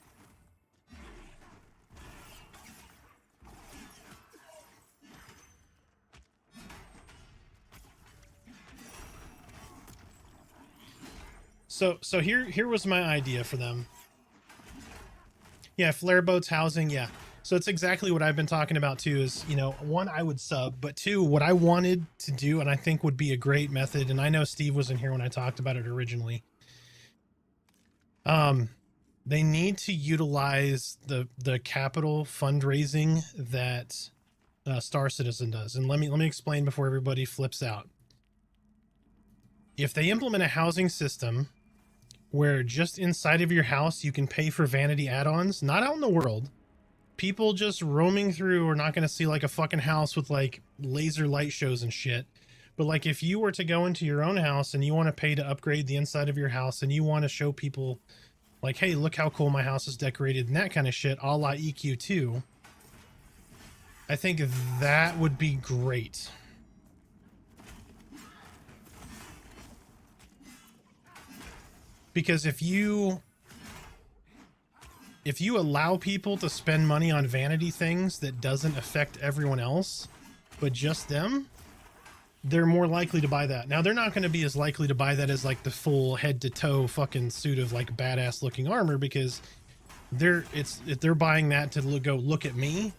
So here was my idea for them. Yeah, flare boats, housing, yeah. So it's exactly what I've been talking about too is, you know, one, I would sub, but two, what I wanted to do, and I think would be a great method, and I know Steve was in here when I talked about it originally. They need to utilize the capital fundraising that Star Citizen does. And let me explain before everybody flips out. If they implement a housing system where just inside of your house you can pay for vanity add-ons, not out in the world, people just roaming through are not going to see like a fucking house with like laser light shows and shit. But like if you were to go into your own house and you want to pay to upgrade the inside of your house and you want to show people like, hey, look how cool my house is decorated and that kind of shit, a la EQ2, I think that would be great. Because if you allow people to spend money on vanity things that doesn't affect everyone else, but just them, they're more likely to buy that. Now, they're not going to be as likely to buy that as like the full head to toe fucking suit of like badass looking armor, because they're buying that to look at me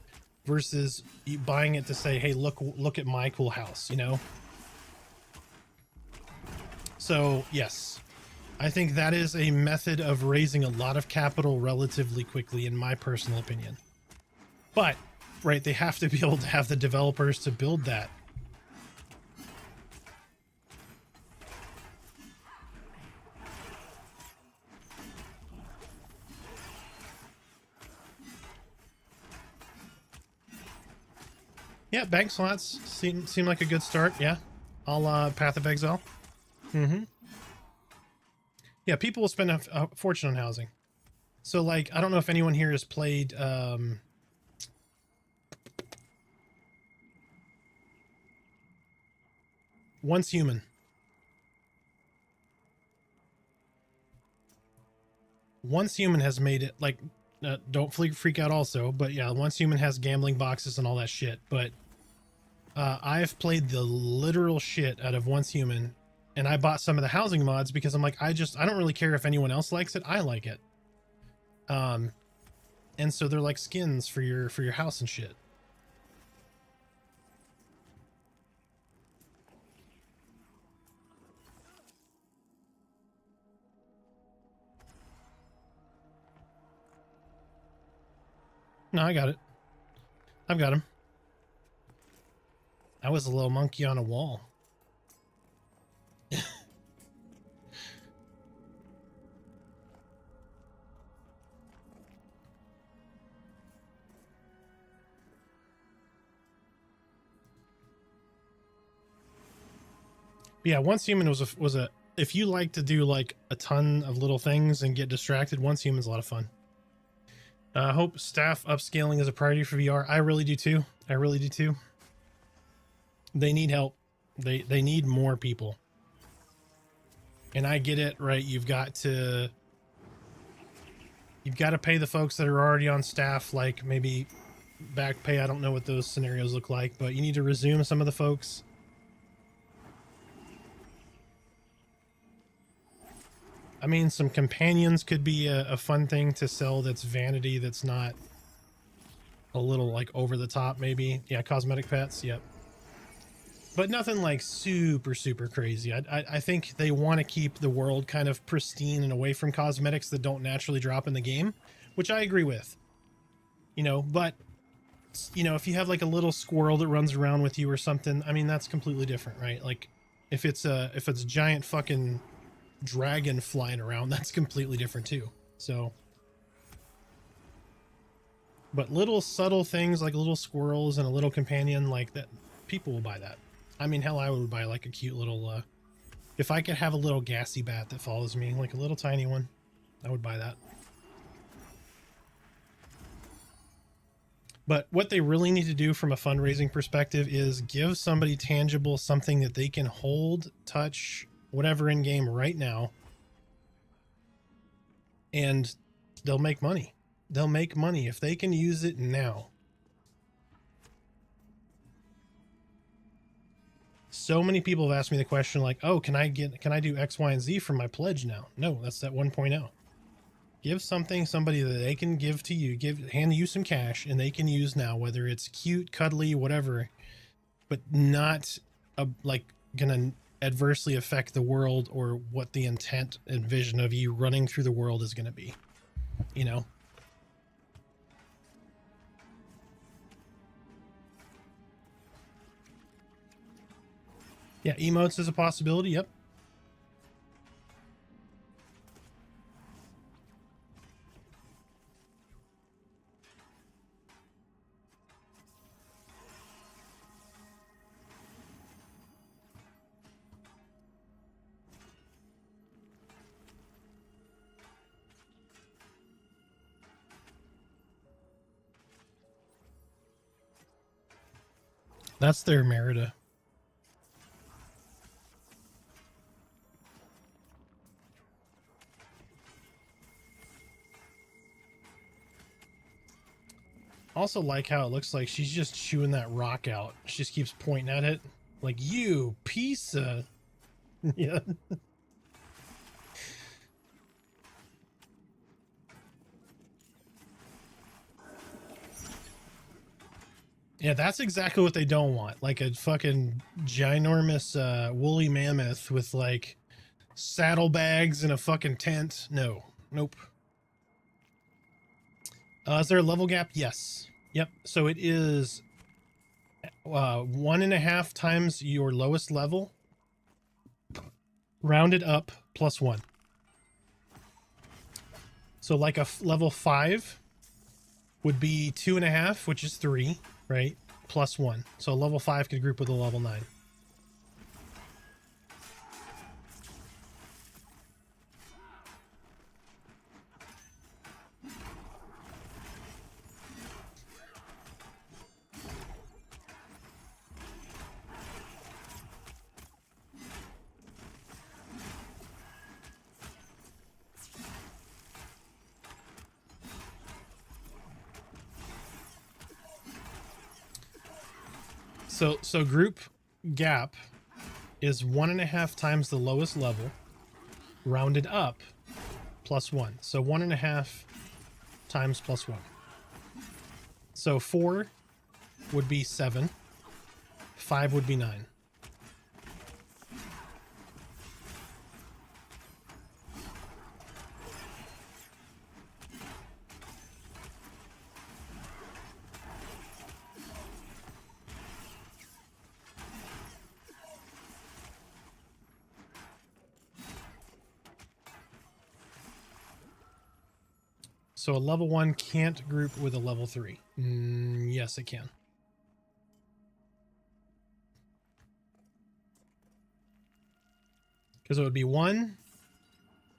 versus buying it to say, hey, look at my cool house, you know? So yes, I think that is a method of raising a lot of capital relatively quickly, in my personal opinion. But, right, they have to be able to have the developers to build that. Yeah, bank slots seem like a good start. Yeah, I'll Path of Exile. Mm-hmm. Yeah, people will spend a fortune on housing. So, like, I don't know if anyone here has played Once Human. Once Human has made it, like, don't freak out also, but yeah, Once Human has gambling boxes and all that shit. But I've played the literal shit out of Once Human, and I bought some of the housing mods because I'm like, I don't really care if anyone else likes it. I like it. And so they're like skins for your house and shit. No, I got it. I've got him. I was a little monkey on a wall. Yeah, Once Human was a if you like to do like a ton of little things and get distracted, Once Human's a lot of fun. I hope staff upscaling is a priority for VR. I really do too. I really do too. They need help. They need more people. And I get it, right? You've got to pay the folks that are already on staff, like maybe back pay. I don't know what those scenarios look like, but you need to resume some of the folks. I mean, some companions could be a fun thing to sell that's vanity, that's not a little like over the top maybe. Yeah, cosmetic pets, yep. But nothing like super, super crazy. I think they want to keep the world kind of pristine and away from cosmetics that don't naturally drop in the game, which I agree with. You know, but, you know, if you have like a little squirrel that runs around with you or something, I mean, that's completely different, right? Like, if it's a giant fucking dragon flying around, that's completely different too. So, but little subtle things like little squirrels and a little companion like that, people will buy that. I mean, hell, I would buy like a cute little if I could have a little gassy bat that follows me, like a little tiny one, I would buy that. But what they really need to do from a fundraising perspective is give somebody tangible, something that they can hold, touch, whatever in game right now, and they'll make money. They'll make money if they can use it now. So many people have asked me the question like, oh, can I do X, Y, and Z for my pledge now? No, that's that 1.0. Give somebody that they can give to you, hand you some cash, and they can use now, whether it's cute, cuddly, whatever, but not like gonna adversely affect the world or what the intent and vision of you running through the world is gonna be, you know? Yeah, emotes is a possibility, yep. That's their Merida. Also like how it looks like she's just chewing that rock out. She just keeps pointing at it. Like, you piece of... Yeah. Yeah, that's exactly what they don't want. Like a fucking ginormous woolly mammoth with like saddlebags and a fucking tent. No. Nope. Is there a level gap? Yes. Yep. So it is 1.5 times your lowest level, rounded up, +1. So like a level 5 would be 2.5, which is 3, right? +1. So a level 5 could group with a level 9. So group gap is 1.5 times the lowest level, rounded up, +1. So 1.5 times +1. So 4 would be 7. 5 would be 9. So a level 1 can't group with a level 3. Yes, it can. Because it would be 1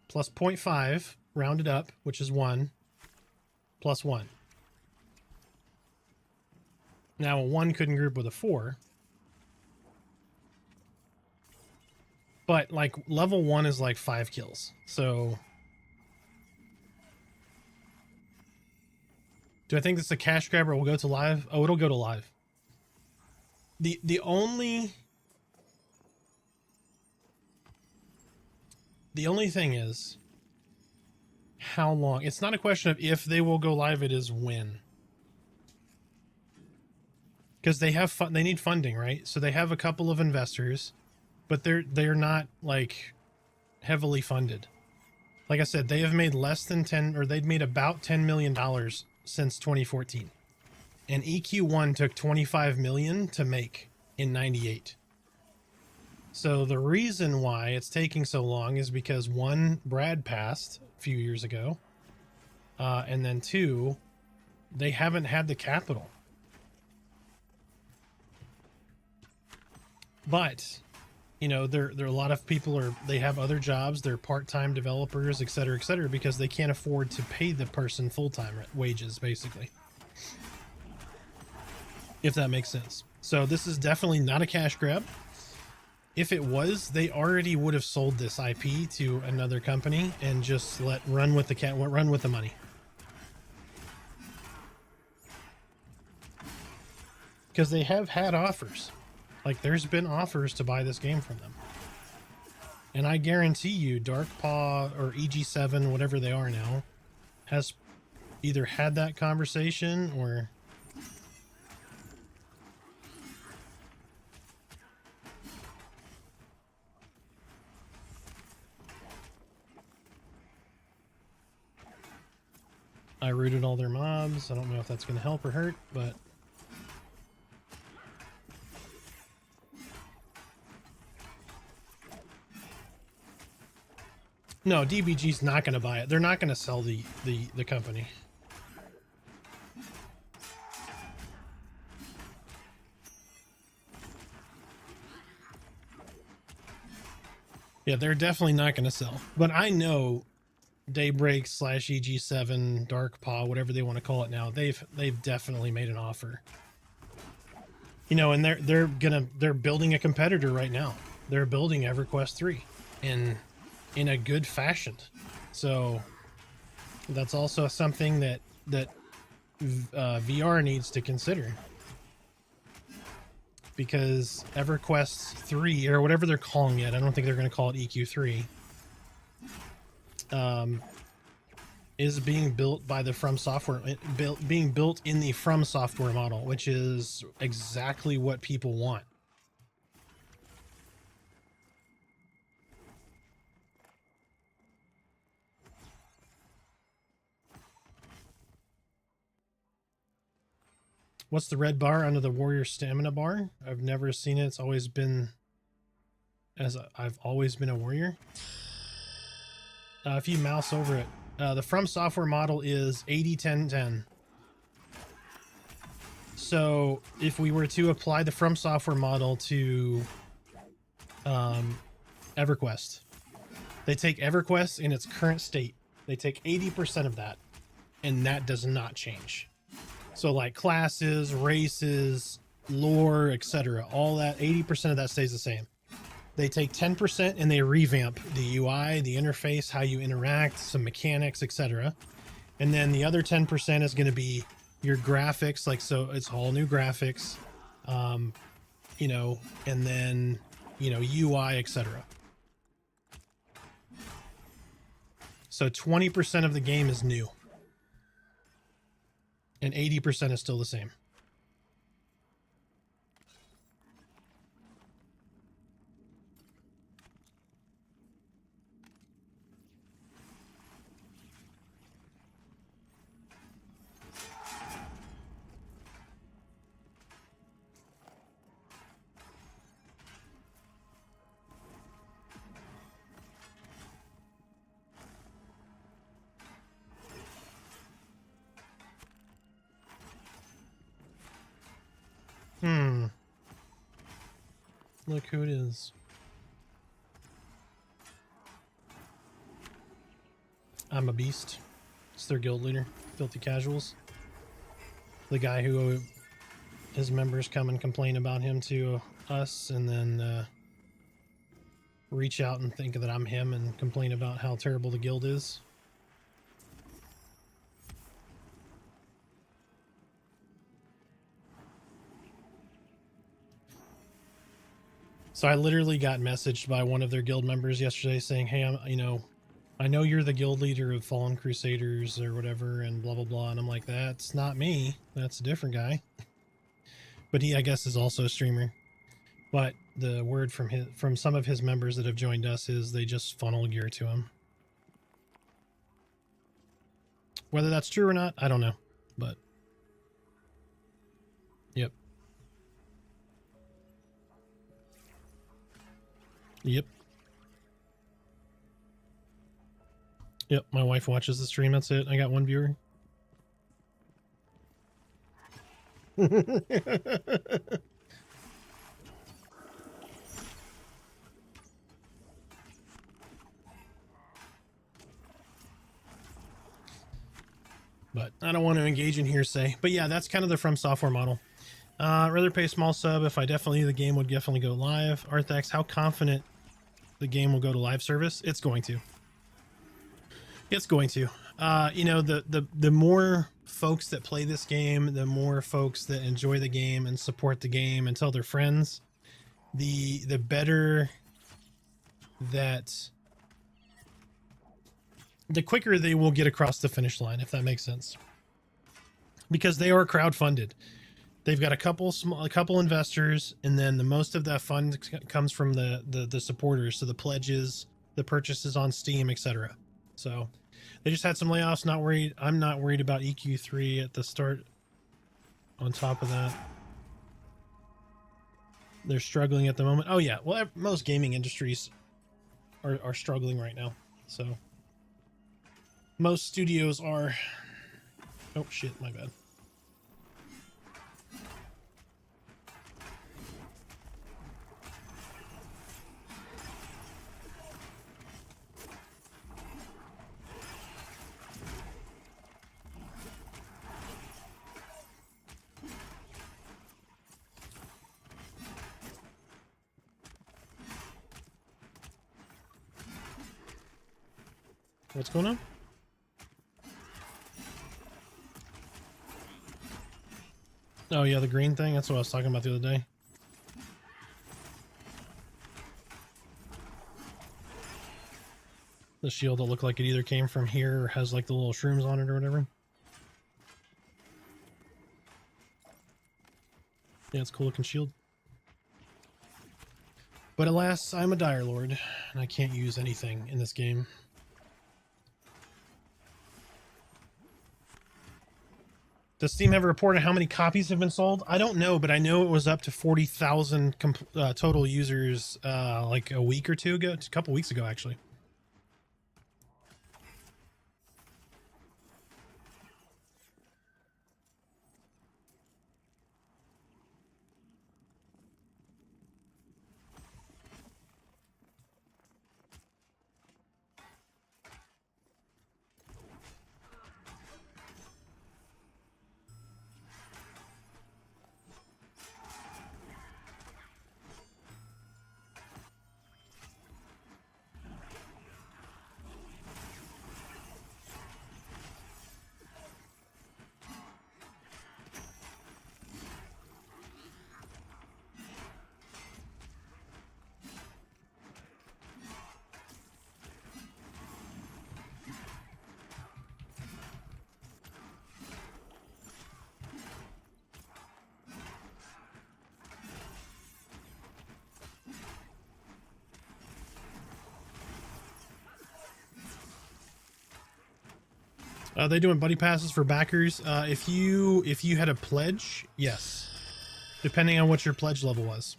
plus 0.5 rounded up, which is 1, plus 1. Now a 1 couldn't group with a 4. But like level 1 is like 5 kills. So do I think this is a cash grab or will go to live? Oh, it'll go to live. The only thing is how long. It's not a question of if they will go live, it is when. Because they need funding, right? So they have a couple of investors, but they're not like heavily funded. Like I said, they have made less than 10, or they'd made about $10 million since 2014. And EQ1 took 25 million to make in 98. So the reason why it's taking so long is because 1, Brad passed a few years ago. And then 2, they haven't had the capital. But, you know, there are a lot of people they have other jobs, they're part-time developers, et cetera, because they can't afford to pay the person full-time wages, basically. If that makes sense. So this is definitely not a cash grab. If it was, they already would have sold this IP to another company and just run with the money. Because they have had offers. Like, there's been offers to buy this game from them. And I guarantee you, Darkpaw or EG7, whatever they are now, has either had that conversation or... I rooted all their mobs. I don't know if that's going to help or hurt, but... No, DBG's not going to buy it. They're not going to sell the company. Yeah, they're definitely not going to sell. But I know Daybreak / EG7, Darkpaw, whatever they want to call it now, they've definitely made an offer. You know, and they're building a competitor right now. They're building EverQuest 3 in a good fashion. So that's also something that VR needs to consider, because EverQuest 3 or whatever they're calling it, I don't think they're going to call it EQ3, is being built by the From Software, being built in the From Software model, which is exactly what people want. What's the red bar under the warrior stamina bar? I've never seen it. It's always been, I've always been a warrior. If you mouse over it, the From Software model is 80-10-10. So if we were to apply the From Software model to EverQuest, they take EverQuest in its current state. They take 80% of that, and that does not change. So like classes, races, lore, etc., all that, 80% of that stays the same. They take 10% and they revamp the UI, the interface, how you interact, some mechanics, etc. And then the other 10% is going to be your graphics, like, so it's all new graphics, you know, and then, you know, UI, etc. So 20% of the game is new. And 80% is still the same. Look who it is. I'm a beast. It's their guild leader, Filthy Casuals. The guy who his members come and complain about him to us, and then reach out and think that I'm him and complain about how terrible the guild is. So I literally got messaged by one of their guild members yesterday saying, hey, I know you're the guild leader of Fallen Crusaders or whatever, and blah, blah, blah. And I'm like, that's not me. That's a different guy. But he, I guess, is also a streamer. But the word from some of his members that have joined us is they just funnel gear to him. Whether that's true or not, I don't know. But, yep. Yep. Yep, my wife watches the stream, that's it. I got one viewer. But I don't want to engage in hearsay. But yeah, that's kind of the From Software model. I'd rather pay a small sub if I definitely, the game would definitely go live. Arthax, how confident the game will go to live service? It's going to. It's going to. You know, the more folks that play this game, the more folks that enjoy the game and support the game and tell their friends, the better that, the quicker they will get across the finish line, if that makes sense. Because they are crowdfunded. They've got a couple investors, and then the most of that fund comes from the supporters, so the pledges, the purchases on Steam, etc. So they just had some layoffs. Not worried. I'm not worried about EQ3 at the start. On top of that, they're struggling at the moment. Oh yeah, well, most gaming industries are struggling right now. So most studios are. Oh shit, my bad. What's going on? Oh yeah, the green thing. That's what I was talking about the other day. The shield that looked like it either came from here or has like the little shrooms on it or whatever. Yeah, it's a cool looking shield. But alas, I'm a Dire Lord, and I can't use anything in this game. Does Steam have a report on how many copies have been sold? I don't know, but I know it was up to 40,000 total users like a week or two ago, a couple weeks ago actually. They doing buddy passes for backers. If you had a pledge, yes, depending on what your pledge level was.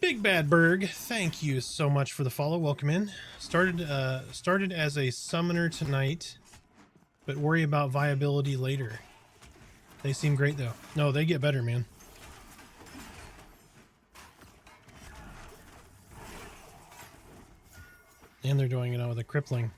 Big Bad Berg, thank you so much for the follow. Welcome in. Started as a summoner tonight, but worry about viability later. They seem great though. No, they get better, man. And they're doing it with a crippling.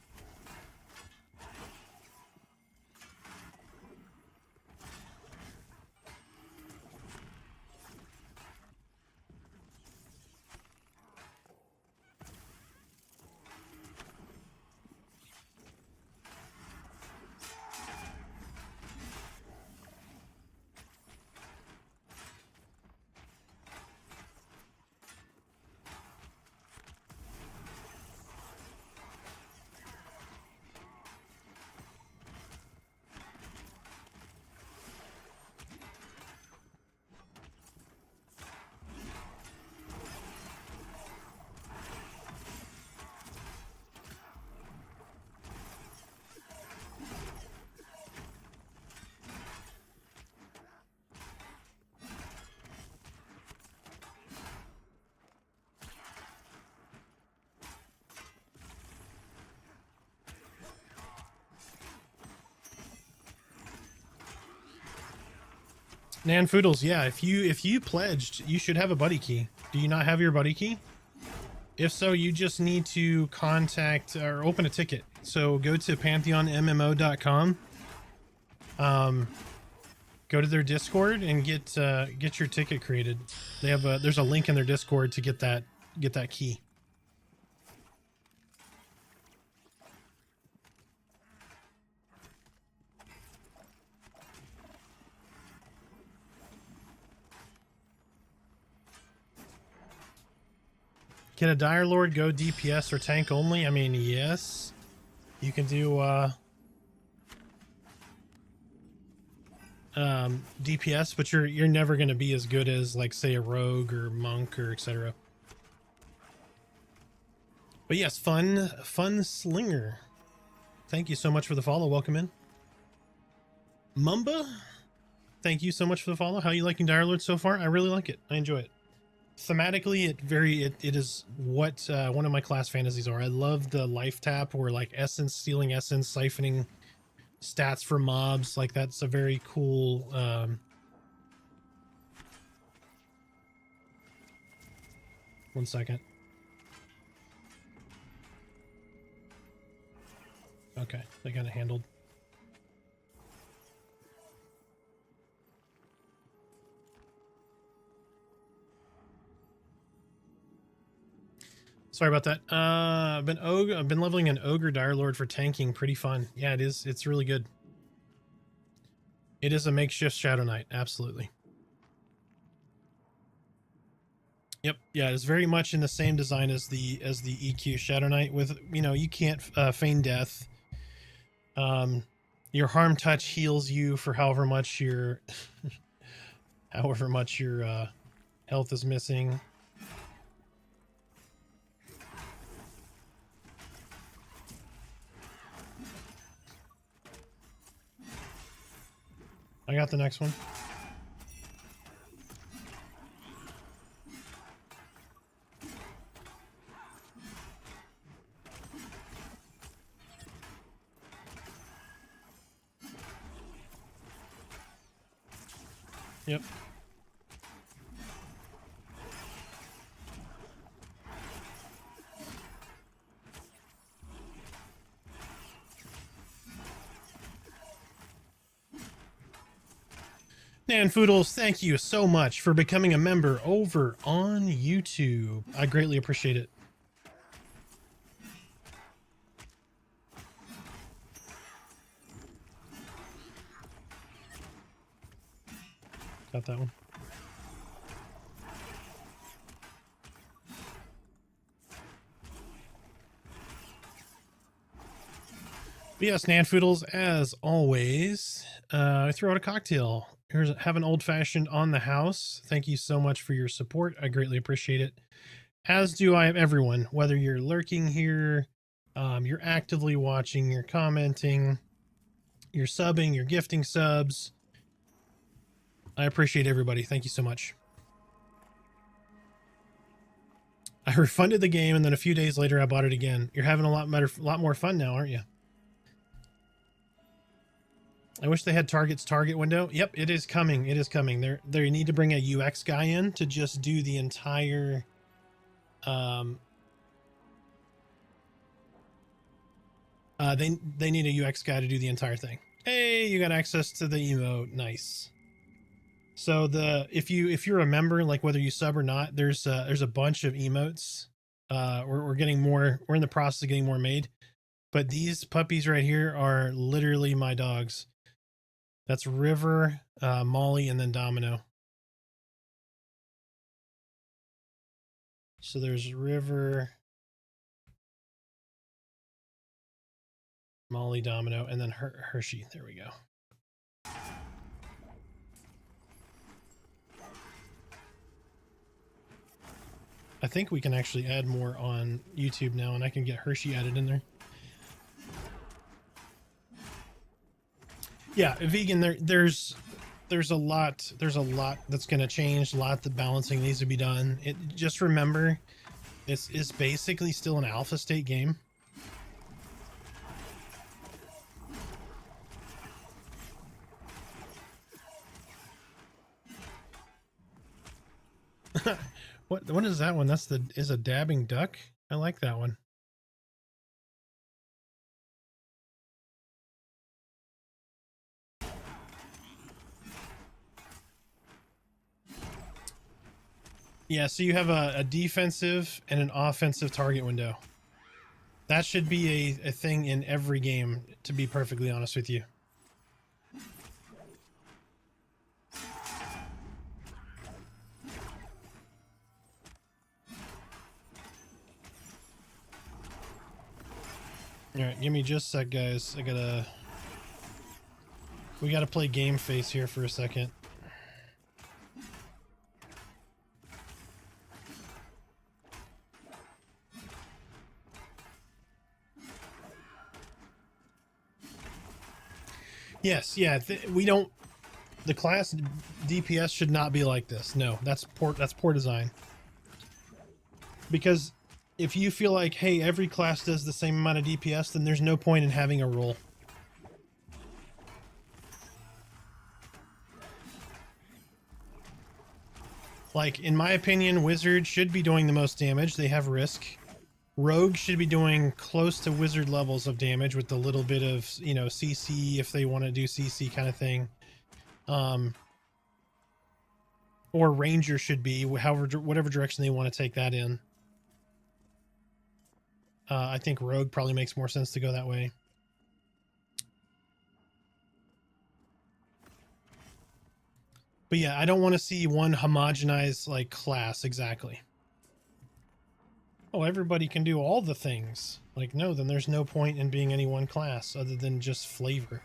Nan Foodles, yeah, if you pledged, you should have a buddy key. Do you not have your buddy key? If so, you just need to contact or open a ticket. So go to pantheonmmo.com. Go to their Discord and get your ticket created. They have there's a link in their Discord to get that key. Can a Dire Lord go DPS or tank only? I mean, yes. You can do DPS, but you're never going to be as good as, like, say, a rogue or monk or etc. But yes, fun slinger. Thank you so much for the follow. Welcome in. Mumba, thank you so much for the follow. How are you liking Dire Lord so far? I really like it. I enjoy it. Thematically, it is what one of my class fantasies are. I love the life tap, or like essence, stealing essence, siphoning stats for mobs. Like, that's a very cool one second. Okay, they got it handled. Sorry about that. I've been leveling an Ogre Dire Lord for tanking. Pretty fun. Yeah, it is. It's really good. It is a makeshift Shadow Knight. Absolutely. Yep. Yeah, it's very much in the same design as the EQ Shadow Knight. With, you know, you can't feign death. Your harm touch heals you for however much your health is missing. I got the next one. Yep. Nanfoodles, thank you so much for becoming a member over on YouTube. I greatly appreciate it. Got that one. But yes, Nanfoodles, as always, I throw out a cocktail. Have an old fashioned on the house. Thank you so much for your support. I greatly appreciate it. As do I, everyone, whether you're lurking here, you're actively watching, you're commenting, you're subbing, you're gifting subs. I appreciate everybody. Thank you so much. I refunded the game, and then a few days later, I bought it again. You're having a lot more fun now, aren't you? I wish they had Target's target window. Yep, it is coming. It is coming. They need to bring a UX guy in to just do the entire. They need a UX guy to do the entire thing. Hey, you got access to the emote. Nice. So if you're a member, like whether you sub or not, there's a bunch of emotes. We're getting more. We're in the process of getting more made, but these puppies right here are literally my dogs. That's River, Molly, and then Domino. So there's River, Molly, Domino, and then Hershey. There we go. I think we can actually add more on YouTube now, and I can get Hershey added in there. Yeah, vegan. There's a lot that's going to change. A lot the balancing needs to be done. Just remember, this is basically still an alpha state game. What is that one? Is a dabbing duck? I like that one. Yeah, so you have a defensive and an offensive target window. That should be a thing in every game, to be perfectly honest with you. Alright, give me just a sec, guys. We gotta play game face here for a second. Yes, yeah, we don't. The class DPS should not be like this. No, that's poor design. Because if you feel like, hey, every class does the same amount of DPS, then there's no point in having a role. Like, in my opinion, Wizard should be doing the most damage. They have risk. Rogue should be doing close to Wizard levels of damage with a little bit of, CC if they want to do CC kind of thing. Or Ranger should be, whatever direction they want to take that in. I think Rogue probably makes more sense to go that way. But yeah, I don't want to see one homogenized like class exactly. Oh, everybody can do all the things. Like, no, then there's no point in being any one class other than just flavor.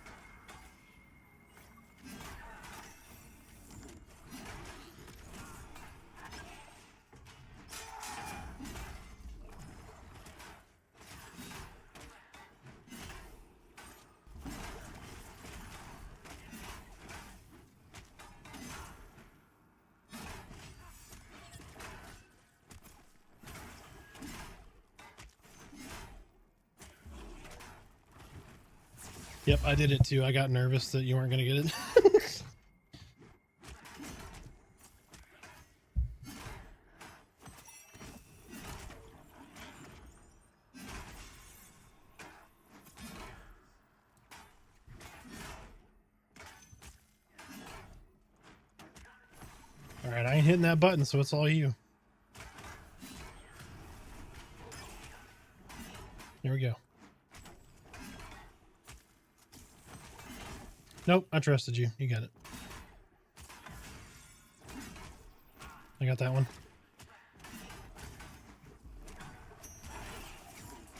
Yep, I did it too. I got nervous that you weren't going to get it. Alright, I ain't hitting that button, so it's all you. There we go. Nope, I trusted you. You got it. I got that one.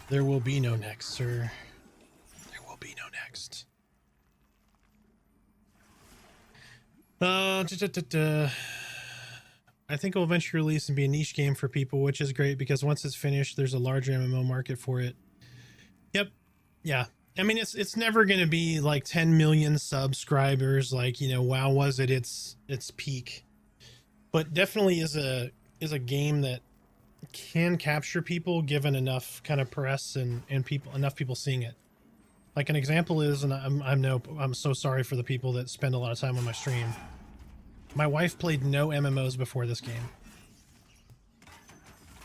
There will be no next, sir. There will be no next. I think it'll eventually release and be a niche game for people, which is great because once it's finished, there's a larger MMO market for it. Yep. Yeah. I mean, it's never going to be like 10 million subscribers, like, you know, WoW was at its peak, but definitely is a game that can capture people given enough kind of press and people, enough people seeing it. Like an example is, and I'm so sorry for the people that spend a lot of time on my stream. My wife played no MMOs before this game.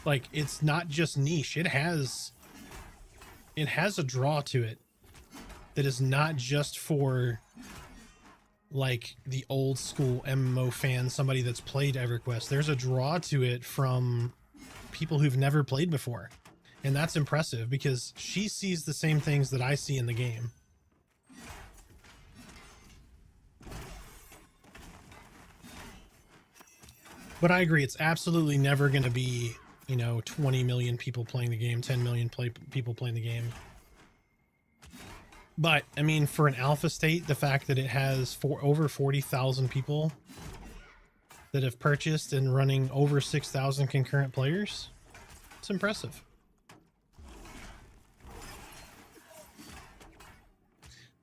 Like, it's not just niche. It has a draw to it that is not just for like the old school MMO fan, somebody that's played EverQuest. There's a draw to it from people who've never played before. And that's impressive because she sees the same things that I see in the game. But I agree, it's absolutely never going to be, you know, 20 million people playing the game, 10 million people playing the game. But, I mean, for an alpha state, the fact that it has over 40,000 people that have purchased and running over 6,000 concurrent players, it's impressive.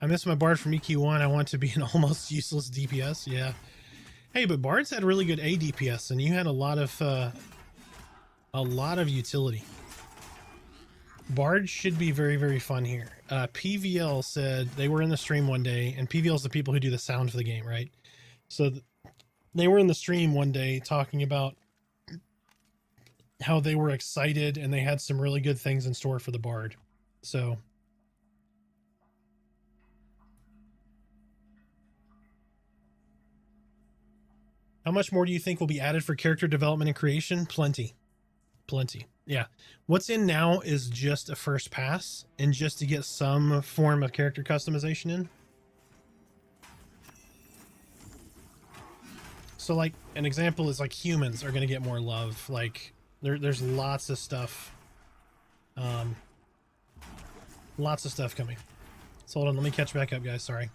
I miss my Bard from EQ1. I want to be an almost useless DPS. Yeah. Hey, but Bards had really good ADPS, and you had a lot of utility. Bards should be very, very fun here. PVL said they were in the stream one day, and PVL is the people who do the sound for the game, right? So they were in the stream one day talking about how they were excited and they had some really good things in store for the Bard. So how much more do you think will be added for character development and creation? Plenty. Yeah. What's in now is just a first pass and just to get some form of character customization in. So like an example is like humans are going to get more love. Like there's lots of stuff. Lots of stuff coming. So hold on, let me catch back up, guys. Sorry.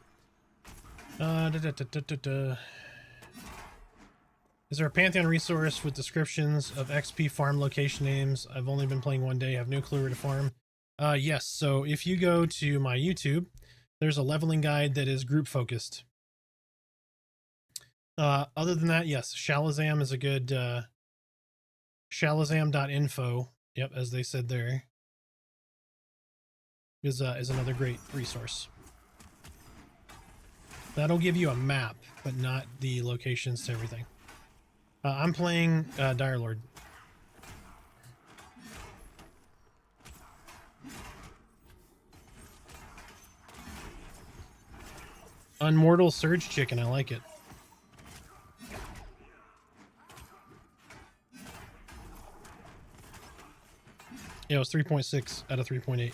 Is there a Pantheon resource with descriptions of XP farm location names? I've only been playing one day. I have no clue where to farm. Yes. So if you go to my YouTube, there's a leveling guide that is group focused. Other than that, yes, Shalazam is a good, shalazam.info. Yep. As they said there is another great resource. That'll give you a map, but not the locations to everything. I'm playing Dire Lord. Unmortal Surge Chicken, I like it. Yeah, it was 3.6 out of 3.8.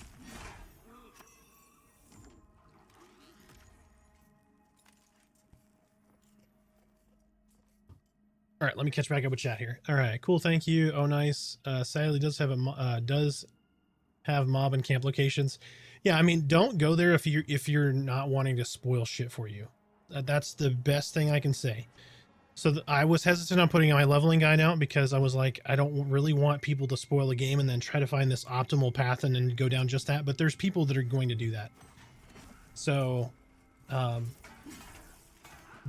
All right, let me catch back up with chat here. All right, cool, thank you. Oh, nice. Sadly, does have mob and camp locations. Yeah, I mean, don't go there if you're not wanting to spoil shit for you. That's the best thing I can say. So I was hesitant on putting my leveling guide out because I was like, I don't really want people to spoil a game and then try to find this optimal path and then go down just that. But there's people that are going to do that. So,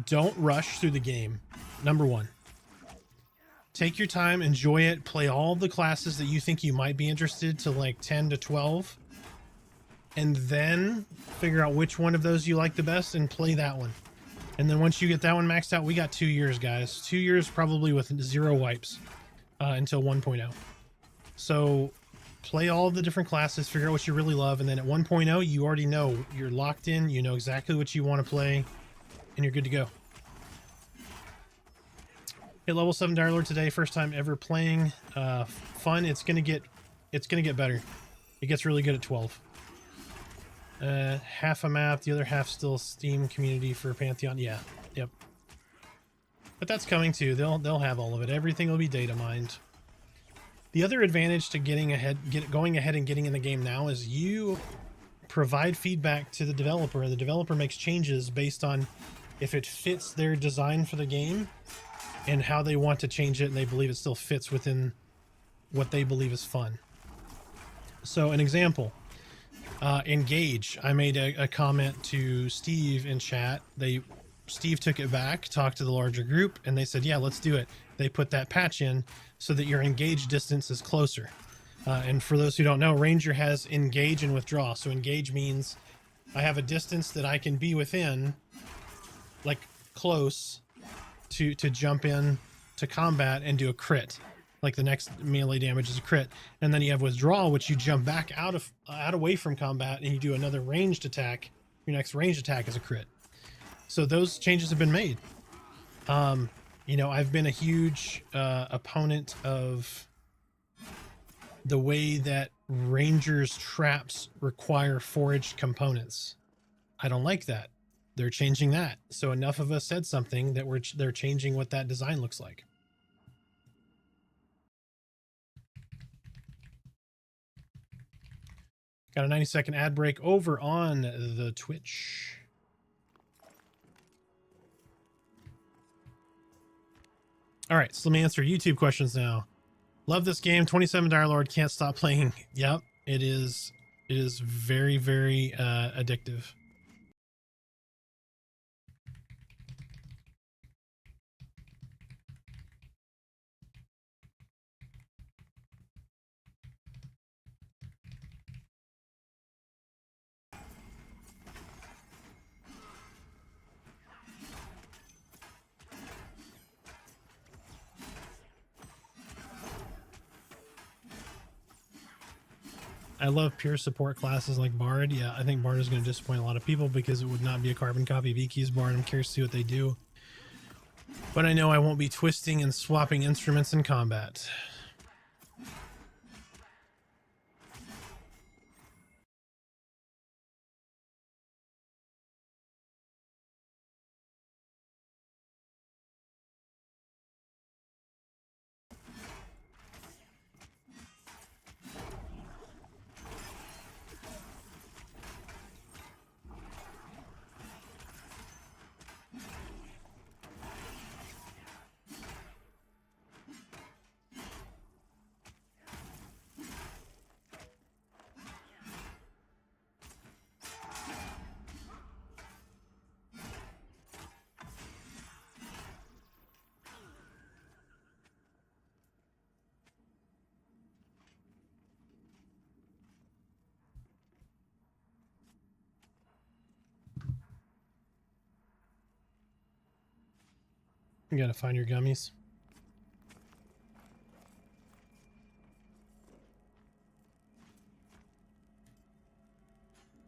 don't rush through the game. Number one. Take your time, enjoy it, play all the classes that you think you might be interested to, like 10 to 12, and then figure out which one of those you like the best and play that one. And then once you get that one maxed out, we got 2 years, guys. 2 years probably with 0 wipes until 1.0. So play all of the different classes, figure out what you really love, and then at 1.0, you already know you're locked in, you know exactly what you want to play, and you're good to go. Hit level 7 Dire Lord today, first time ever playing. Fun. It's gonna get better. It gets really good at 12. Half a map, the other half still Steam community for Pantheon. Yeah, yep. But that's coming too. They'll have all of it. Everything will be data mined. The other advantage to going ahead and getting in the game now is you provide feedback to the developer, and the developer makes changes based on if it fits their design for the game and how they want to change it, and they believe it still fits within what they believe is fun. So an example, Engage. I made a comment to Steve in chat. Steve took it back, talked to the larger group, and they said, yeah, let's do it. They put that patch in so that your engage distance is closer. And for those who don't know, Ranger has engage and withdraw. So engage means I have a distance that I can be within, like close, to jump in to combat and do a crit. Like the next melee damage is a crit. And then you have withdrawal, which you jump back out away from combat and you do another ranged attack. Your next ranged attack is a crit. So those changes have been made. You know, I've been a huge opponent of the way that Rangers traps require foraged components. I don't like that. They're changing that. So enough of us said something that they're changing what that design looks like. Got a 90-second ad break over on the Twitch. All right, so let me answer YouTube questions now. Love this game. 27 Dire Lord, can't stop playing. Yep, it is very, very addictive. I love pure support classes like Bard. Yeah, I think Bard is going to disappoint a lot of people because it would not be a carbon copy of EQ's Bard. I'm curious to see what they do. But I know I won't be twisting and swapping instruments in combat. You gotta find your gummies.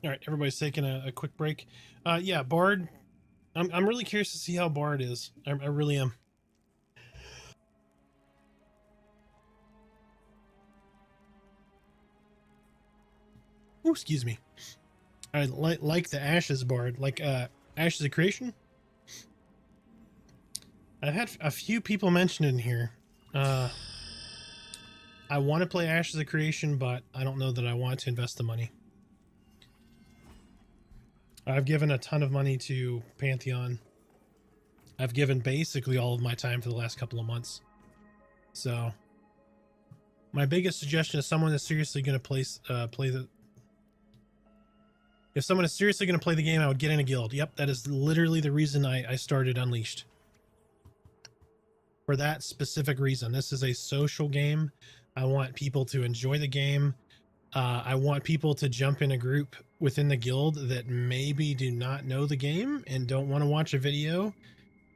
All right, everybody's taking a quick break. Yeah, Bard. I'm really curious to see how Bard is. I really am. Ooh, excuse me. I like the Ashes Bard, like Ashes of Creation. I've had a few people mention it in here. I want to play Ashes of Creation, but I don't know that I want to invest the money. I've given a ton of money to Pantheon. I've given basically all of my time for the last couple of months. So my biggest suggestion is someone is seriously going to if someone is seriously going to play the game, I would get in a guild. Yep, that is literally the reason I started Unleashed. For that specific reason. This is a social game. I want people to enjoy the game. I want people to jump in a group within the guild that maybe do not know the game and don't want to watch a video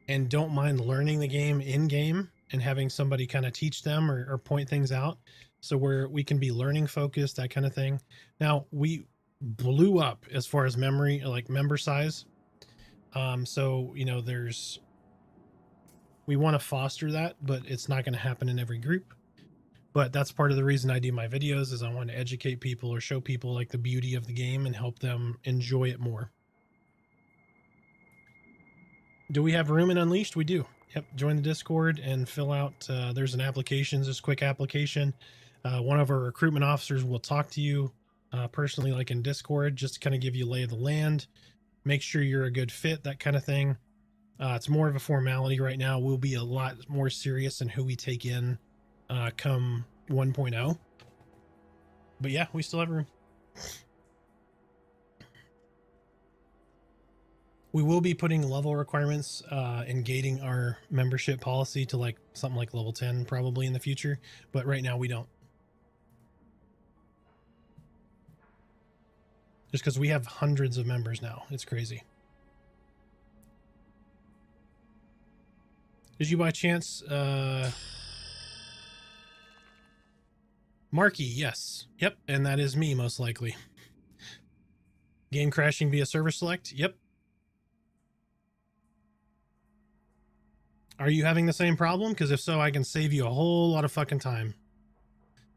and don't mind learning the game in game and having somebody kind of teach them or point things out. So we can be learning focused, that kind of thing. Now we blew up as far as member size. So, you know, we want to foster that, but it's not going to happen in every group. But that's part of the reason I do my videos, is I want to educate people or show people like the beauty of the game and help them enjoy it more. Do we have room in Unleashed? We do. Yep. Join the Discord and fill out. There's an application, just quick application. One of our recruitment officers will talk to you personally, like in Discord, just to kind of give you lay of the land, make sure you're a good fit, that kind of thing. It's more of a formality right now. We'll be a lot more serious in who we take in come 1.0. But yeah, we still have room. We will be putting level requirements and gating our membership policy to like something like level 10 probably in the future, but right now we don't. Just because we have hundreds of members now. It's crazy. Did you by chance Marky? Yes. Yep, and that is me most likely. Game crashing via server select? Yep. Are you having the same problem? Because if so, I can save you a whole lot of fucking time.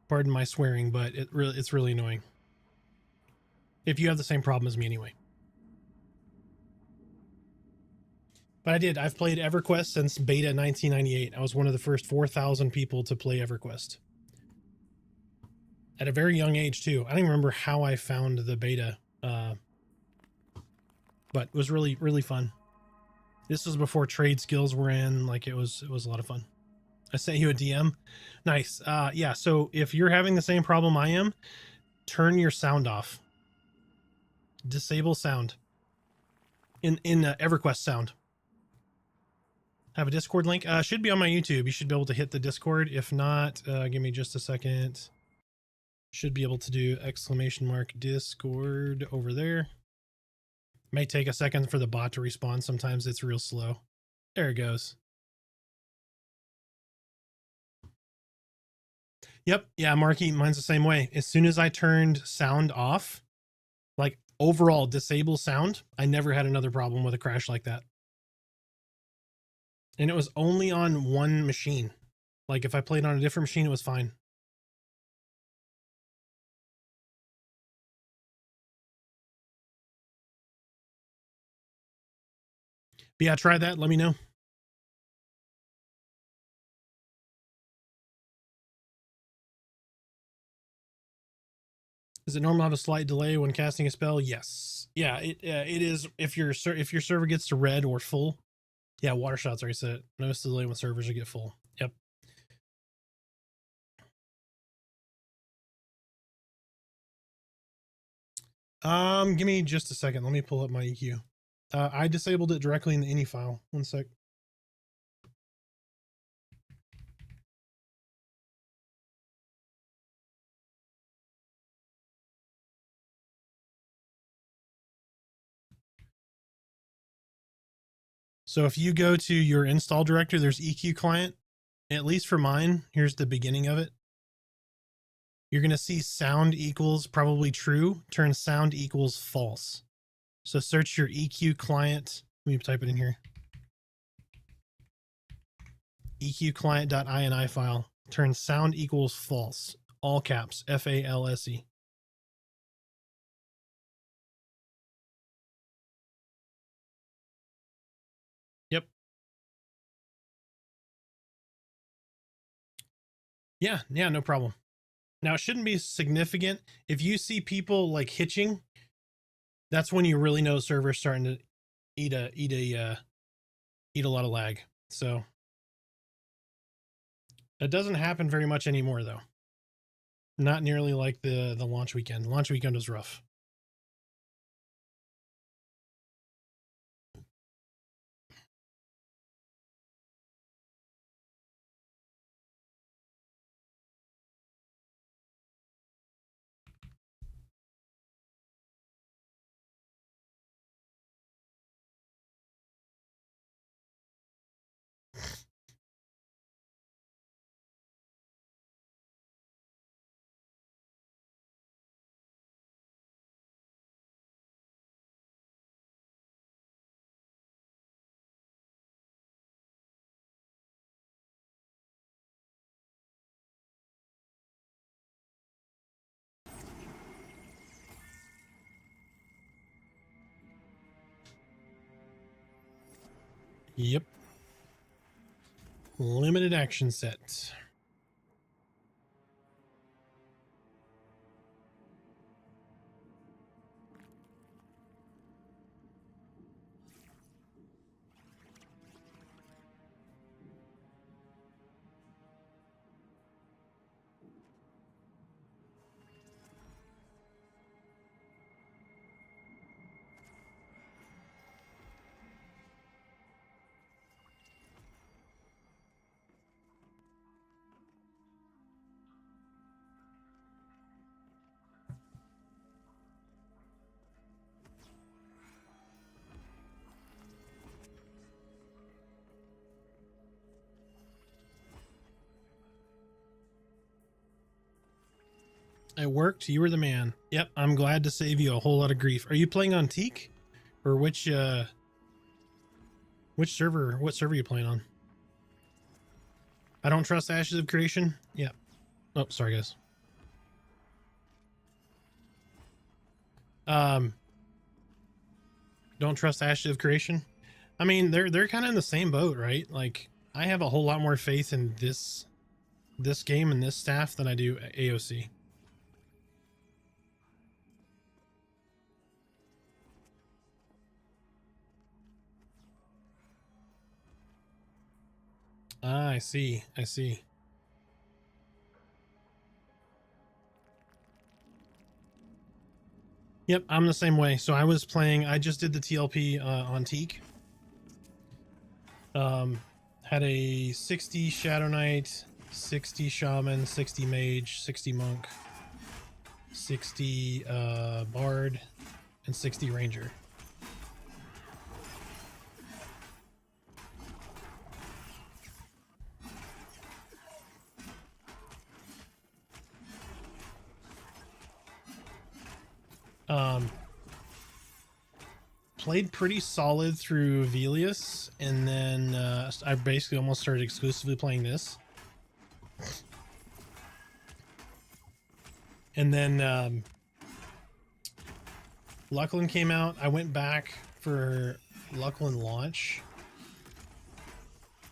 Pardon my swearing, but it's really annoying. If you have the same problem as me anyway. But I've played EverQuest since beta 1998. I was one of the first 4,000 people to play EverQuest. At a very young age too. I don't even remember how I found the beta. But it was really, really fun. This was before trade skills were in. Like it was a lot of fun. I sent you a DM. Nice. Yeah, so if you're having the same problem I am, turn your sound off. Disable sound. In EverQuest sound. Have a Discord link. Should be on my YouTube. You should be able to hit the Discord. If not, give me just a second. Should be able to do ! Discord over there. May take a second for the bot to respond. Sometimes it's real slow. There it goes. Yep. Yeah, Marky, mine's the same way. As soon as I turned sound off, like overall disable sound, I never had another problem with a crash like that. And it was only on one machine. Like if I played on a different machine, it was fine. But yeah, try that. Let me know. Is it normal to have a slight delay when casting a spell? Yes. Yeah, it is. If your server gets to red or full, yeah, water shots already said it. Notice the delay when servers get full. Yep. Give me just a second. Let me pull up my EQ. I disabled it directly in the ini file. One sec. So if you go to your install directory, there's EQ client. At least for mine, here's the beginning of it. You're going to see sound equals probably true. Turn sound equals false. So search your EQ client. Let me type it in here. EQ client.ini file. Turn sound equals false. All caps. FALSE. Yep. Yeah, no problem. Now it shouldn't be significant. If you see people like hitching, that's when you really know server's starting to eat a lot of lag. So it doesn't happen very much anymore though. Not nearly like the launch weekend. The launch weekend was rough. Yep. Limited action set. It worked. You were the man. Yep, I'm glad to save you a whole lot of grief. Are you playing on Teak? Or which server? What server are you playing on? I don't trust Ashes of Creation. Yeah. Oh, sorry guys. Don't trust Ashes of Creation. I mean, they're kind of in the same boat, right? Like, I have a whole lot more faith in this game and this staff than I do AOC. Ah, I see. I see. Yep, I'm the same way. So I just did the TLP on Teak. Had a 60 Shadow Knight, 60 Shaman, 60 Mage, 60 Monk, 60 Bard, and 60 Ranger. Played pretty solid through Velius, and then I basically almost started exclusively playing this. And then Lucklin came out. I went back for Lucklin launch.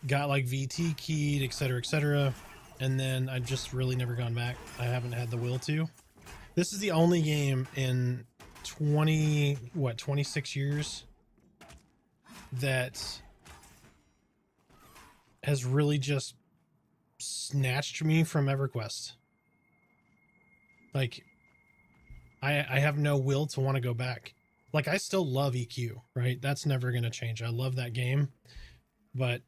Got like VT keyed, etc., etc. And then I've just really never gone back. I haven't had the will to. This is the only game in 26 years that has really just snatched me from EverQuest. Like, I have no will to want to go back. Like, I still love EQ, right? That's never going to change. I love that game. But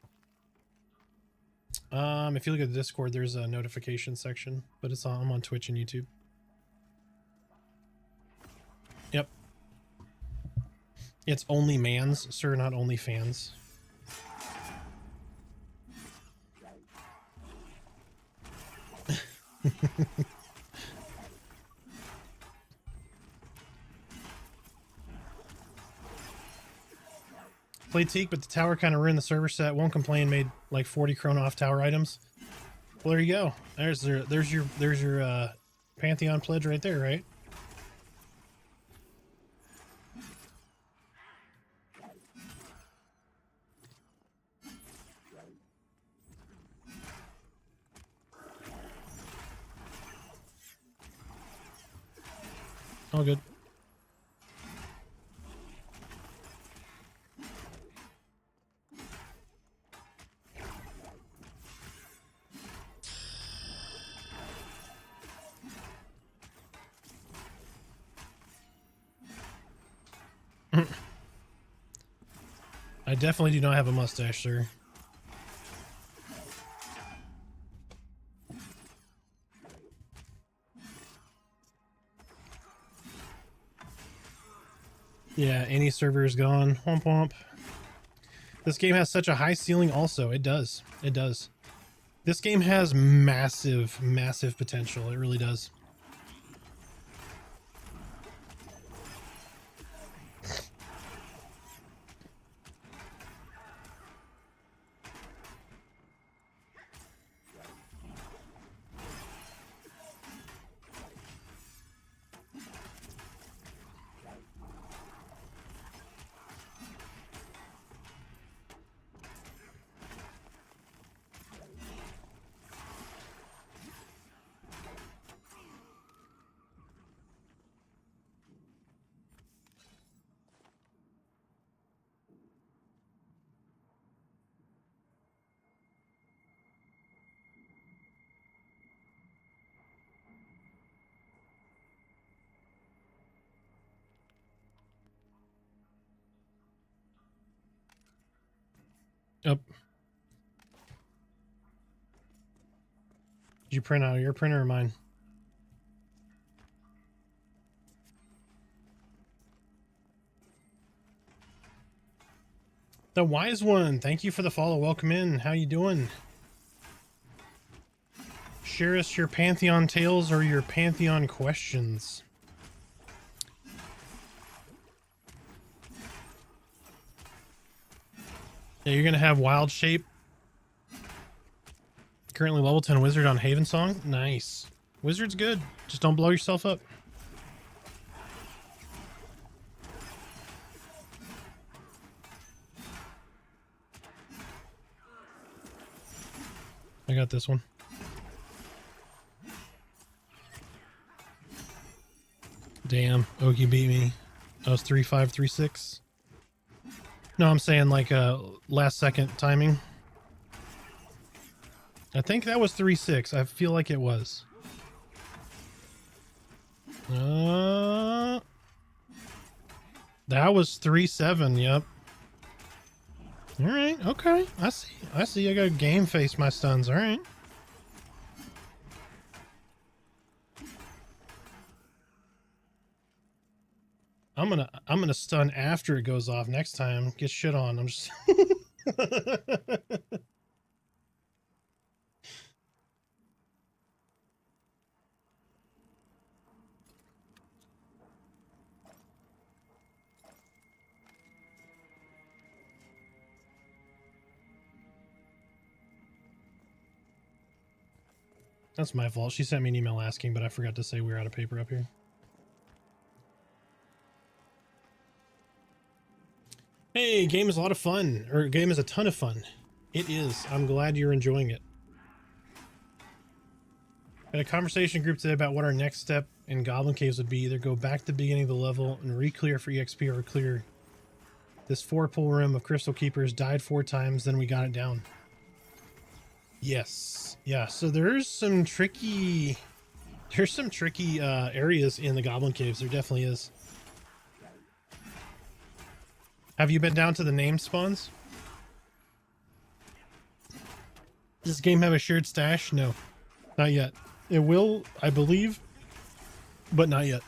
if you look at the Discord, there's a notification section, but I'm on Twitch and YouTube. Yep. It's only mans, sir, not only fans. Played Teak, but the tower kind of ruined the server set. Won't complain. Made like 40 Chrono off tower items. Well, there you go. There's your Pantheon pledge right there, right? All good. I definitely do not have a mustache, sir. Yeah, any server is gone. Womp womp. This game has such a high ceiling also. It does. It does. This game has massive, massive potential. It really does. Yep. Did you print out your printer or mine? The wise one, thank you for the follow. Welcome in. How you doing? share us your Pantheon tales or your Pantheon questions. Yeah, you're gonna have Wild Shape. Currently level 10 Wizard on Haven Song. Nice. Wizard's good. Just don't blow yourself up. I got this one. Damn, Oki beat me. I was 3-5, 3-6. No, I'm saying like last second timing. I think that was 3-6. I feel like it was. That was 3-7. Yep. All right. Okay. I see. I see. I got game face my stuns. All right. I'm gonna stun after it goes off next time. Get shit on. I'm just. That's my fault. She sent me an email asking, but I forgot to say we were out of paper up here. Hey, game is a lot of fun. Or game is a ton of fun. It is. I'm glad you're enjoying it. Had a conversation group today about what our next step in Goblin Caves would be. Either go back to the beginning of the level and re-clear for EXP or clear this 4-pull room of Crystal Keepers. Died 4 times, then we got it down. Yes. Yeah, so there's some tricky areas in the Goblin Caves. There definitely is. Have you been down to the name spawns? Does this game have a shared stash? No, not yet. It will, I believe, but not yet.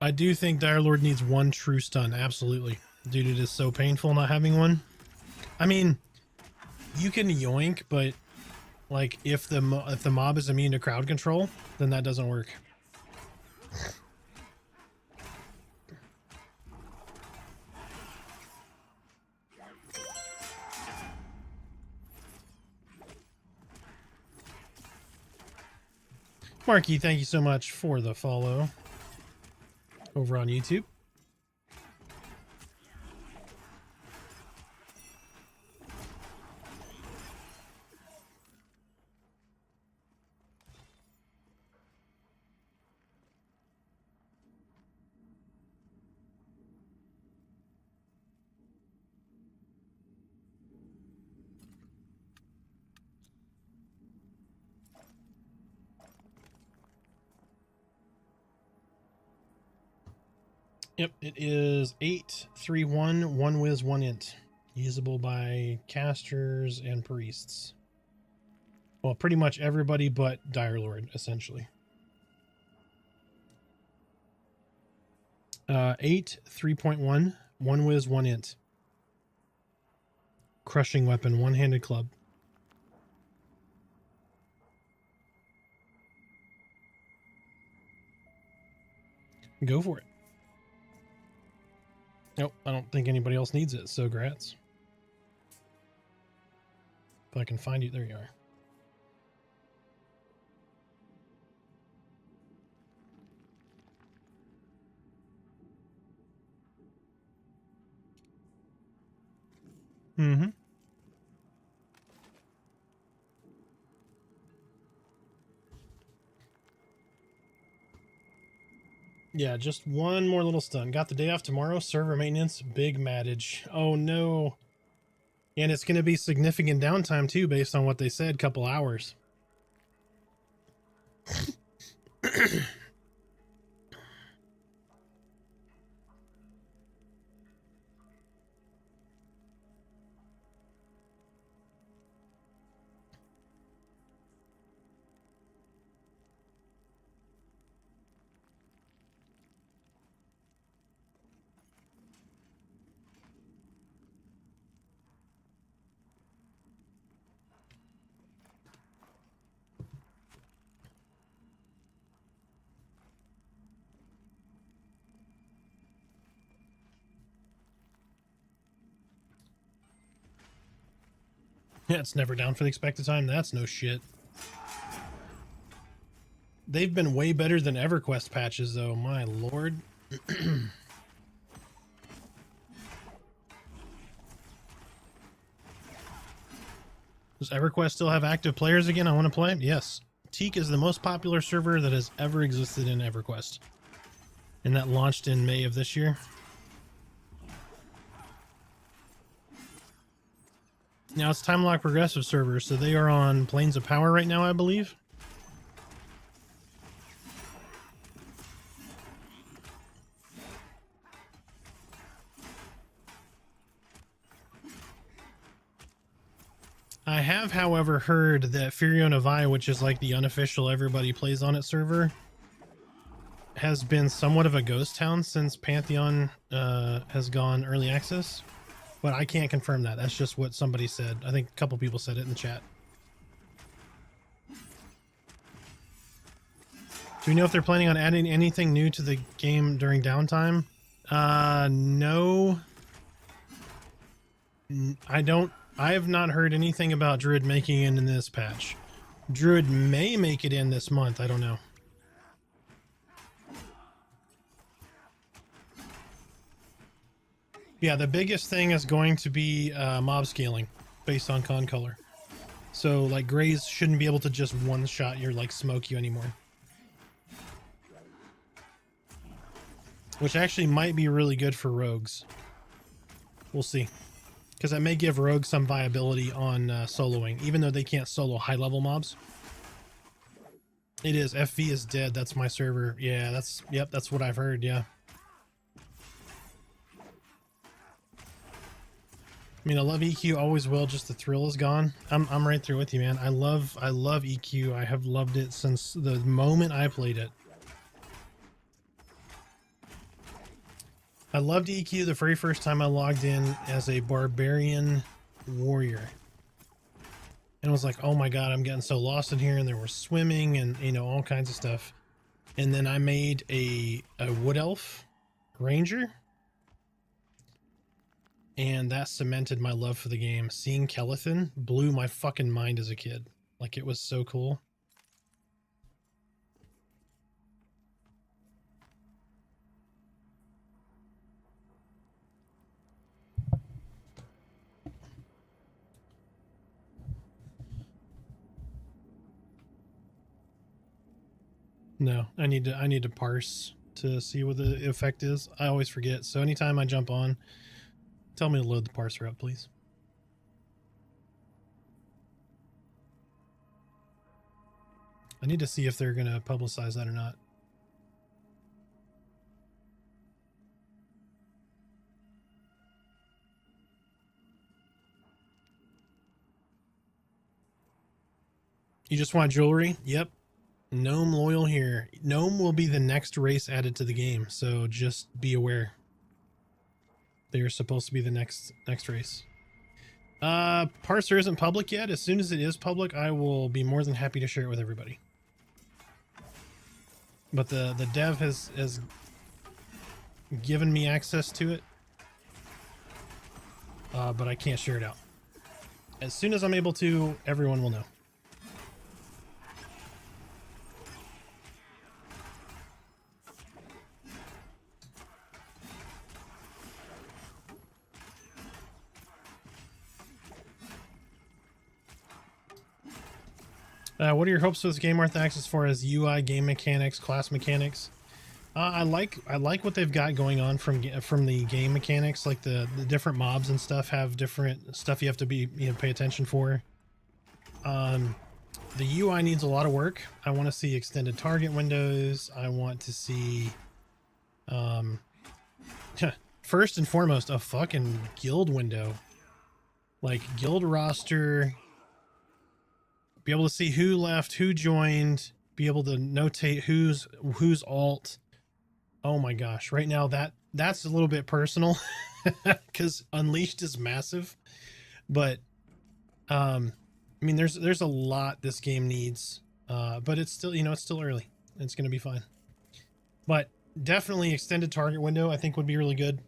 I do think Dire Lord needs one true stun, absolutely. Dude, it is so painful not having one. I mean, you can yoink, but like if the mob is immune to crowd control, then that doesn't work. Marky, thank you so much for the follow over on YouTube. Yep, it is 8-3-1, 1 whiz, 1 int. Usable by casters and priests. Well, pretty much everybody but Dire Lord, essentially. 8, 3.1, 1 whiz, 1 int. Crushing weapon, one-handed club. Go for it. Nope, I don't think anybody else needs it, so grats. If I can find you, there you are. Mm-hmm. Yeah, just one more little stun. Got the day off tomorrow. Server maintenance, big mattage. Oh no. And it's going to be significant downtime too, based on what they said, couple hours. Yeah, it's never down for the expected time. That's no shit. They've been way better than EverQuest patches, though. My lord. Does EverQuest still have active players again? I want to play? Yes. Teak is the most popular server that has ever existed in EverQuest. And that launched in May of this year. Now it's Time Lock Progressive servers, so they are on Planes of Power right now, I believe. I have, however, heard that Furio Nevi, which is like the unofficial everybody plays on it server, has been somewhat of a ghost town since Pantheon has gone early access. But I can't confirm that. That's just what somebody said. I think a couple people said it in the chat. Do we know if they're planning on adding anything new to the game during downtime? No. I have not heard anything about Druid making it in this patch. Druid may make it in this month. I don't know. Yeah, the biggest thing is going to be mob scaling based on con color. So, like, Greys shouldn't be able to just one-shot your, like, smoke you anymore. Which actually might be really good for rogues. We'll see. Because that may give rogues some viability on soloing, even though they can't solo high-level mobs. It is. FV is dead. That's my server. Yeah, that's what I've heard, yeah. I mean, I love EQ, always will, just the thrill is gone. I'm right there with you, man. I love EQ. I have loved it since the moment I played it. I loved EQ the very first time I logged in as a barbarian warrior. And I was like, oh my god, I'm getting so lost in here, and there was swimming and, you know, all kinds of stuff. And then I made a wood elf ranger. And that cemented my love for the game. Seeing Kelethin blew my fucking mind as a kid. Like, it was so cool. No, I need to parse to see what the effect is. I always forget. So anytime I jump on, tell me to load the parser up, please. I need to see if they're going to publicize that or not. You just want jewelry? Yep. Gnome loyal here. Gnome will be the next race added to the game, so just be aware. They are supposed to be the next race. Parser isn't public yet. As soon as it is public, I will be more than happy to share it with everybody. But the dev has given me access to it, but I can't share it out. As soon as I'm able to, everyone will know. What are your hopes for this game, Arthax, as far as UI, game mechanics, class mechanics? I like what they've got going on from the game mechanics. Like the different mobs and stuff have different stuff you have to be, you know, pay attention for. The UI needs a lot of work. I want to see extended target windows. I want to see, first and foremost, a fucking guild window, like guild roster. Be able to see who left, who joined, be able to notate who's alt. Oh my gosh, right now that's a little bit personal because Unleashed is massive, but I mean there's a lot this game needs, but it's still, you know, it's still early. It's going to be fine. But definitely extended target window I think would be really good.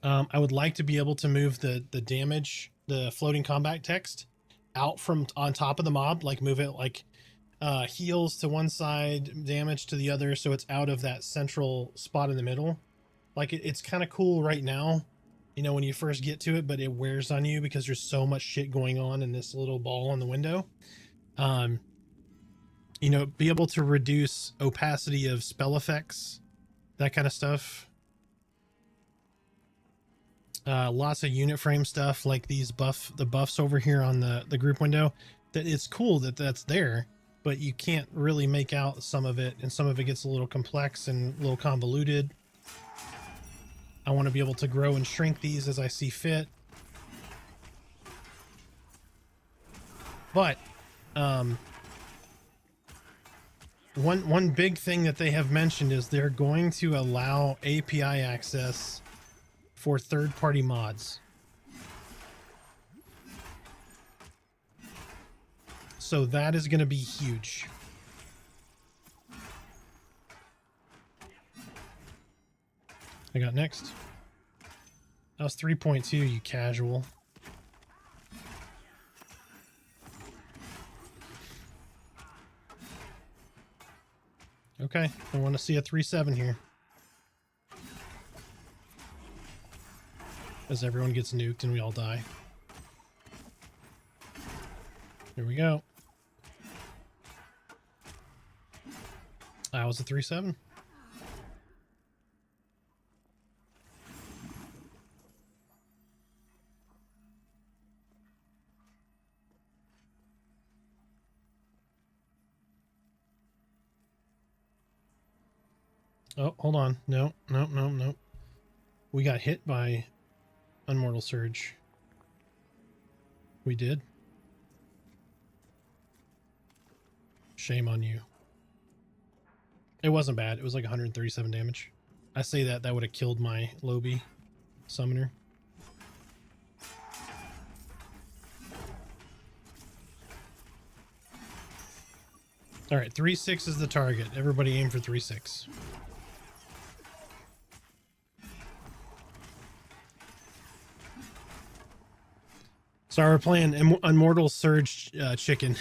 I would like to be able to move the damage, the floating combat text out from on top of the mob, like move it like heals to one side, damage to the other, so it's out of that central spot in the middle. Like it's kind of cool right now, you know, when you first get to it, but it wears on you because there's so much shit going on in this little ball on the window. You know, be able to reduce opacity of spell effects, that kind of stuff. Lots of unit frame stuff like these the buffs over here on the group window. That it's cool that that's there, but you can't really make out some of it, and some of it gets a little complex and a little convoluted. I want to be able to grow and shrink these as I see fit. But one big thing that they have mentioned is they're going to allow API access for third-party mods. So that is going to be huge. I got next. That was 3.2, you casual. Okay, I want to see a 3-7 here. As everyone gets nuked and we all die. Here we go. That was a 3-7. Oh, hold on. No. We got hit by Unmortal Surge. We did. Shame on you. It wasn't bad. It was like 137 damage. I say that would have killed my Lobi summoner. All right, 3-6 is the target. Everybody aim for 3-6. So we're playing Unmortal Surge Chicken.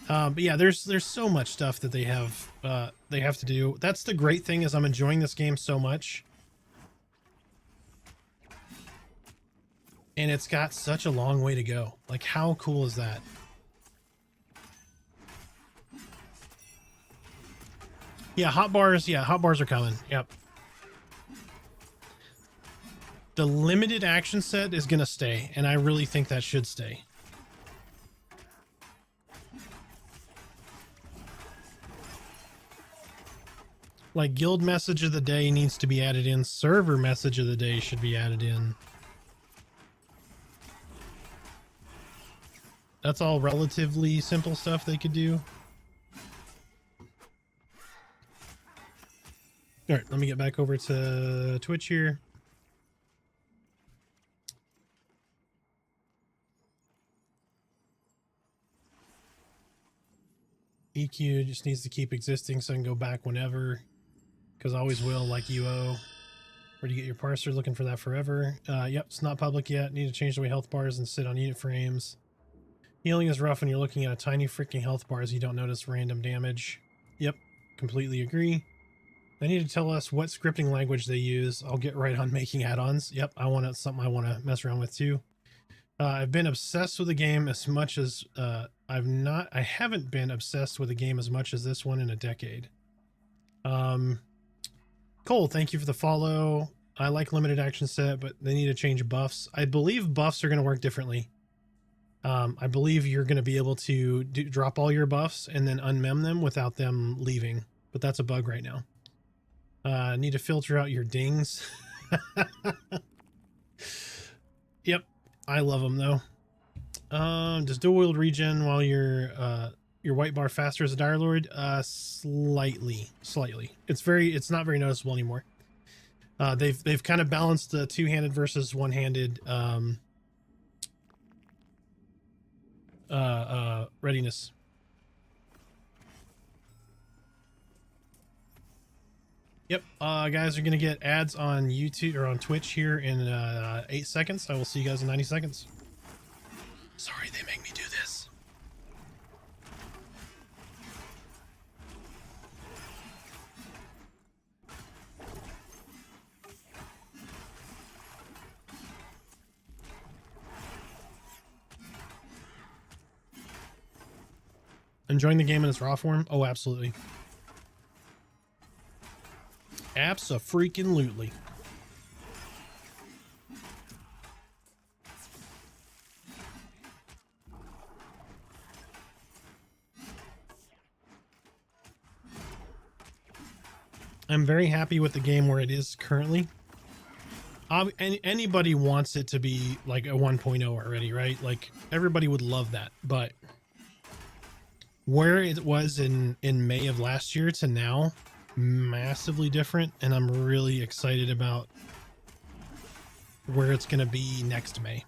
But yeah, there's so much stuff that they have to do. That's the great thing, is I'm enjoying this game so much. And it's got such a long way to go. Like, how cool is that? Yeah, hot bars are coming. Yep. The limited action set is going to stay, and I really think that should stay. Like, guild message of the day needs to be added in. Server message of the day should be added in. That's all relatively simple stuff they could do. All right, let me get back over to Twitch here. EQ just needs to keep existing so I can go back whenever, because I always will, like UO. Where do you get your parser? Looking for that forever. Yep, it's not public yet. Need to change the way health bars and sit on unit frames. Healing is rough when you're looking at a tiny freaking health bars. You don't notice random damage. Yep, completely agree. They need to tell us what scripting language they use. I'll get right on making add-ons. Yep, something I want to mess around with too. I've been obsessed with the game as much as I haven't been obsessed with a game as much as this one in a decade. Cole, thank you for the follow. I like limited action set, but they need to change buffs. I believe buffs are going to work differently. I believe you're going to be able to drop all your buffs and then unmem them without them leaving, but that's a bug right now. Need to filter out your dings. Yep, I love them though. Does dual wield regen while your white bar faster as a Dire Lord? Slightly. It's not very noticeable anymore. They've kind of balanced the two-handed versus one-handed readiness. Yep, guys are gonna get ads on YouTube or on Twitch here in 8 seconds. I will see you guys in 90 seconds. Sorry they make me do this. Enjoying the game in its raw form? Oh, absolutely. Abso-freaking-lutely. I'm very happy with the game where it is currently. Anybody wants it to be like a 1.0 already, right? Like everybody would love that, but where it was in May of last year to now, massively different, and I'm really excited about where it's going to be next May.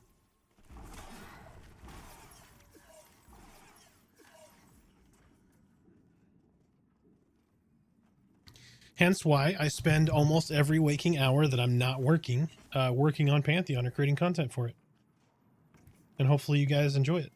Hence why I spend almost every waking hour that I'm not working, working on Pantheon or creating content for it. And hopefully you guys enjoy it.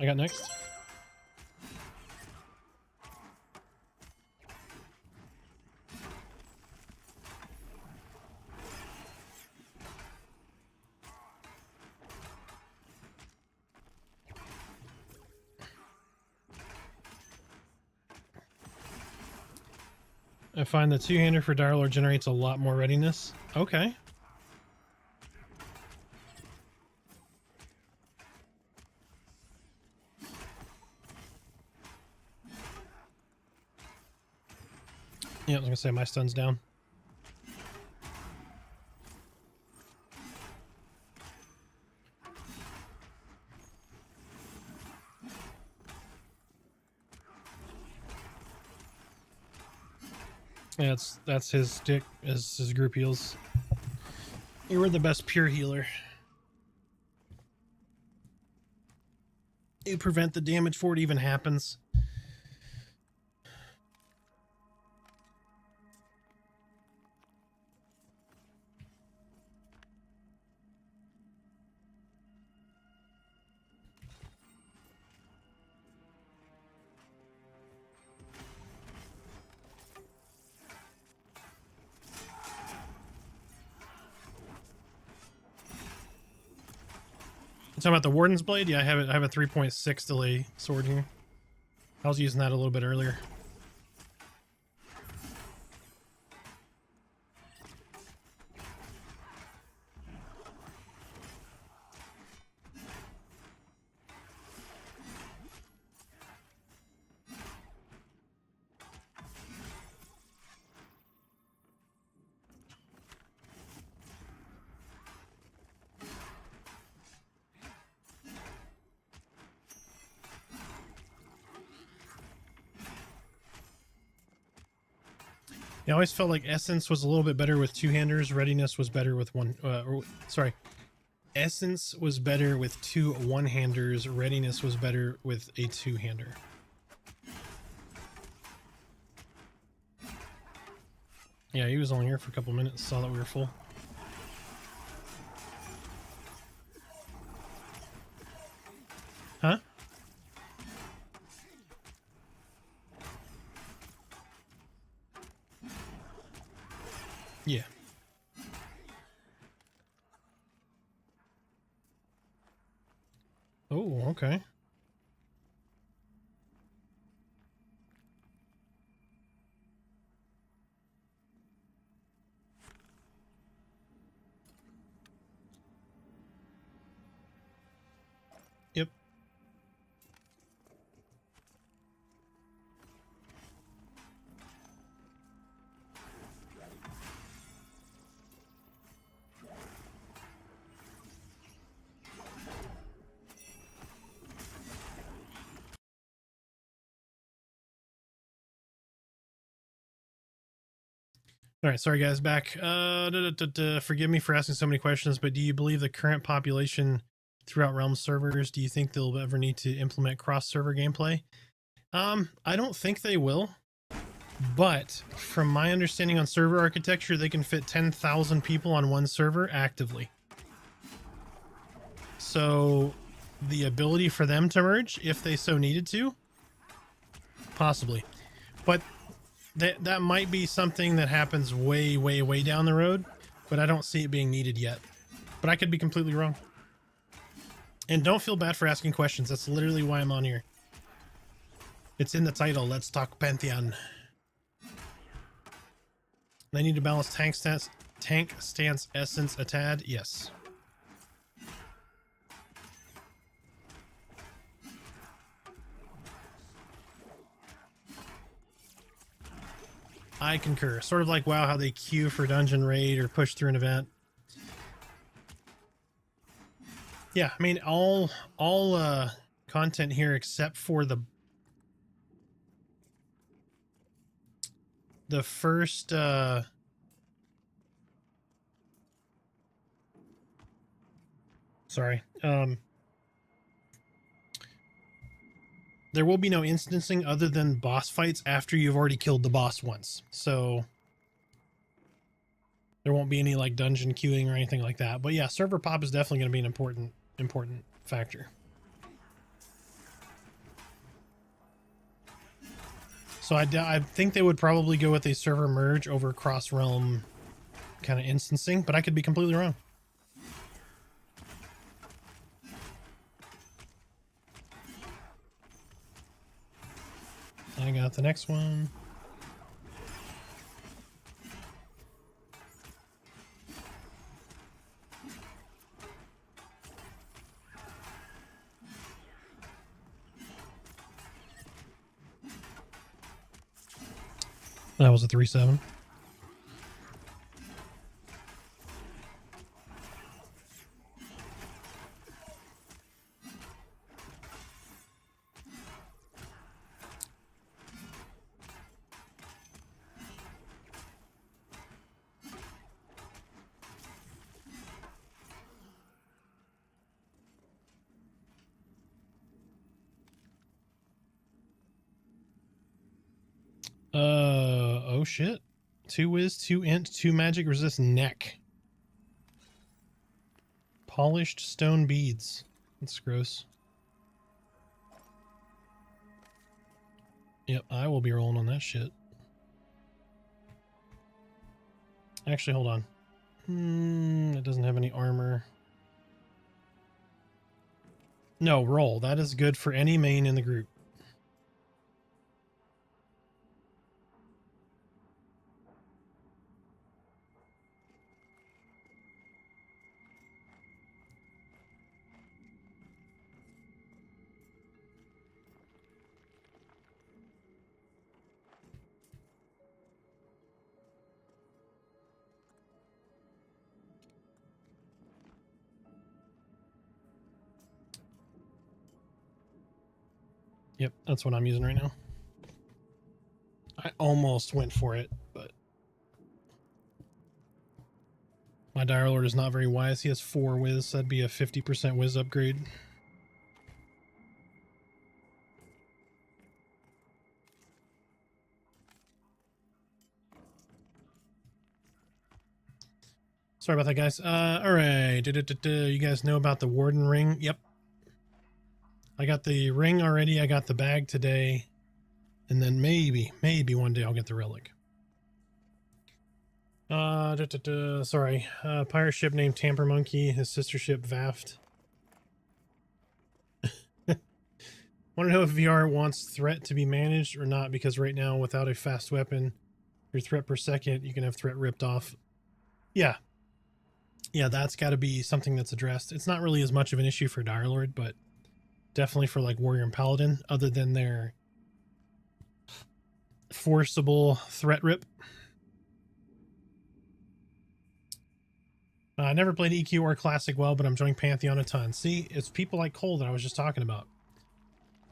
I got next. I find the two-hander for Dire Lord generates a lot more readiness. Okay. Yeah, I was gonna say my stun's down. Yeah, that's his stick as his group heals. You were the best pure healer. You prevent the damage before it even happens. You talking about the Warden's Blade? Yeah, I have it. I have a 3.6 delay sword here. I was using that a little bit earlier. Yeah, I always felt like Essence was a little bit better with two-handers. Readiness was better with one. Sorry. Essence was better with two one-handers. Readiness was better with a two-hander. Yeah, he was only here for a couple minutes. Saw that we were full. Huh? Yeah. Oh, okay. Yep. All right, sorry guys, back. Forgive me for asking so many questions, but do you believe the current population throughout Realm servers, do you think they'll ever need to implement cross-server gameplay? I don't think they will, but from my understanding on server architecture, they can fit 10,000 people on one server actively. So the ability for them to merge, if they so needed to, possibly. But that might be something that happens way, way, way down the road, but I don't see it being needed yet. But I could be completely wrong. And don't feel bad for asking questions. That's literally why I'm on here. It's in the title. Let's talk Pantheon. They need to balance tank stance essence a tad. Yes. I concur. Sort of like WoW, how they queue for dungeon raid or push through an event. Yeah, I mean all content here except for the first sorry. There will be no instancing other than boss fights after you've already killed the boss once. So there won't be any like dungeon queuing or anything like that. But yeah, server pop is definitely going to be an important factor. So I think they would probably go with a server merge over cross-realm kind of instancing, but I could be completely wrong. I got the next one. That was a 3-7. Oh shit. 2 whiz, 2 int, 2 magic resist neck. Polished stone beads. That's gross. Yep, I will be rolling on that shit. Actually, hold on. It doesn't have any armor. No, roll. That is good for any main in the group. Yep, that's what I'm using right now. I almost went for it, but my Dire Lord is not very wise. He has 4 whiz, so that'd be a 50% whiz upgrade. Sorry about that, guys. All right. You guys know about the Warden ring? Yep. I got the ring already. I got the bag today. And then maybe one day I'll get the relic. Sorry. Pirate ship named Tamper Monkey. His sister ship Vaft. Want to know if VR wants threat to be managed or not, because right now without a fast weapon, your threat per second, you can have threat ripped off. Yeah. Yeah, that's got to be something that's addressed. It's not really as much of an issue for Dire Lord, but definitely for like Warrior and Paladin, other than their forcible threat rip. I never played EQ or Classic well, but I'm enjoying Pantheon a ton. See, it's people like Cole that I was just talking about.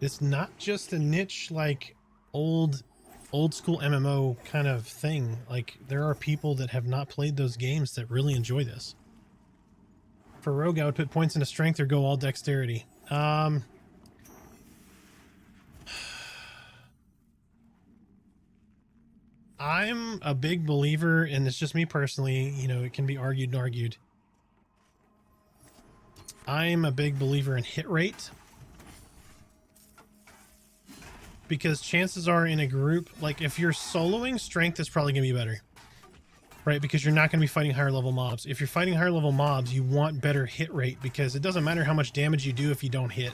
It's not just a niche like old old school MMO kind of thing. Like, there are people that have not played those games that really enjoy this. For Rogue, I would put points into strength or go all dexterity. I'm a big believer, and it's just me personally, you know, it can be argued and argued. I'm a big believer in hit rate. Because chances are in a group, like if you're soloing, strength is probably going to be better. Right? Because you're not going to be fighting higher level mobs. If you're fighting higher level mobs, you want better hit rate because it doesn't matter how much damage you do if you don't hit.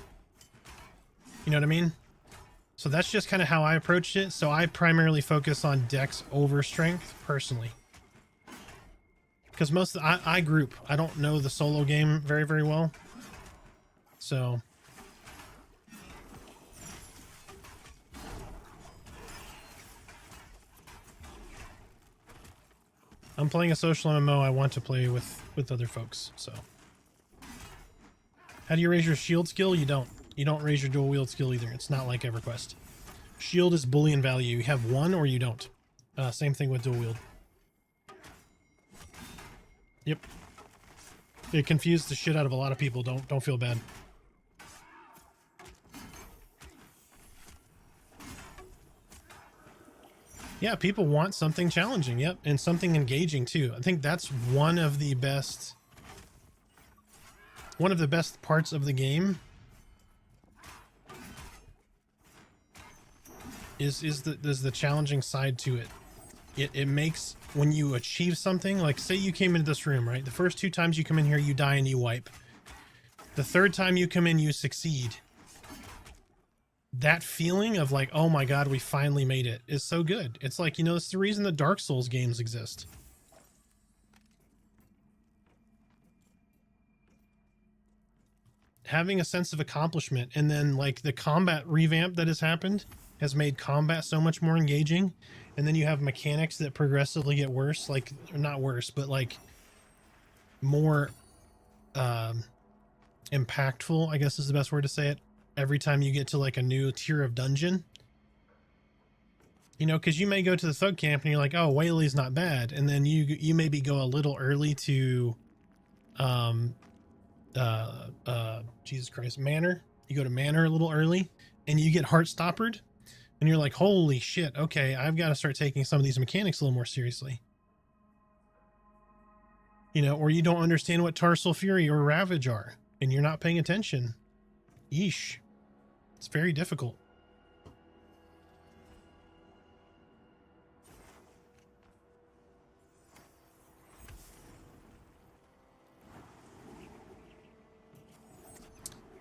You know what I mean? So that's just kind of how I approached it. So I primarily focus on dex over strength personally. Because most of I group. I don't know the solo game very, very well. So I'm playing a social MMO. I want to play with other folks. So how do you raise your shield skill? You don't. You don't raise your dual wield skill either. It's not like EverQuest. Shield is Boolean value. You have one or you don't. Same thing with dual wield. Yep. It confused the shit out of a lot of people. Don't feel bad. Yeah, people want something challenging. Yep, and something engaging too. I think that's one of the best parts of the game. Is the challenging side to it. It makes, when you achieve something, like say you came into this room, right? The first 2 times you come in here, you die and you wipe. The 3rd time you come in, you succeed. That feeling of like, oh my god, we finally made it, is so good. It's like, you know, it's the reason the Dark Souls games exist. Having a sense of accomplishment, and then like the combat revamp that has happened has made combat so much more engaging. And then you have mechanics that progressively get worse, like, not worse, but like more impactful, I guess is the best word to say it, every time you get to like a new tier of dungeon. You know, because you may go to the thug camp and you're like, oh, Whaley's not bad, and then you maybe go a little early to Jesus Christ, Manor. You go to Manor a little early and you get Heartstoppered. And you're like, holy shit, okay, I've got to start taking some of these mechanics a little more seriously. You know, or you don't understand what Tarsal Fury or Ravage are, and you're not paying attention. Yeesh. It's very difficult.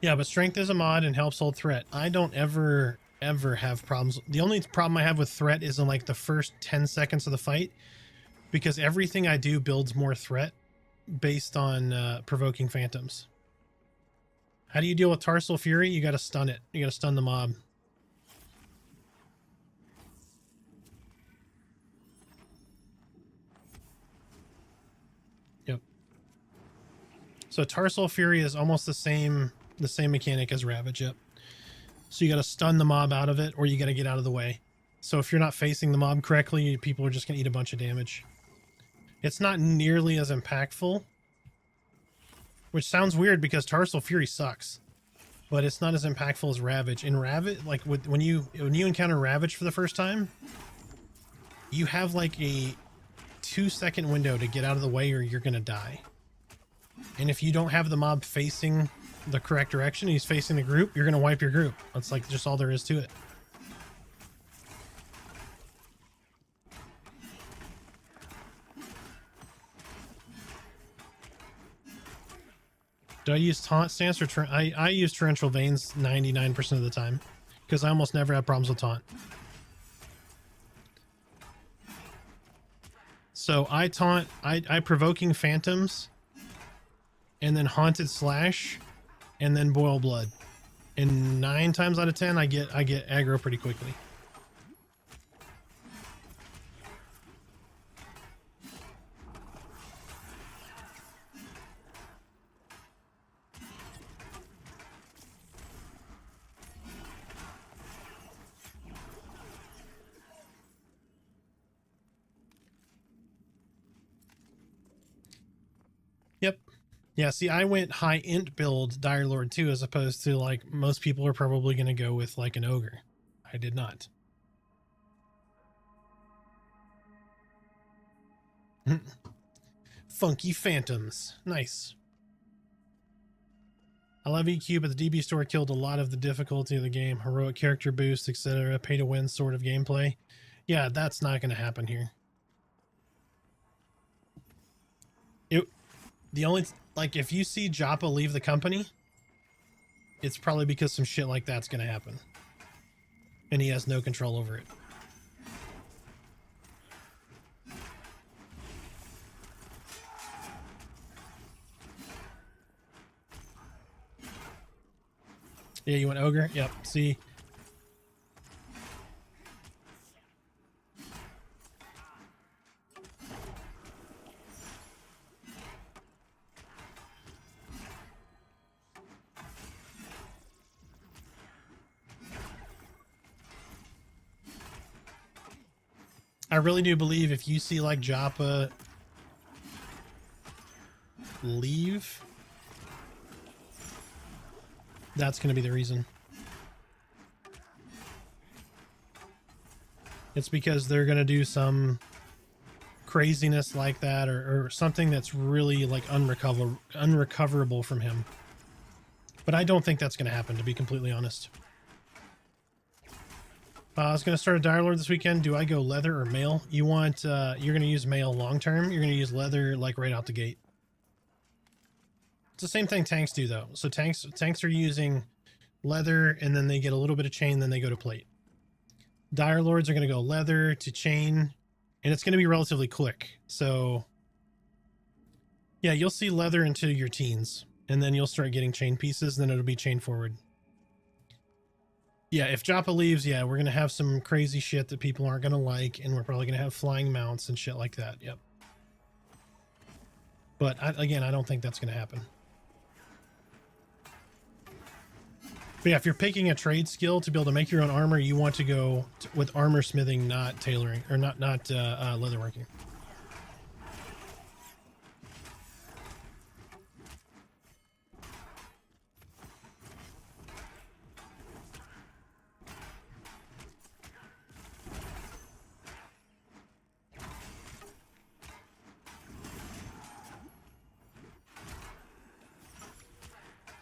Yeah, but strength is a mod and helps hold threat. I don't ever have problems. The only problem I have with threat is in like the first 10 seconds of the fight, because everything I do builds more threat based on provoking phantoms. How do you deal with Tarsal Fury? You got to stun it. You got to stun the mob. Yep. So Tarsal Fury is almost the same mechanic as Ravage. Yep. So you got to stun the mob out of it, or you got to get out of the way. So if you're not facing the mob correctly, people are just going to eat a bunch of damage. It's not nearly as impactful, which sounds weird because Tarsal Fury sucks, but it's not as impactful as Ravage. In Ravage, like when you encounter Ravage for the first time, you have like a 2-second window to get out of the way or you're going to die. And if you don't have the mob facing the correct direction, he's facing the group, you're going to wipe your group. That's like just all there is to it. Do I use taunt stance or I use torrential veins 99% of the time because I almost never have problems with taunt. So I taunt, I provoking phantoms, and then haunted slash, and then boil blood. And 9 times out of 10, I get aggro pretty quickly. Yep. Yeah, see, I went high int build Dire Lord too, as opposed to like most people are probably going to go with like an ogre. I did not. Funky Phantoms. Nice. I love EQ, but the DB store killed a lot of the difficulty of the game. Heroic character boost, etc. Pay to win sort of gameplay. Yeah, that's not going to happen here. The only, like, if you see Joppa leave the company, it's probably because some shit like that's going to happen. And he has no control over it. Yeah, you want ogre? Yep. See? I really do believe if you see like Joppa leave, that's going to be the reason. It's because they're going to do some craziness like that, or something that's really like unrecoverable from him. But I don't think that's going to happen, to be completely honest. I was going to start a Dire Lord this weekend. Do I go leather or mail? You want, you're going to use mail long term. You're going to use leather like right out the gate. It's the same thing tanks do though. So tanks are using leather, and then they get a little bit of chain, then they go to plate. Dire Lords are going to go leather to chain, and it's going to be relatively quick. So yeah, you'll see leather into your teens, and then you'll start getting chain pieces, and then it'll be chain forward. Yeah, if Joppa leaves, yeah, we're going to have some crazy shit that people aren't going to like, and we're probably going to have flying mounts and shit like that. Yep. But again, I don't think that's going to happen. But yeah, if you're picking a trade skill to be able to make your own armor, you want to go with armor smithing, not tailoring, or not leatherworking.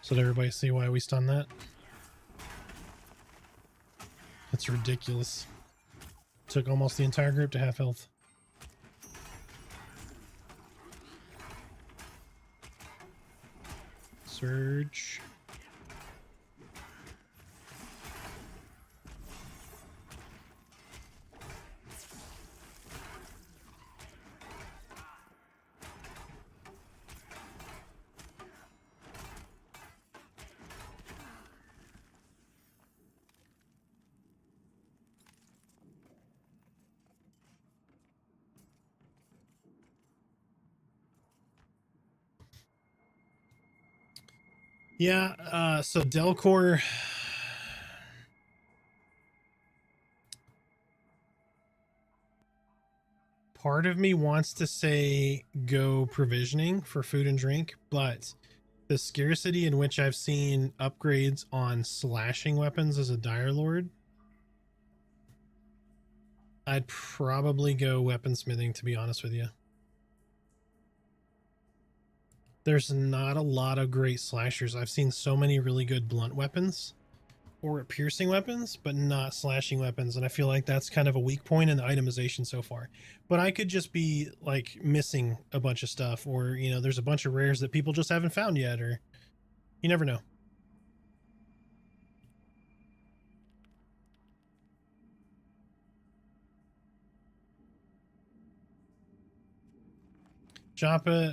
So did everybody see why we stunned that? That's ridiculous. Took almost the entire group to half health. Surge. Yeah, so Delcor, part of me wants to say go provisioning for food and drink, but the scarcity in which I've seen upgrades on slashing weapons as a Dire Lord, I'd probably go weaponsmithing, to be honest with you. There's not a lot of great slashers. I've seen so many really good blunt weapons or piercing weapons, but not slashing weapons. And I feel like that's kind of a weak point in the itemization so far. But I could just be like missing a bunch of stuff, or, you know, there's a bunch of rares that people just haven't found yet, or you never know. Joppa,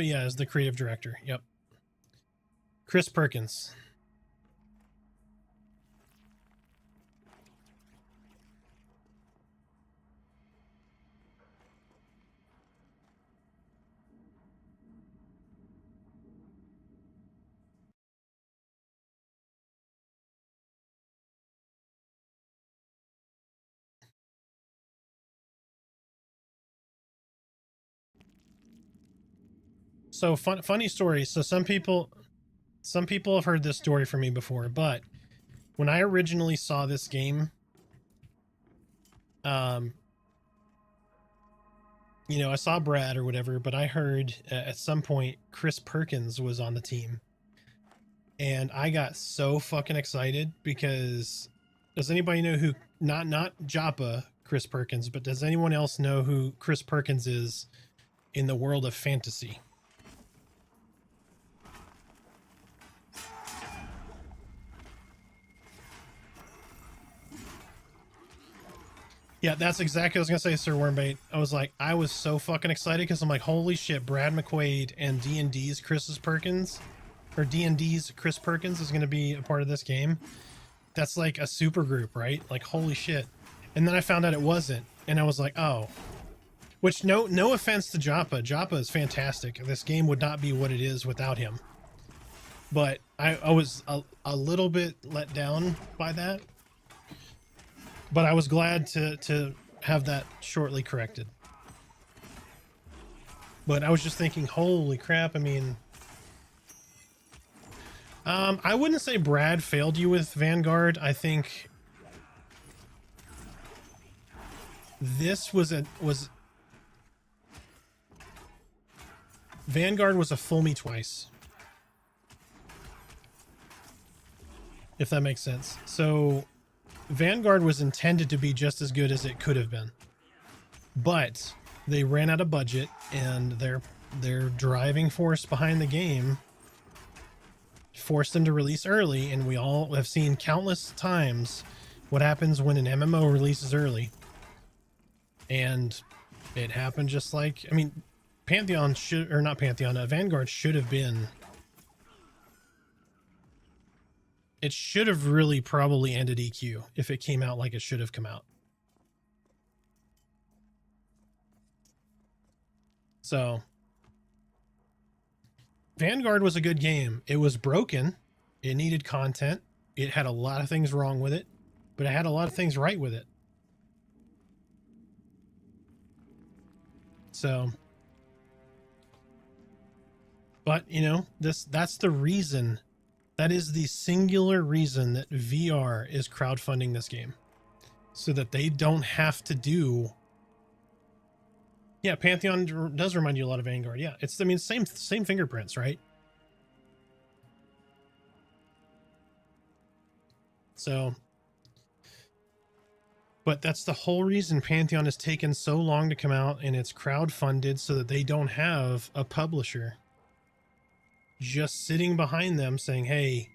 yeah, is the creative director. Yep. Chris Perkins. So funny story. So some people have heard this story from me before, but when I originally saw this game, you know, I saw Brad or whatever, but I heard at some point Chris Perkins was on the team. And I got so fucking excited because does anybody know who, not Joppa Chris Perkins, but does anyone else know who Chris Perkins is in the world of fantasy? Yeah, that's exactly what I was gonna say, Sir Wormbait. I was so fucking excited because I'm like, holy shit, Brad McQuaid and D&D's Chris Perkins, or D&D's Chris Perkins is gonna be a part of this game. That's like a super group, right? Like, holy shit. And then I found out it wasn't, and I was like, oh. Which, no offense to Joppa. Joppa is fantastic. This game would not be what it is without him. But I was a little bit let down by that. But I was glad to have that shortly corrected. But I was just thinking, holy crap, I mean... I wouldn't say Brad failed you with Vanguard. I think... This was... Vanguard was a fool me twice. If that makes sense. So... Vanguard was intended to be just as good as it could have been, but they ran out of budget, and their driving force behind the game forced them to release early. And we all have seen countless times what happens when an MMO releases early, and it happened just like, I mean, Pantheon should, or not Pantheon, Vanguard should have been. It should have really probably ended EQ if it came out like it should have come out. So, Vanguard was a good game. It was broken. It needed content. It had a lot of things wrong with it, but it had a lot of things right with it. So, but, you know, that's the reason. That is the singular reason that VR is crowdfunding this game, so that they don't have to do. Yeah, Pantheon does remind you a lot of Vanguard. Yeah, it's, I mean, same fingerprints, right? So, but that's the whole reason Pantheon has taken so long to come out, and it's crowdfunded so that they don't have a publisher just sitting behind them saying, hey,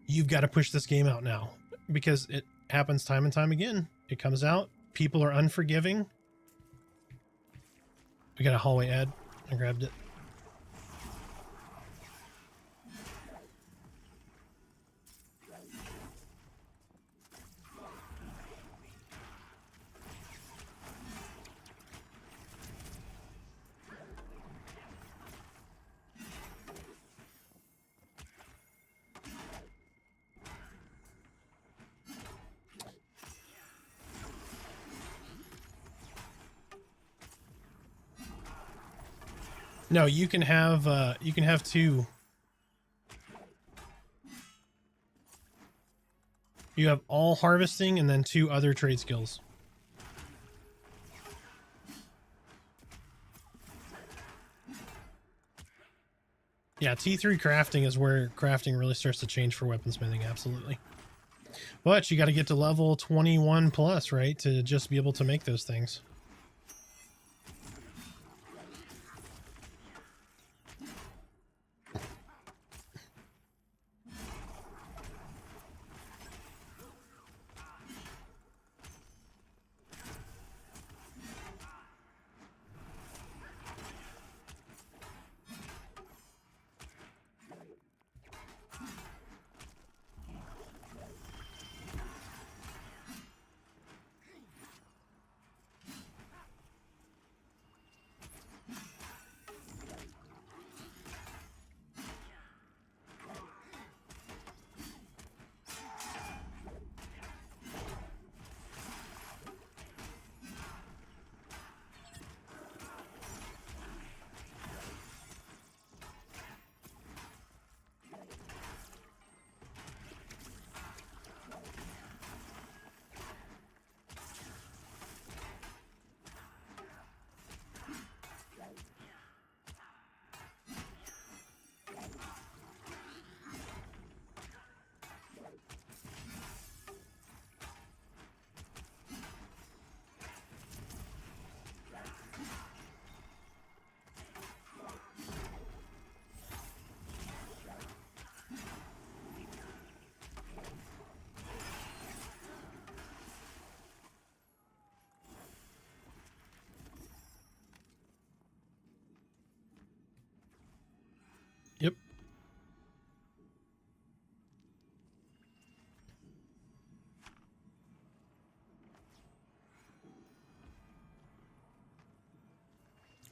you've got to push this game out now, because it happens time and time again. It comes out, people are unforgiving. We got a hallway ad. I grabbed it. No, you can have two. You have all harvesting and then 2 other trade skills. Yeah, T3 crafting is where crafting really starts to change for weaponsmithing, absolutely. But you got to get to level 21 plus, right, to just be able to make those things.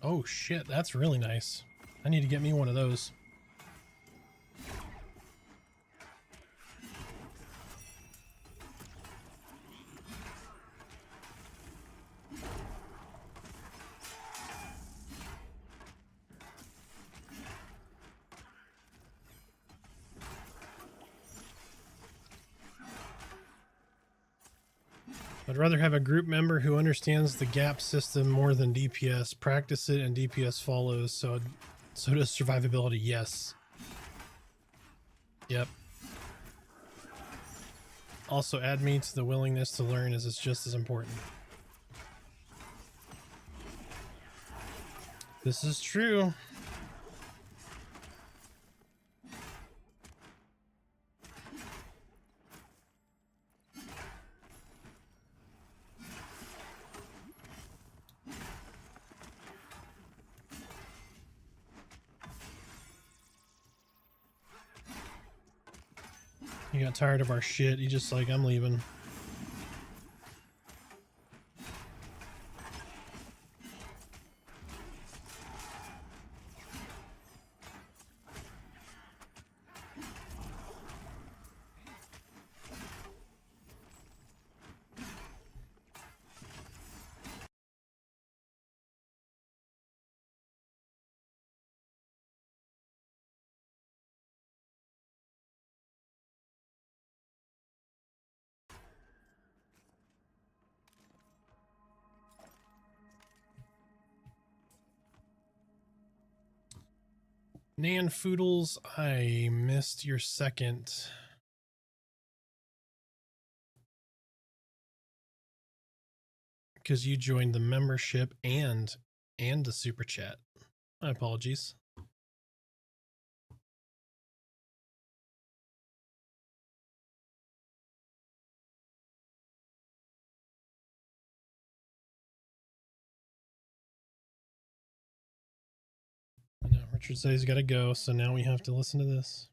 Oh shit, that's really nice. I need to get me one of those. I'd rather have a group member who understands the gap system more than DPS. Practice it and DPS follows, so does survivability. Yes. Yep. Also, add me to the willingness to learn, as it's just as important. This is true. He got tired of our shit. He just like, I'm leaving. Nan Foodles, I missed your second. Because you joined the membership and the super chat. My apologies. I know Richard said he's got to go, so now we have to listen to this.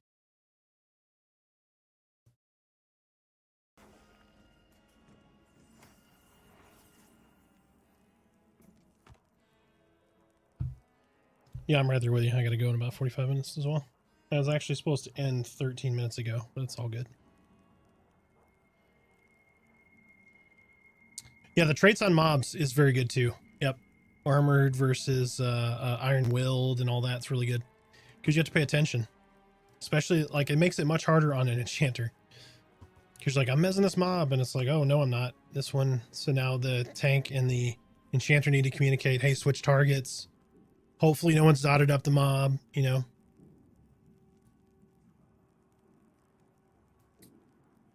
Yeah, I'm right there with you. I got to go in about 45 minutes as well. I was actually supposed to end 13 minutes ago, but it's all good. Yeah, the traits on mobs is very good too. Yep. Armored versus iron-willed and all that's really good. Because you have to pay attention. Especially, like, it makes it much harder on an enchanter. Because like, I'm mezzing this mob, and it's like, oh, no, I'm not. This one. So now the tank and the enchanter need to communicate, hey, switch targets. Hopefully no one's dotted up the mob, you know.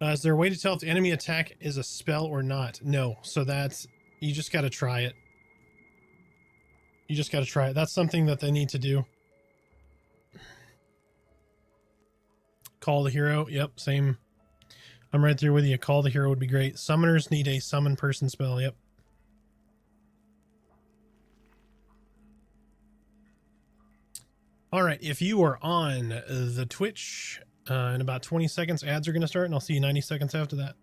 Is there a way to tell if the enemy attack is a spell or not? No. So that's, you just got to try it. You just got to try it. That's something that they need to do. Call the hero. Yep, same. I'm right there with you. Call the hero would be great. Summoners need a summon person spell. Yep. All right. If you are on the Twitch, in about 20 seconds, ads are going to start, and I'll see you 90 seconds after that.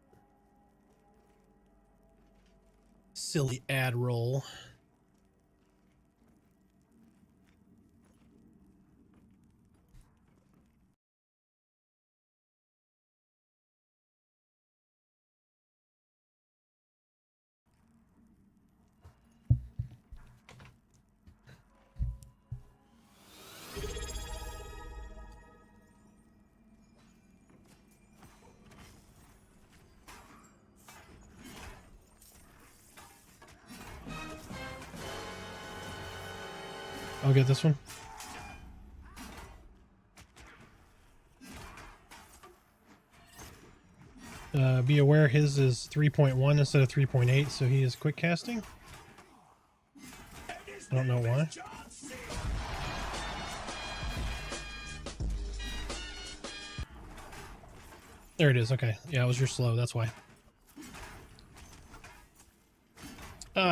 Silly ad roll. I'll get this one. Be aware his is 3.1 instead of 3.8, so he is quick casting. I don't know why. There it is. Okay. Yeah, it was your slow. That's why.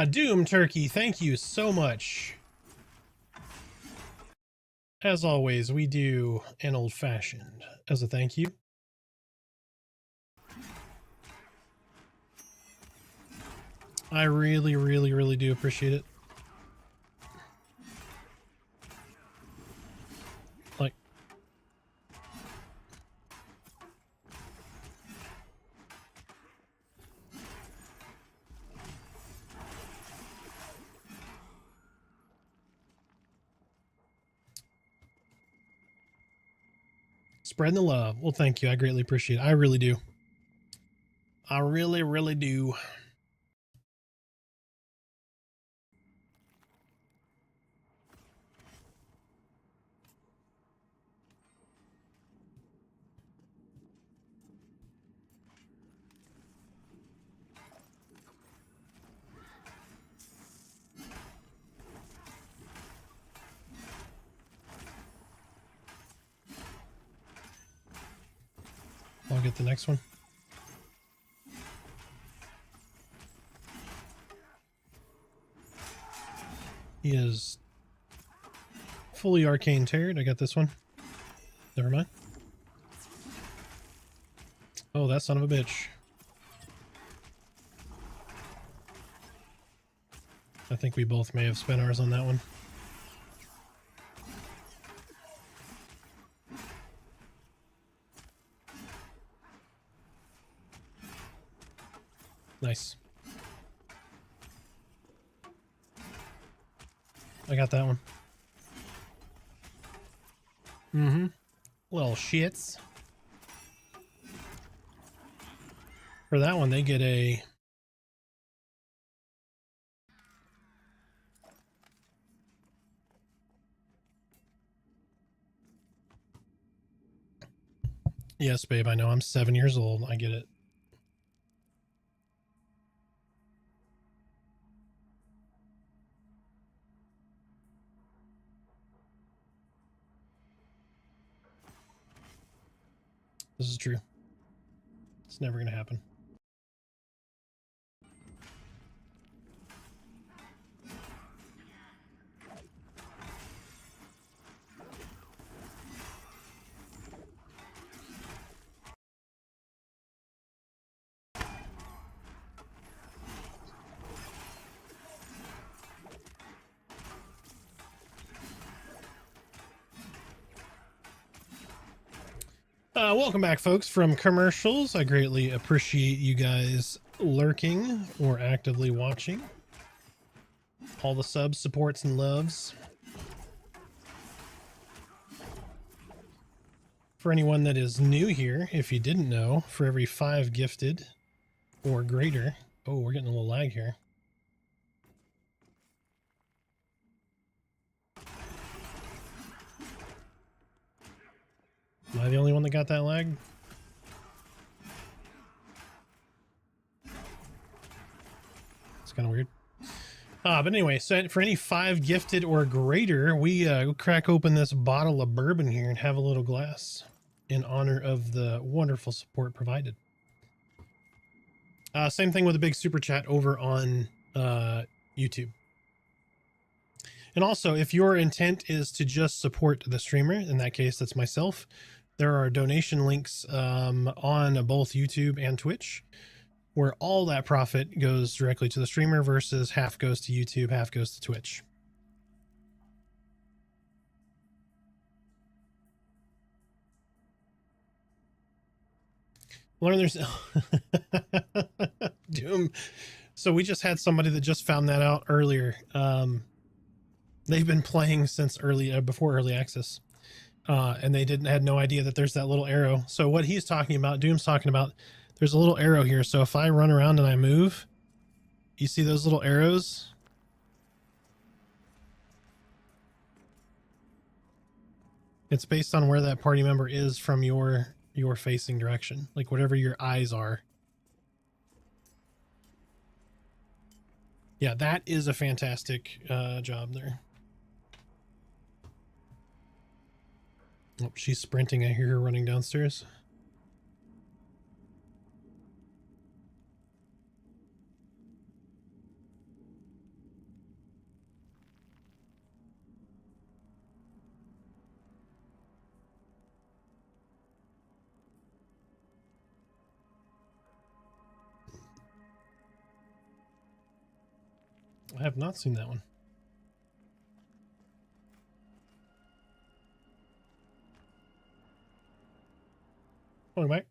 Doom Turkey, thank you so much. As always, we do an old-fashioned as a thank you. I really, really, really do appreciate it. Spreading the love. Well, thank you. I greatly appreciate it. I really do. I really, really do. I'll get the next one. He is fully arcane teared. I got this one. Never mind. Oh, that son of a bitch. I think we both may have spent ours on that one. Nice. I got that one. Mm-hmm. Little shits. For that one, they get a... Yes, babe, I know. I'm 7 years old. I get it. This is true. It's never going to happen. Welcome back, folks, from commercials. I greatly appreciate you guys lurking or actively watching. All the subs, supports, and loves. For anyone that is new here, if you didn't know, for every 5 gifted or greater... Oh, we're getting a little lag here. Am I the only one that got that lag? It's kind of weird. But anyway, so for any 5 gifted or greater, we crack open this bottle of bourbon here and have a little glass in honor of the wonderful support provided. Same thing with a big super chat over on YouTube. And also, if your intent is to just support the streamer, in that case, that's myself, there are donation links on both YouTube and Twitch, where all that profit goes directly to the streamer versus half goes to YouTube, half goes to Twitch. Learn there's Doom. So we just had somebody that just found that out earlier. They've been playing since before early access, and they had no idea that there's that little arrow. So what he's talking about, Doom's talking about, there's a little arrow here. So if I run around and I move, you see those little arrows? It's based on where that party member is from your facing direction, like whatever your eyes are. Yeah, that is a fantastic job there. Oh, she's sprinting. I hear her running downstairs. I have not seen that one. Oh, Mike.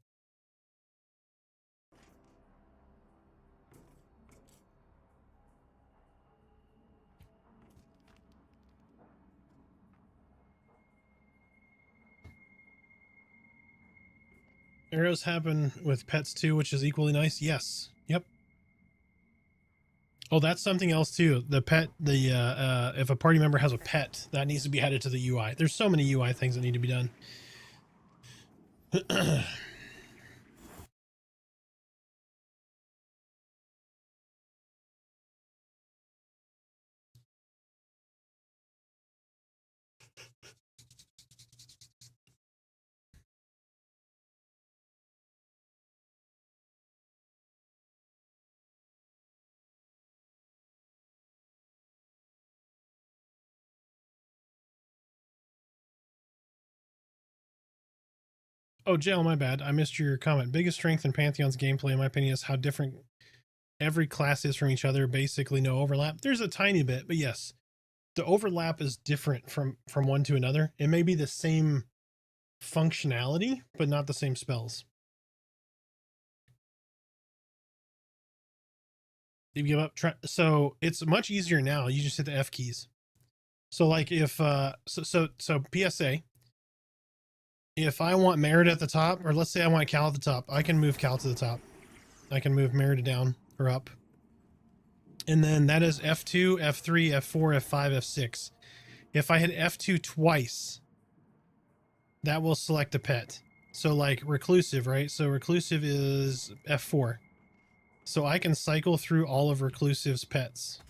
Arrows happen with pets too, which is equally nice. Yes. Yep. Oh, that's something else too. The pet, if a party member has a pet, that needs to be added to the UI. There's so many UI things that need to be done. Oh, Jail, my bad. I missed your comment. Biggest strength in Pantheon's gameplay, in my opinion, is how different every class is from each other. Basically, no overlap. There's a tiny bit, but yes, the overlap is different from one to another. It may be the same functionality, but not the same spells. You give up. So it's much easier now. You just hit the F keys. So like if so PSA. If I want Merida at the top, or let's say I want Cal at the top, I can move Cal to the top. I can move Merida down or up. And then that is F2, F3, F4, F5, F6. If I hit F2 twice, that will select a pet. So like Reclusive, right? So Reclusive is F4. So I can cycle through all of Reclusive's pets.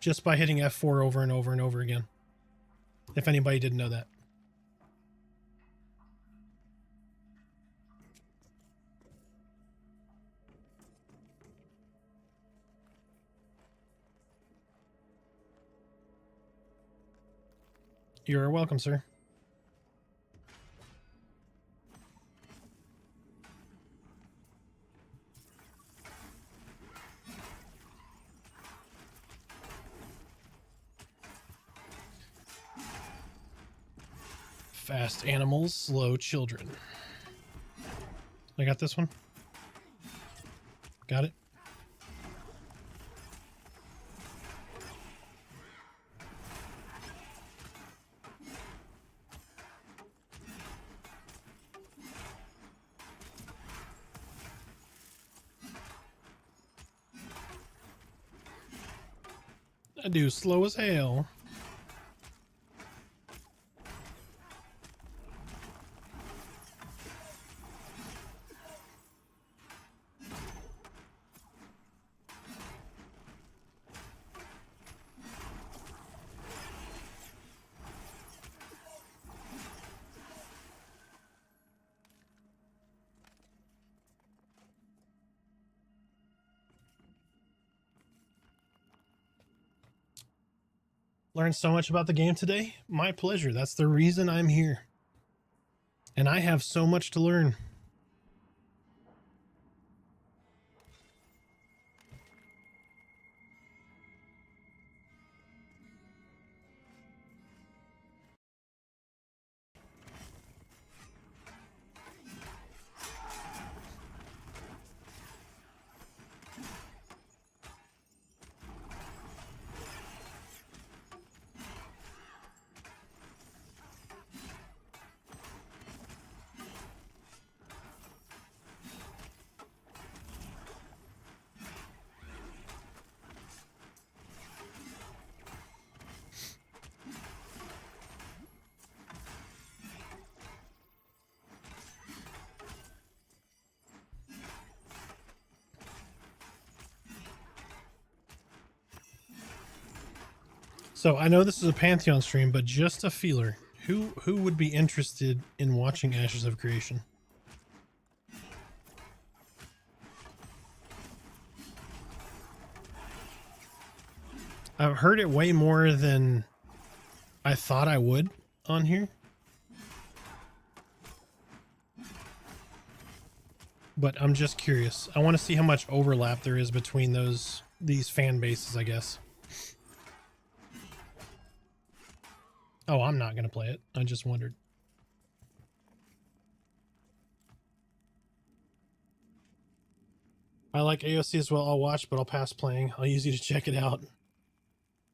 Just by hitting F4 over and over and over again. If anybody didn't know that. You're welcome, sir. Fast animals, slow children. I got this one. Got it. That dude's slow as hell. Learned so much about the game today. My pleasure. That's the reason I'm here. And I have so much to learn. So I know this is a Pantheon stream, but just a feeler. Who would be interested in watching Ashes of Creation? I've heard it way more than I thought I would on here. But I'm just curious. I want to see how much overlap there is between these fan bases, I guess. Oh, I'm not going to play it. I just wondered. I like AOC as well. I'll watch, but I'll pass playing. I'll use you to check it out.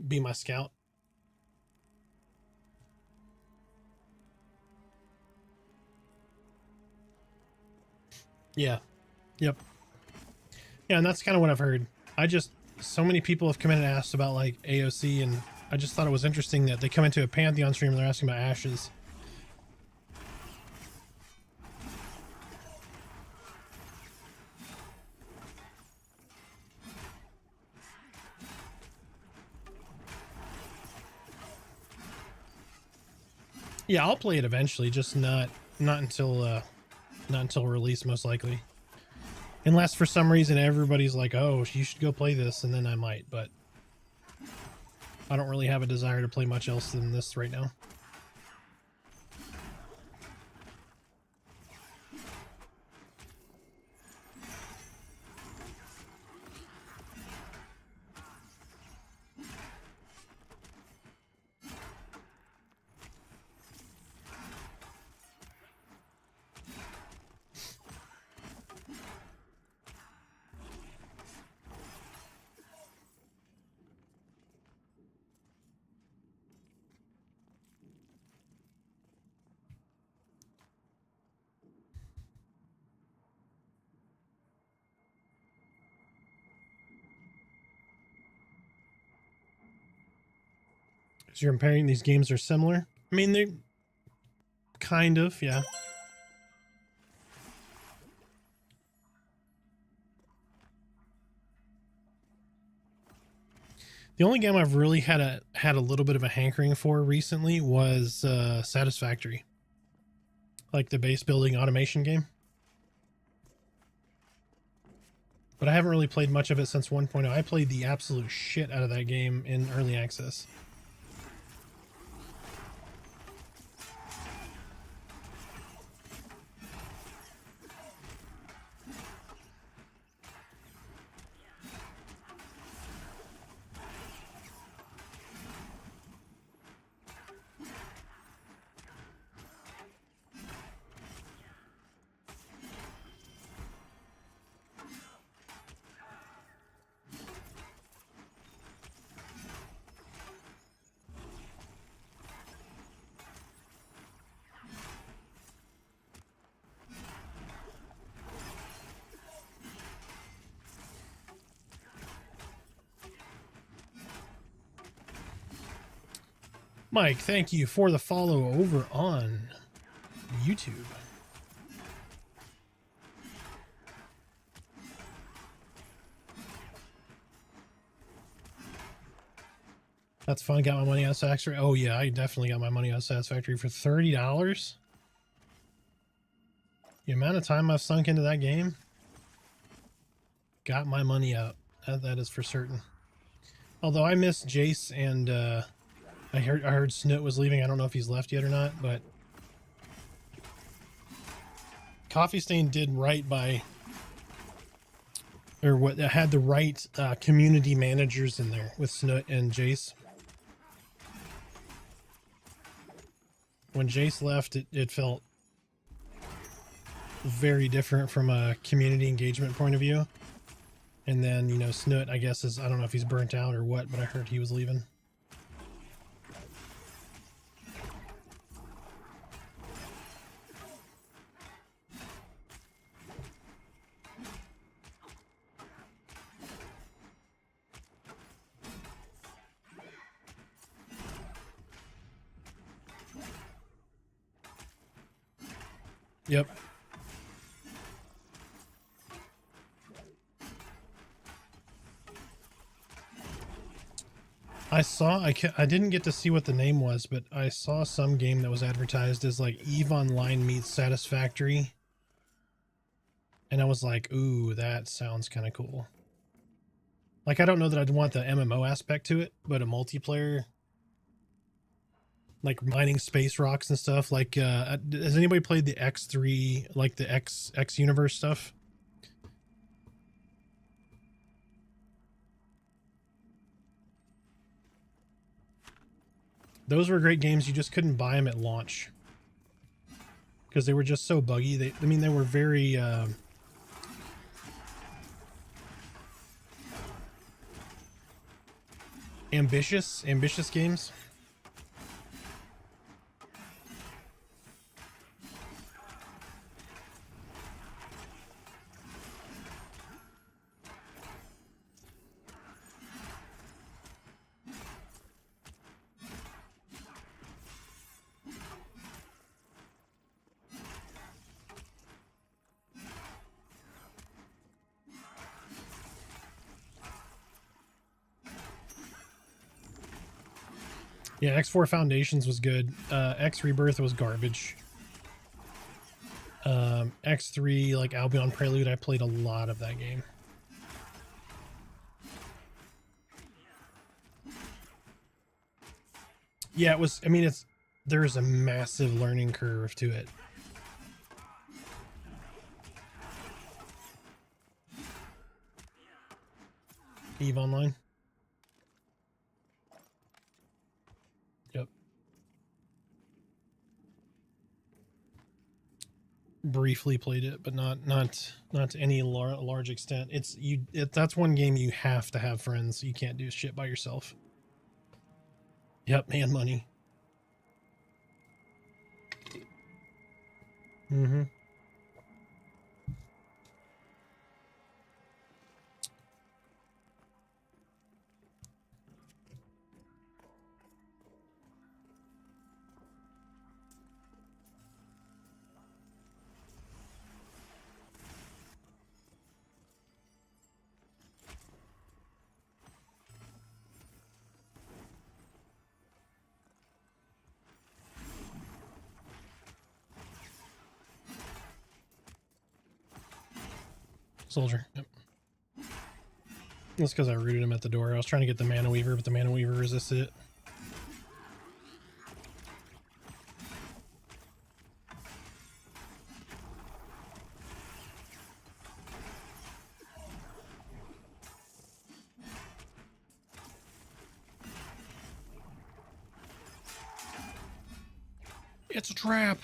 Be my scout. Yeah. Yep. Yeah, and that's kind of what I've heard. So many people have come in and asked about like AOC, and I just thought it was interesting that they come into a Pantheon stream and they're asking about ashes. Yeah, I'll play it eventually, just not until release, most likely. Unless for some reason everybody's like, oh, you should go play this, and then I might, but I don't really have a desire to play much else than this right now. So you're comparing these games are similar? I mean, they kind of, yeah. The only game I've really had a little bit of a hankering for recently was Satisfactory, like the base building automation game. But I haven't really played much of it since 1.0. I played the absolute shit out of that game in early access. Mike, thank you for the follow over on YouTube. That's fun. Got my money out of Satisfactory. Oh yeah, I definitely got my money out of Satisfactory for $30. The amount of time I've sunk into that game, got my money out. That is for certain. Although I miss Jace, and I heard Snoot was leaving. I don't know if he's left yet or not, but Coffee Stain did right by, or what had the right community managers in there with Snoot and Jace. When Jace left, it felt very different from a community engagement point of view. And then, you know, Snoot, I guess, I don't know if he's burnt out or what, but I heard he was leaving. Yep. I didn't get to see what the name was, but I saw some game that was advertised as like EVE Online meets Satisfactory. And I was like, ooh, that sounds kind of cool. Like, I don't know that I'd want the MMO aspect to it, but a multiplayer, like mining space rocks and stuff. Like, has anybody played the X3, like the X universe stuff? Those were great games. You just couldn't buy them at launch because they were just so buggy. They were very ambitious games. Yeah, X4 Foundations was good. X Rebirth was garbage. X3, like Albion Prelude, I played a lot of that game. Yeah, it was, I mean, there's a massive learning curve to it. EVE Online? Yep. Briefly played it, but not to any large extent. That's one game you have to have friends. You can't do shit by yourself. Yep, and money. Mm-hmm. Soldier. Yep. That's because I rooted him at the door. I was trying to get the Mana Weaver, but the Mana Weaver resisted it. It's a trap.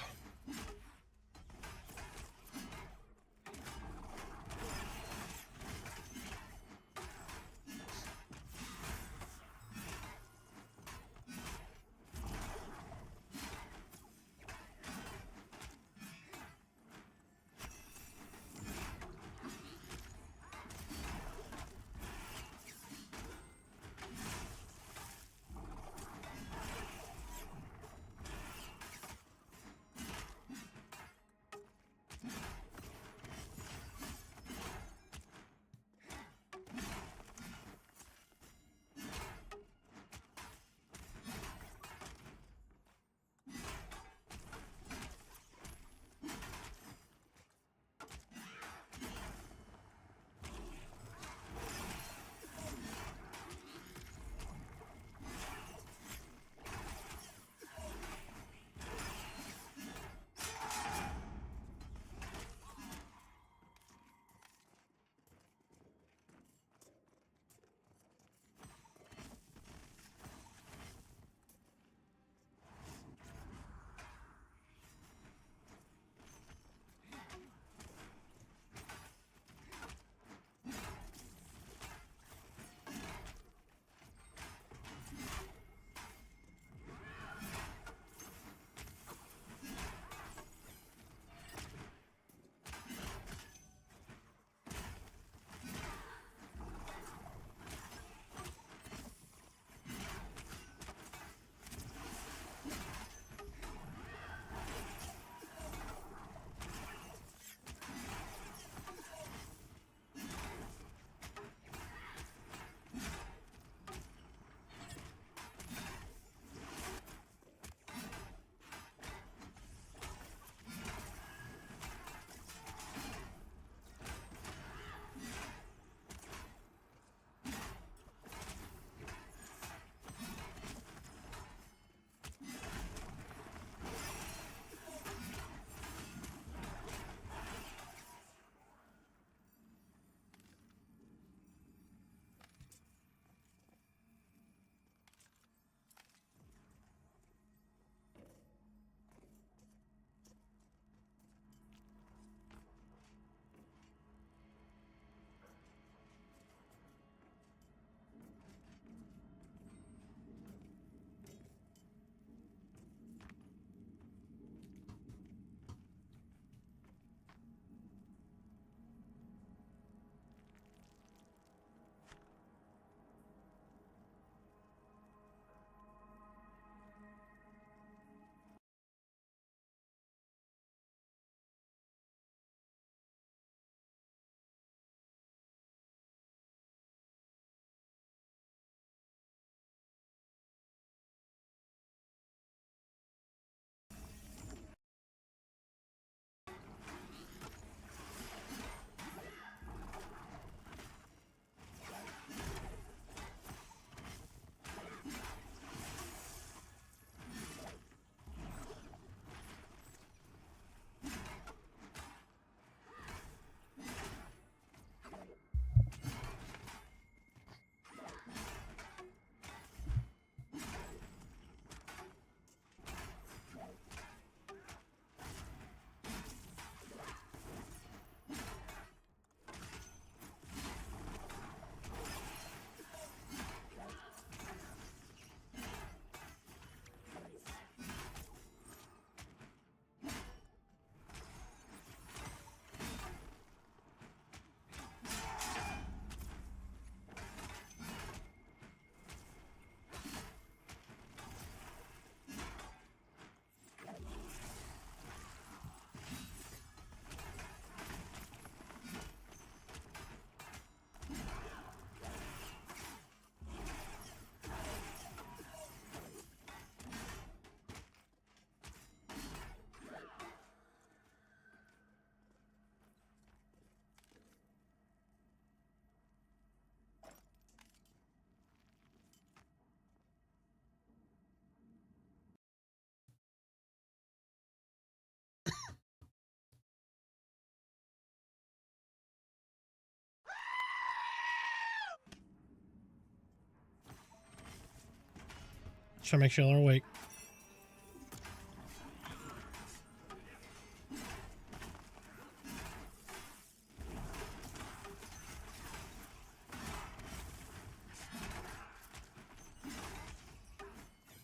trying to make sure they're awake.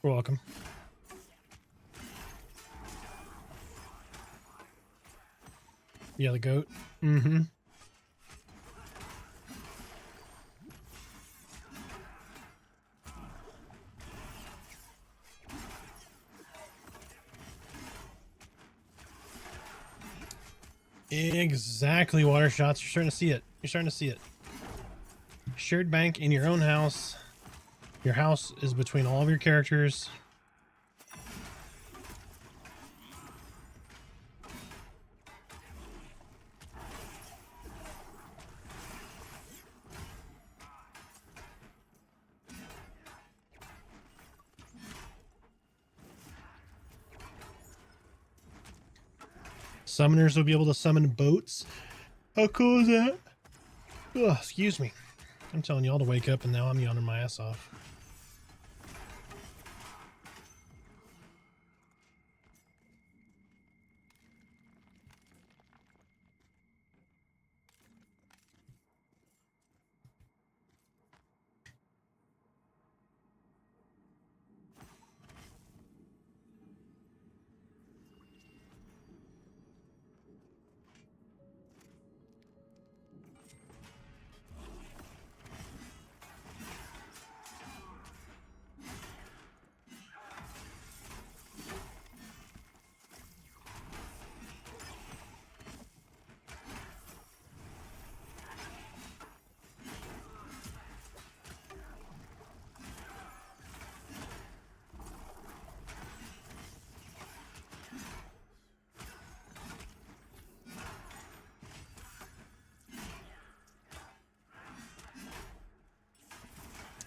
You're welcome. Yeah, the goat. Mm-hmm. Exactly, water shots. You're starting to see it. You're starting to see it. Shared bank in your own house. Your house is between all of your characters. Summoners will be able to summon boats. How cool is that? Ugh, excuse me. I'm telling y'all to wake up and now I'm yawning my ass off.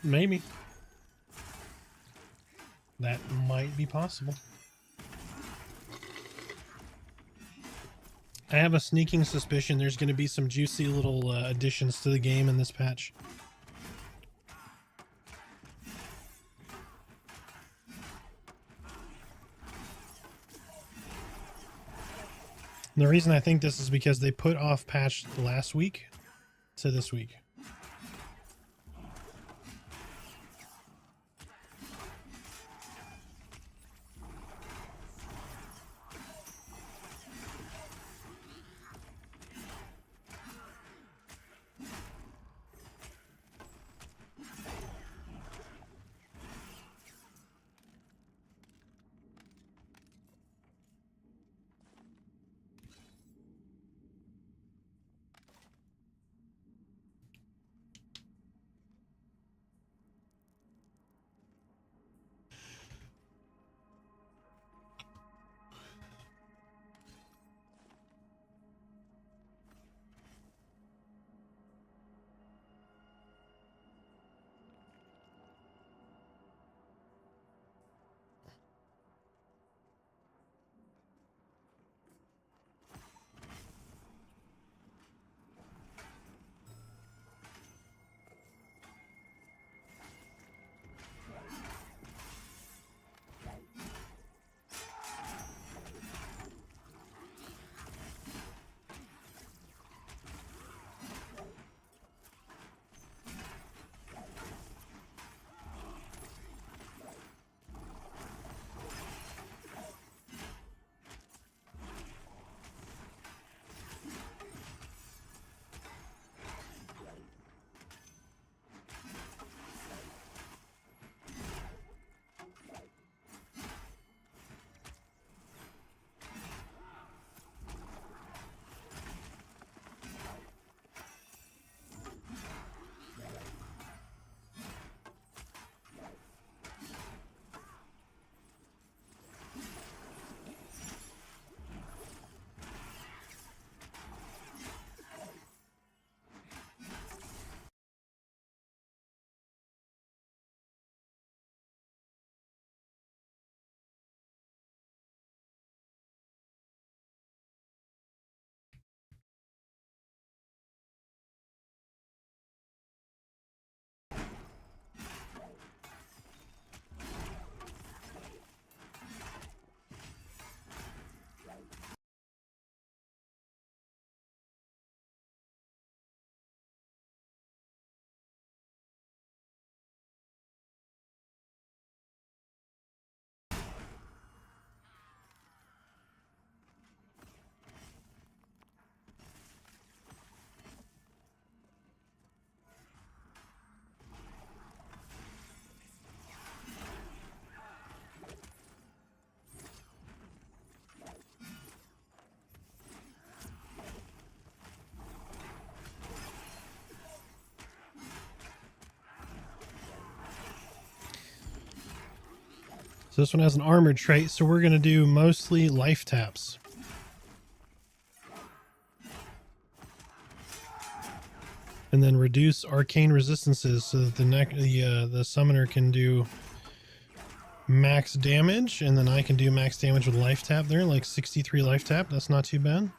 Maybe. That might be possible. I have a sneaking suspicion there's going to be some juicy little additions to the game in this patch. And the reason I think this is because they put off patch last week to this week. So this one has an armored trait, so we're going to do mostly life taps. And then reduce arcane resistances so that the summoner can do max damage, and then I can do max damage with life tap there, like 63 life tap. That's not too bad.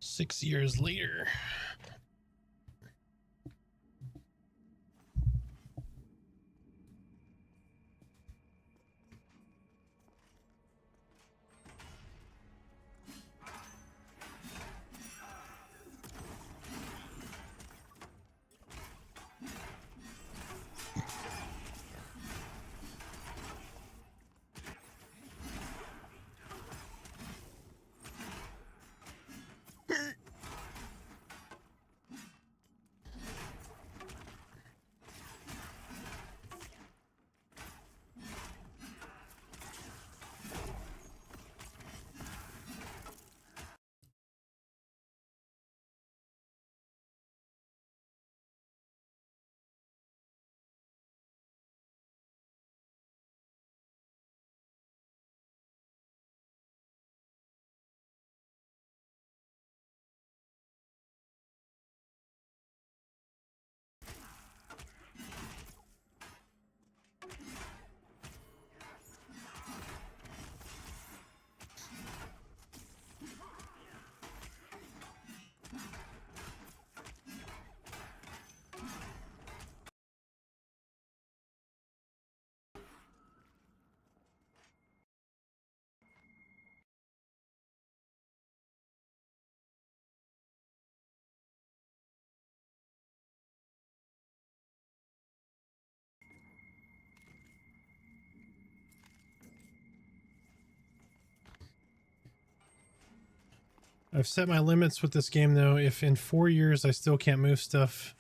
Six years later. I've set my limits with this game, though. If in 4 years I still can't move stuff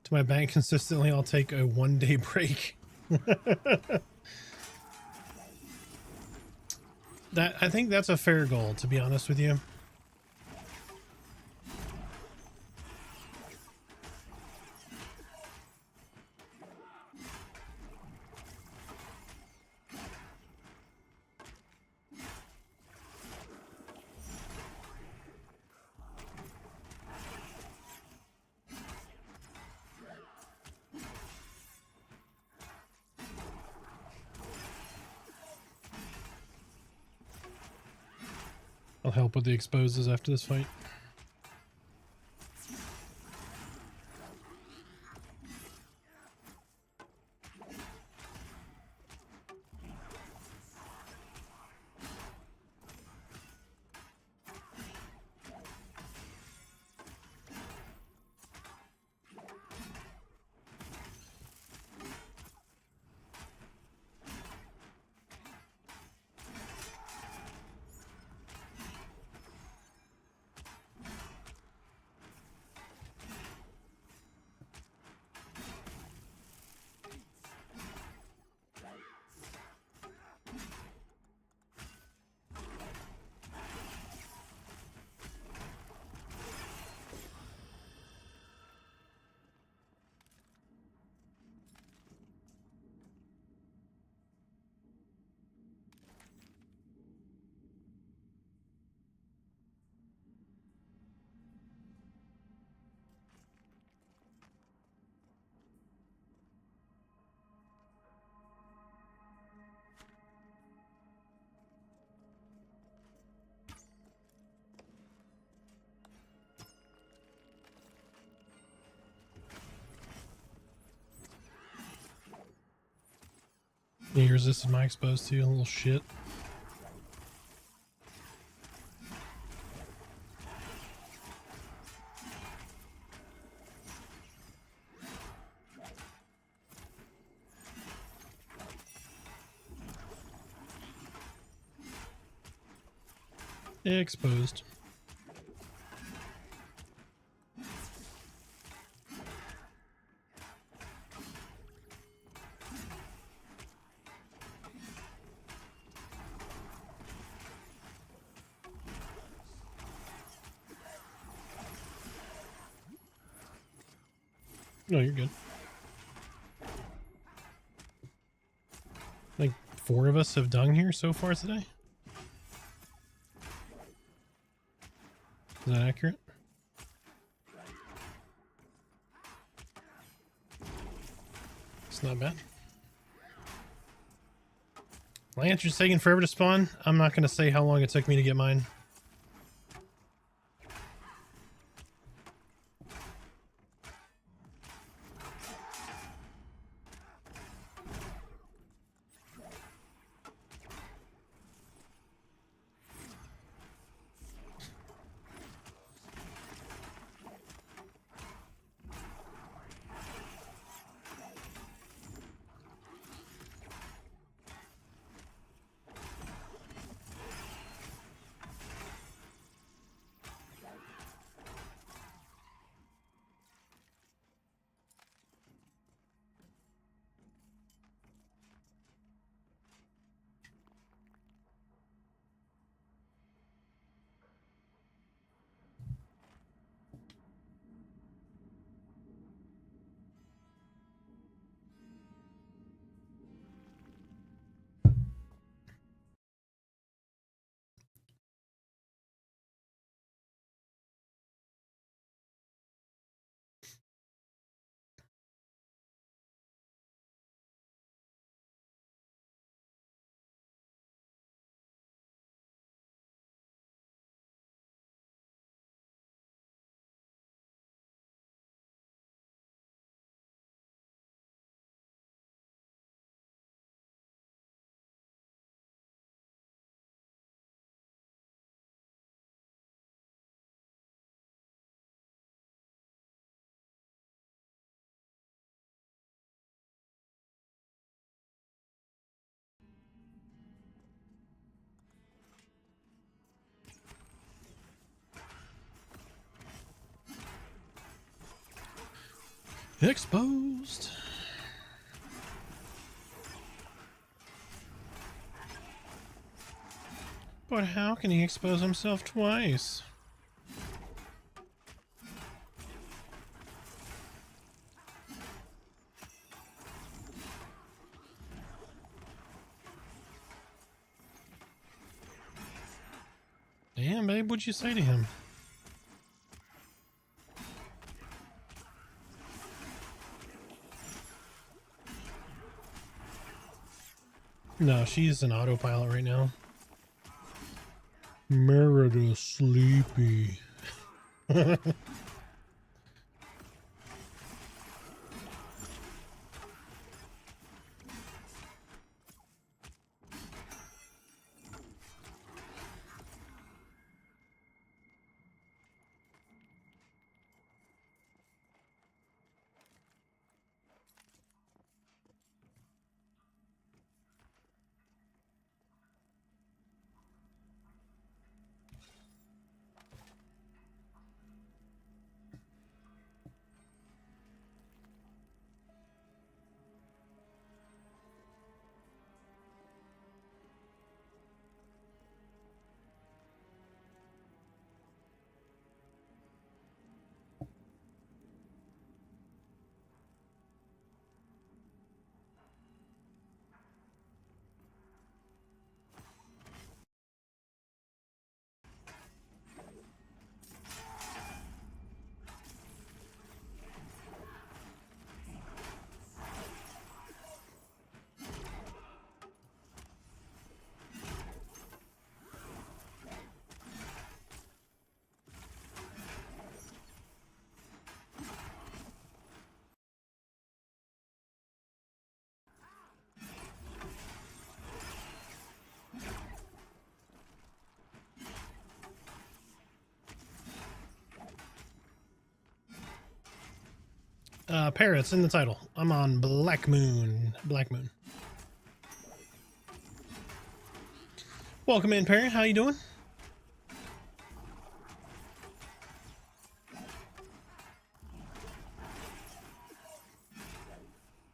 to my bank consistently, I'll take a 1-day break. I think that's a fair goal, to be honest with you. I'll help with the exposes after this fight. He resisted my exposed too, a little shit. Exposed. No, you're good. Like 4 of us have done here so far today. Is that accurate? It's not bad. Lantern's taking forever to spawn. I'm not going to say how long it took me to get mine. Exposed. But how can he expose himself twice? Damn, babe, what'd you say to him? No, she's an autopilot right now. Merida sleepy. Parrots in the title. I'm on Blackmoon. Blackmoon. Welcome in, Parrot. How you doing?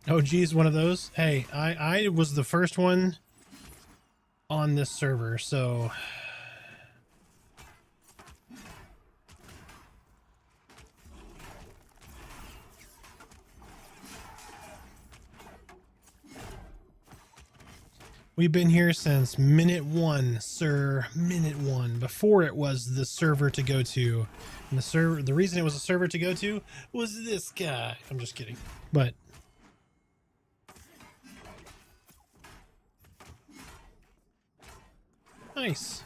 Oh, geez, one of those. Hey, I was the first one on this server, so we've been here since minute one, sir. Minute one. Before it was the server to go to. And the reason it was a server to go to was this guy. I'm just kidding. But nice.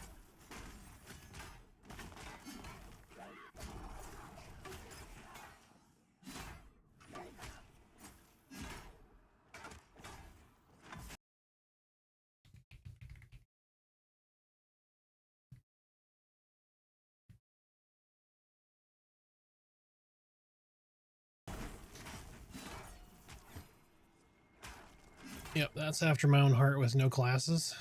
Yep, that's after my own heart with no classes.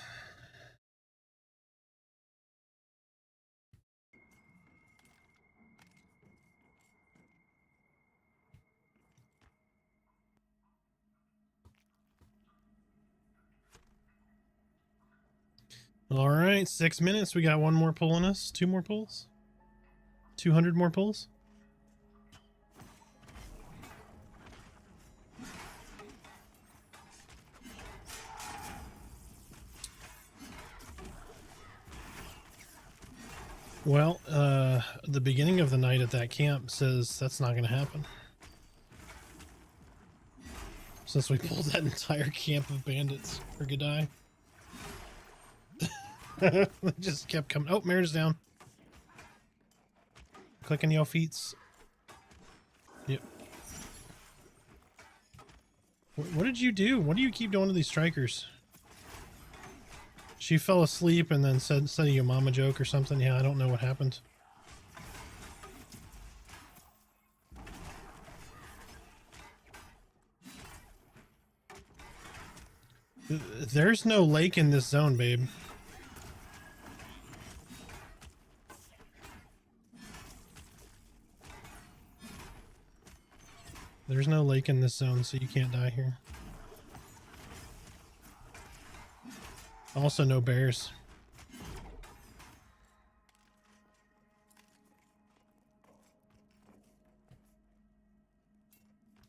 All right, 6 minutes. We got one more pull in us. 2 more pulls. 200 more pulls. Well, the beginning of the night at that camp says that's not going to happen. Since we pulled that entire camp of bandits for Godai. They just kept coming. Oh, Mare's down. Clicking your feets. Yep. What did you do? What do you keep doing to these strikers? She fell asleep and then said a your mama joke or something. Yeah, I don't know what happened. There's no lake in this zone, babe. There's no lake in this zone, so you can't die here. Also, no bears.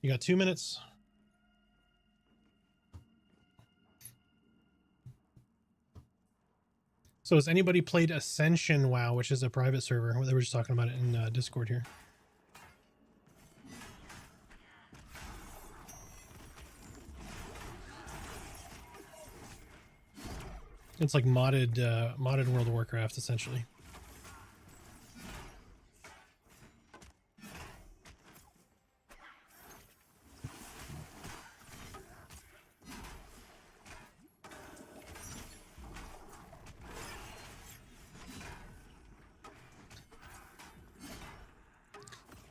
You got 2 minutes. So has anybody played Ascension WoW, which is a private server? They were just talking about it in Discord here. It's like modded World of Warcraft, essentially.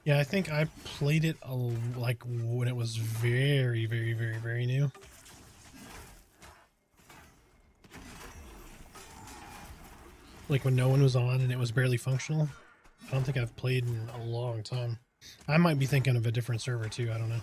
Yeah, I think I played it like when it was very, very, very, very new. Like when no one was on and it was barely functional. I don't think I've played in a long time. I might be thinking of a different server too, I don't know.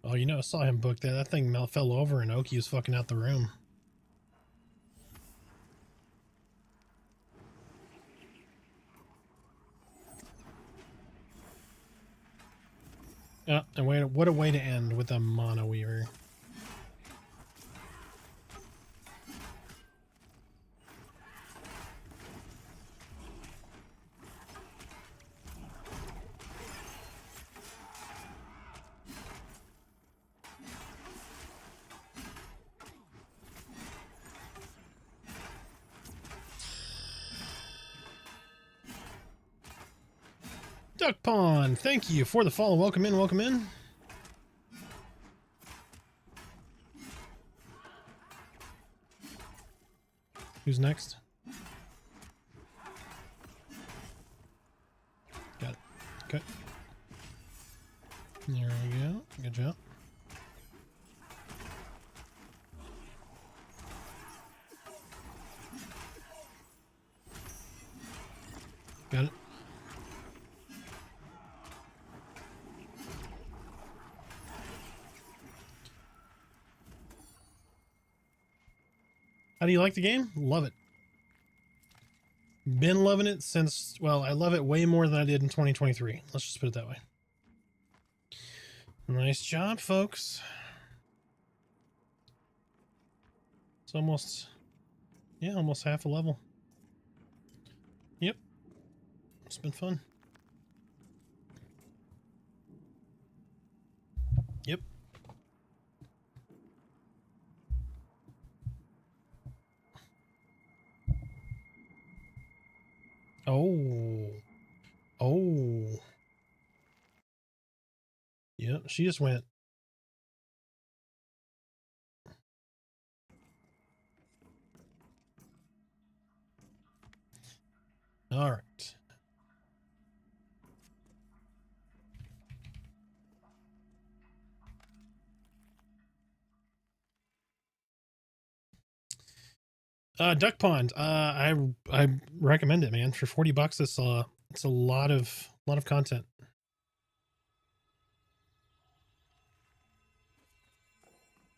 Oh, you know, I saw him book that. That thing fell over and Oki was fucking out the room. Yeah, and what a way to end with a Mono Weaver. Duck Pond, thank you for the follow. Welcome in, welcome in. Who's next? Got it. Okay. There we go. Good job. Got it. How do you like the game? Love it. Been loving it since, well, I love it way more than I did in 2023. Let's just put it that way. Nice job, folks. It's almost, yeah, almost half a level. Yep. It's been fun. Yep. Oh. Oh. Yep, she just went. All right. Duck Pond. I recommend it, man. For $40, it's a lot of content.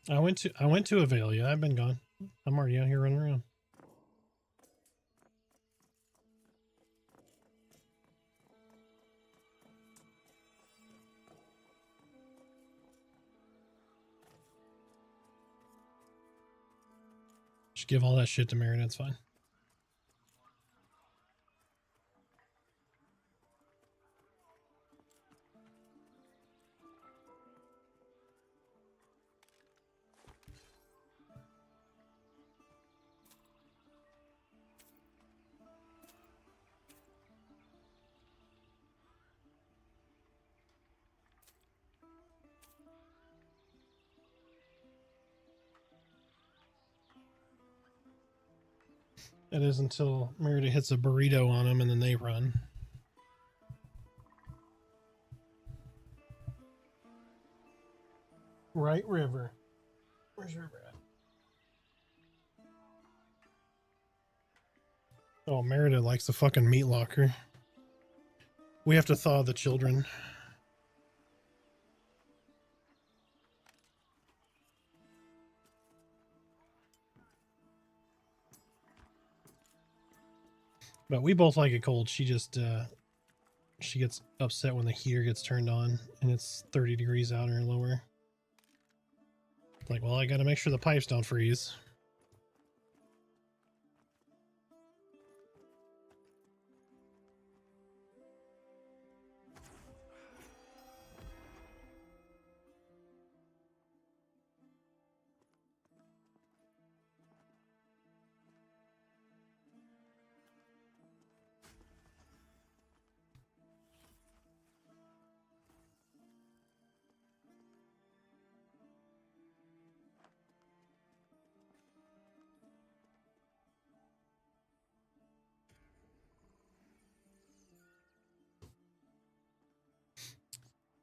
I went to Avalia. I've been gone. I'm already out here running around. Just give all that shit to Merida. It's fine. It is until Merida hits a burrito on them and then they run. Right River. Where's River at? Oh, Merida likes the fucking meat locker. We have to thaw the children. But we both like it cold. She just, she gets upset when the heater gets turned on and it's 30 degrees out or lower. It's like, well, I gotta make sure the pipes don't freeze.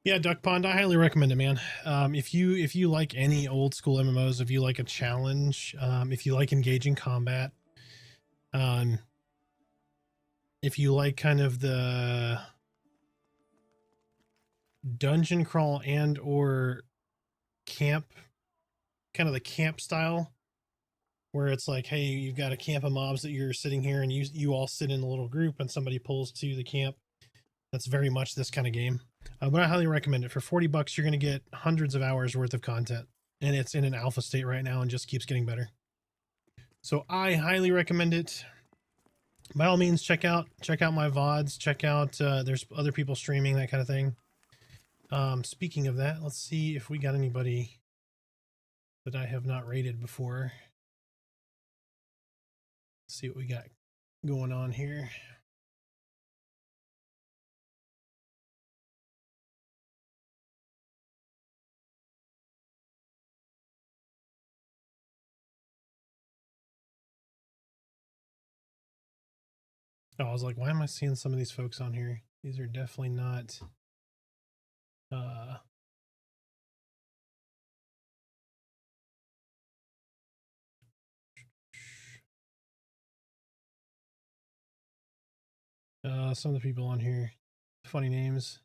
Yeah, Duck Pond, I highly recommend it, man. If you like any old school MMOs, if you like a challenge, if you like engaging combat, if you like kind of the dungeon crawl and or camp, kind of the camp style, where it's like, hey, you've got a camp of mobs that you're sitting here and you all sit in a little group and somebody pulls to the camp. That's very much this kind of game. But I highly recommend it. For $40, you're going to get hundreds of hours worth of content, and it's in an alpha state right now and just keeps getting better. So I highly recommend it. By all means, check out my VODs. Check out, there's other people streaming, that kind of thing. Speaking of that, let's see if we got anybody that I have not rated before. Let's see what we got going on here. Oh, I was like, why am I seeing some of these folks on here? These are definitely not some of the people on here. Funny names.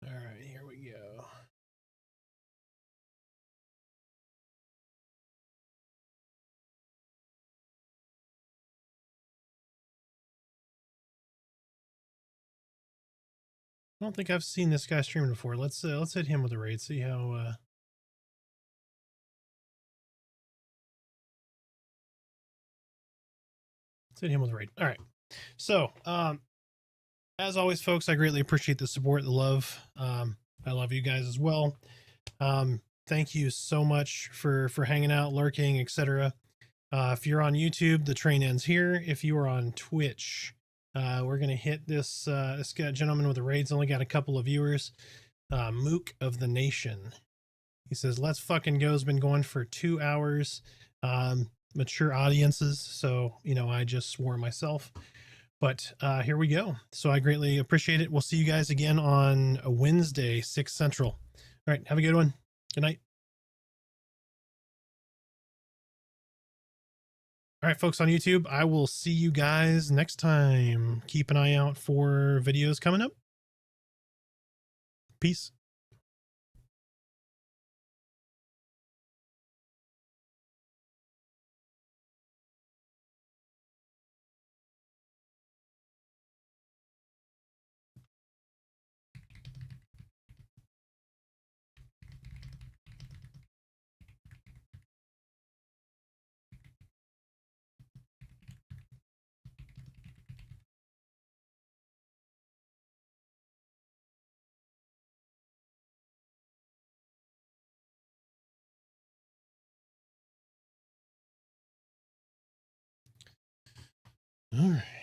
All right, here we go. I don't think I've seen this guy streaming before. Let's hit him with a raid. See how. Let's hit him with a raid. All right. So, as always, folks, I greatly appreciate the support, the love. I love you guys as well. Thank you so much for hanging out, lurking, etc. If you're on YouTube, the train ends here. If you are on Twitch, we're gonna hit this gentleman with the raids. Only got a couple of viewers. Mook of the Nation. He says, "Let's fucking go." Has been going for 2 hours. Mature audiences, so I just swore myself. But here we go. So I greatly appreciate it. We'll see you guys again on a Wednesday, 6 Central. All right, have a good one. Good night. All right, folks on YouTube, I will see you guys next time. Keep an eye out for videos coming up. Peace. All right.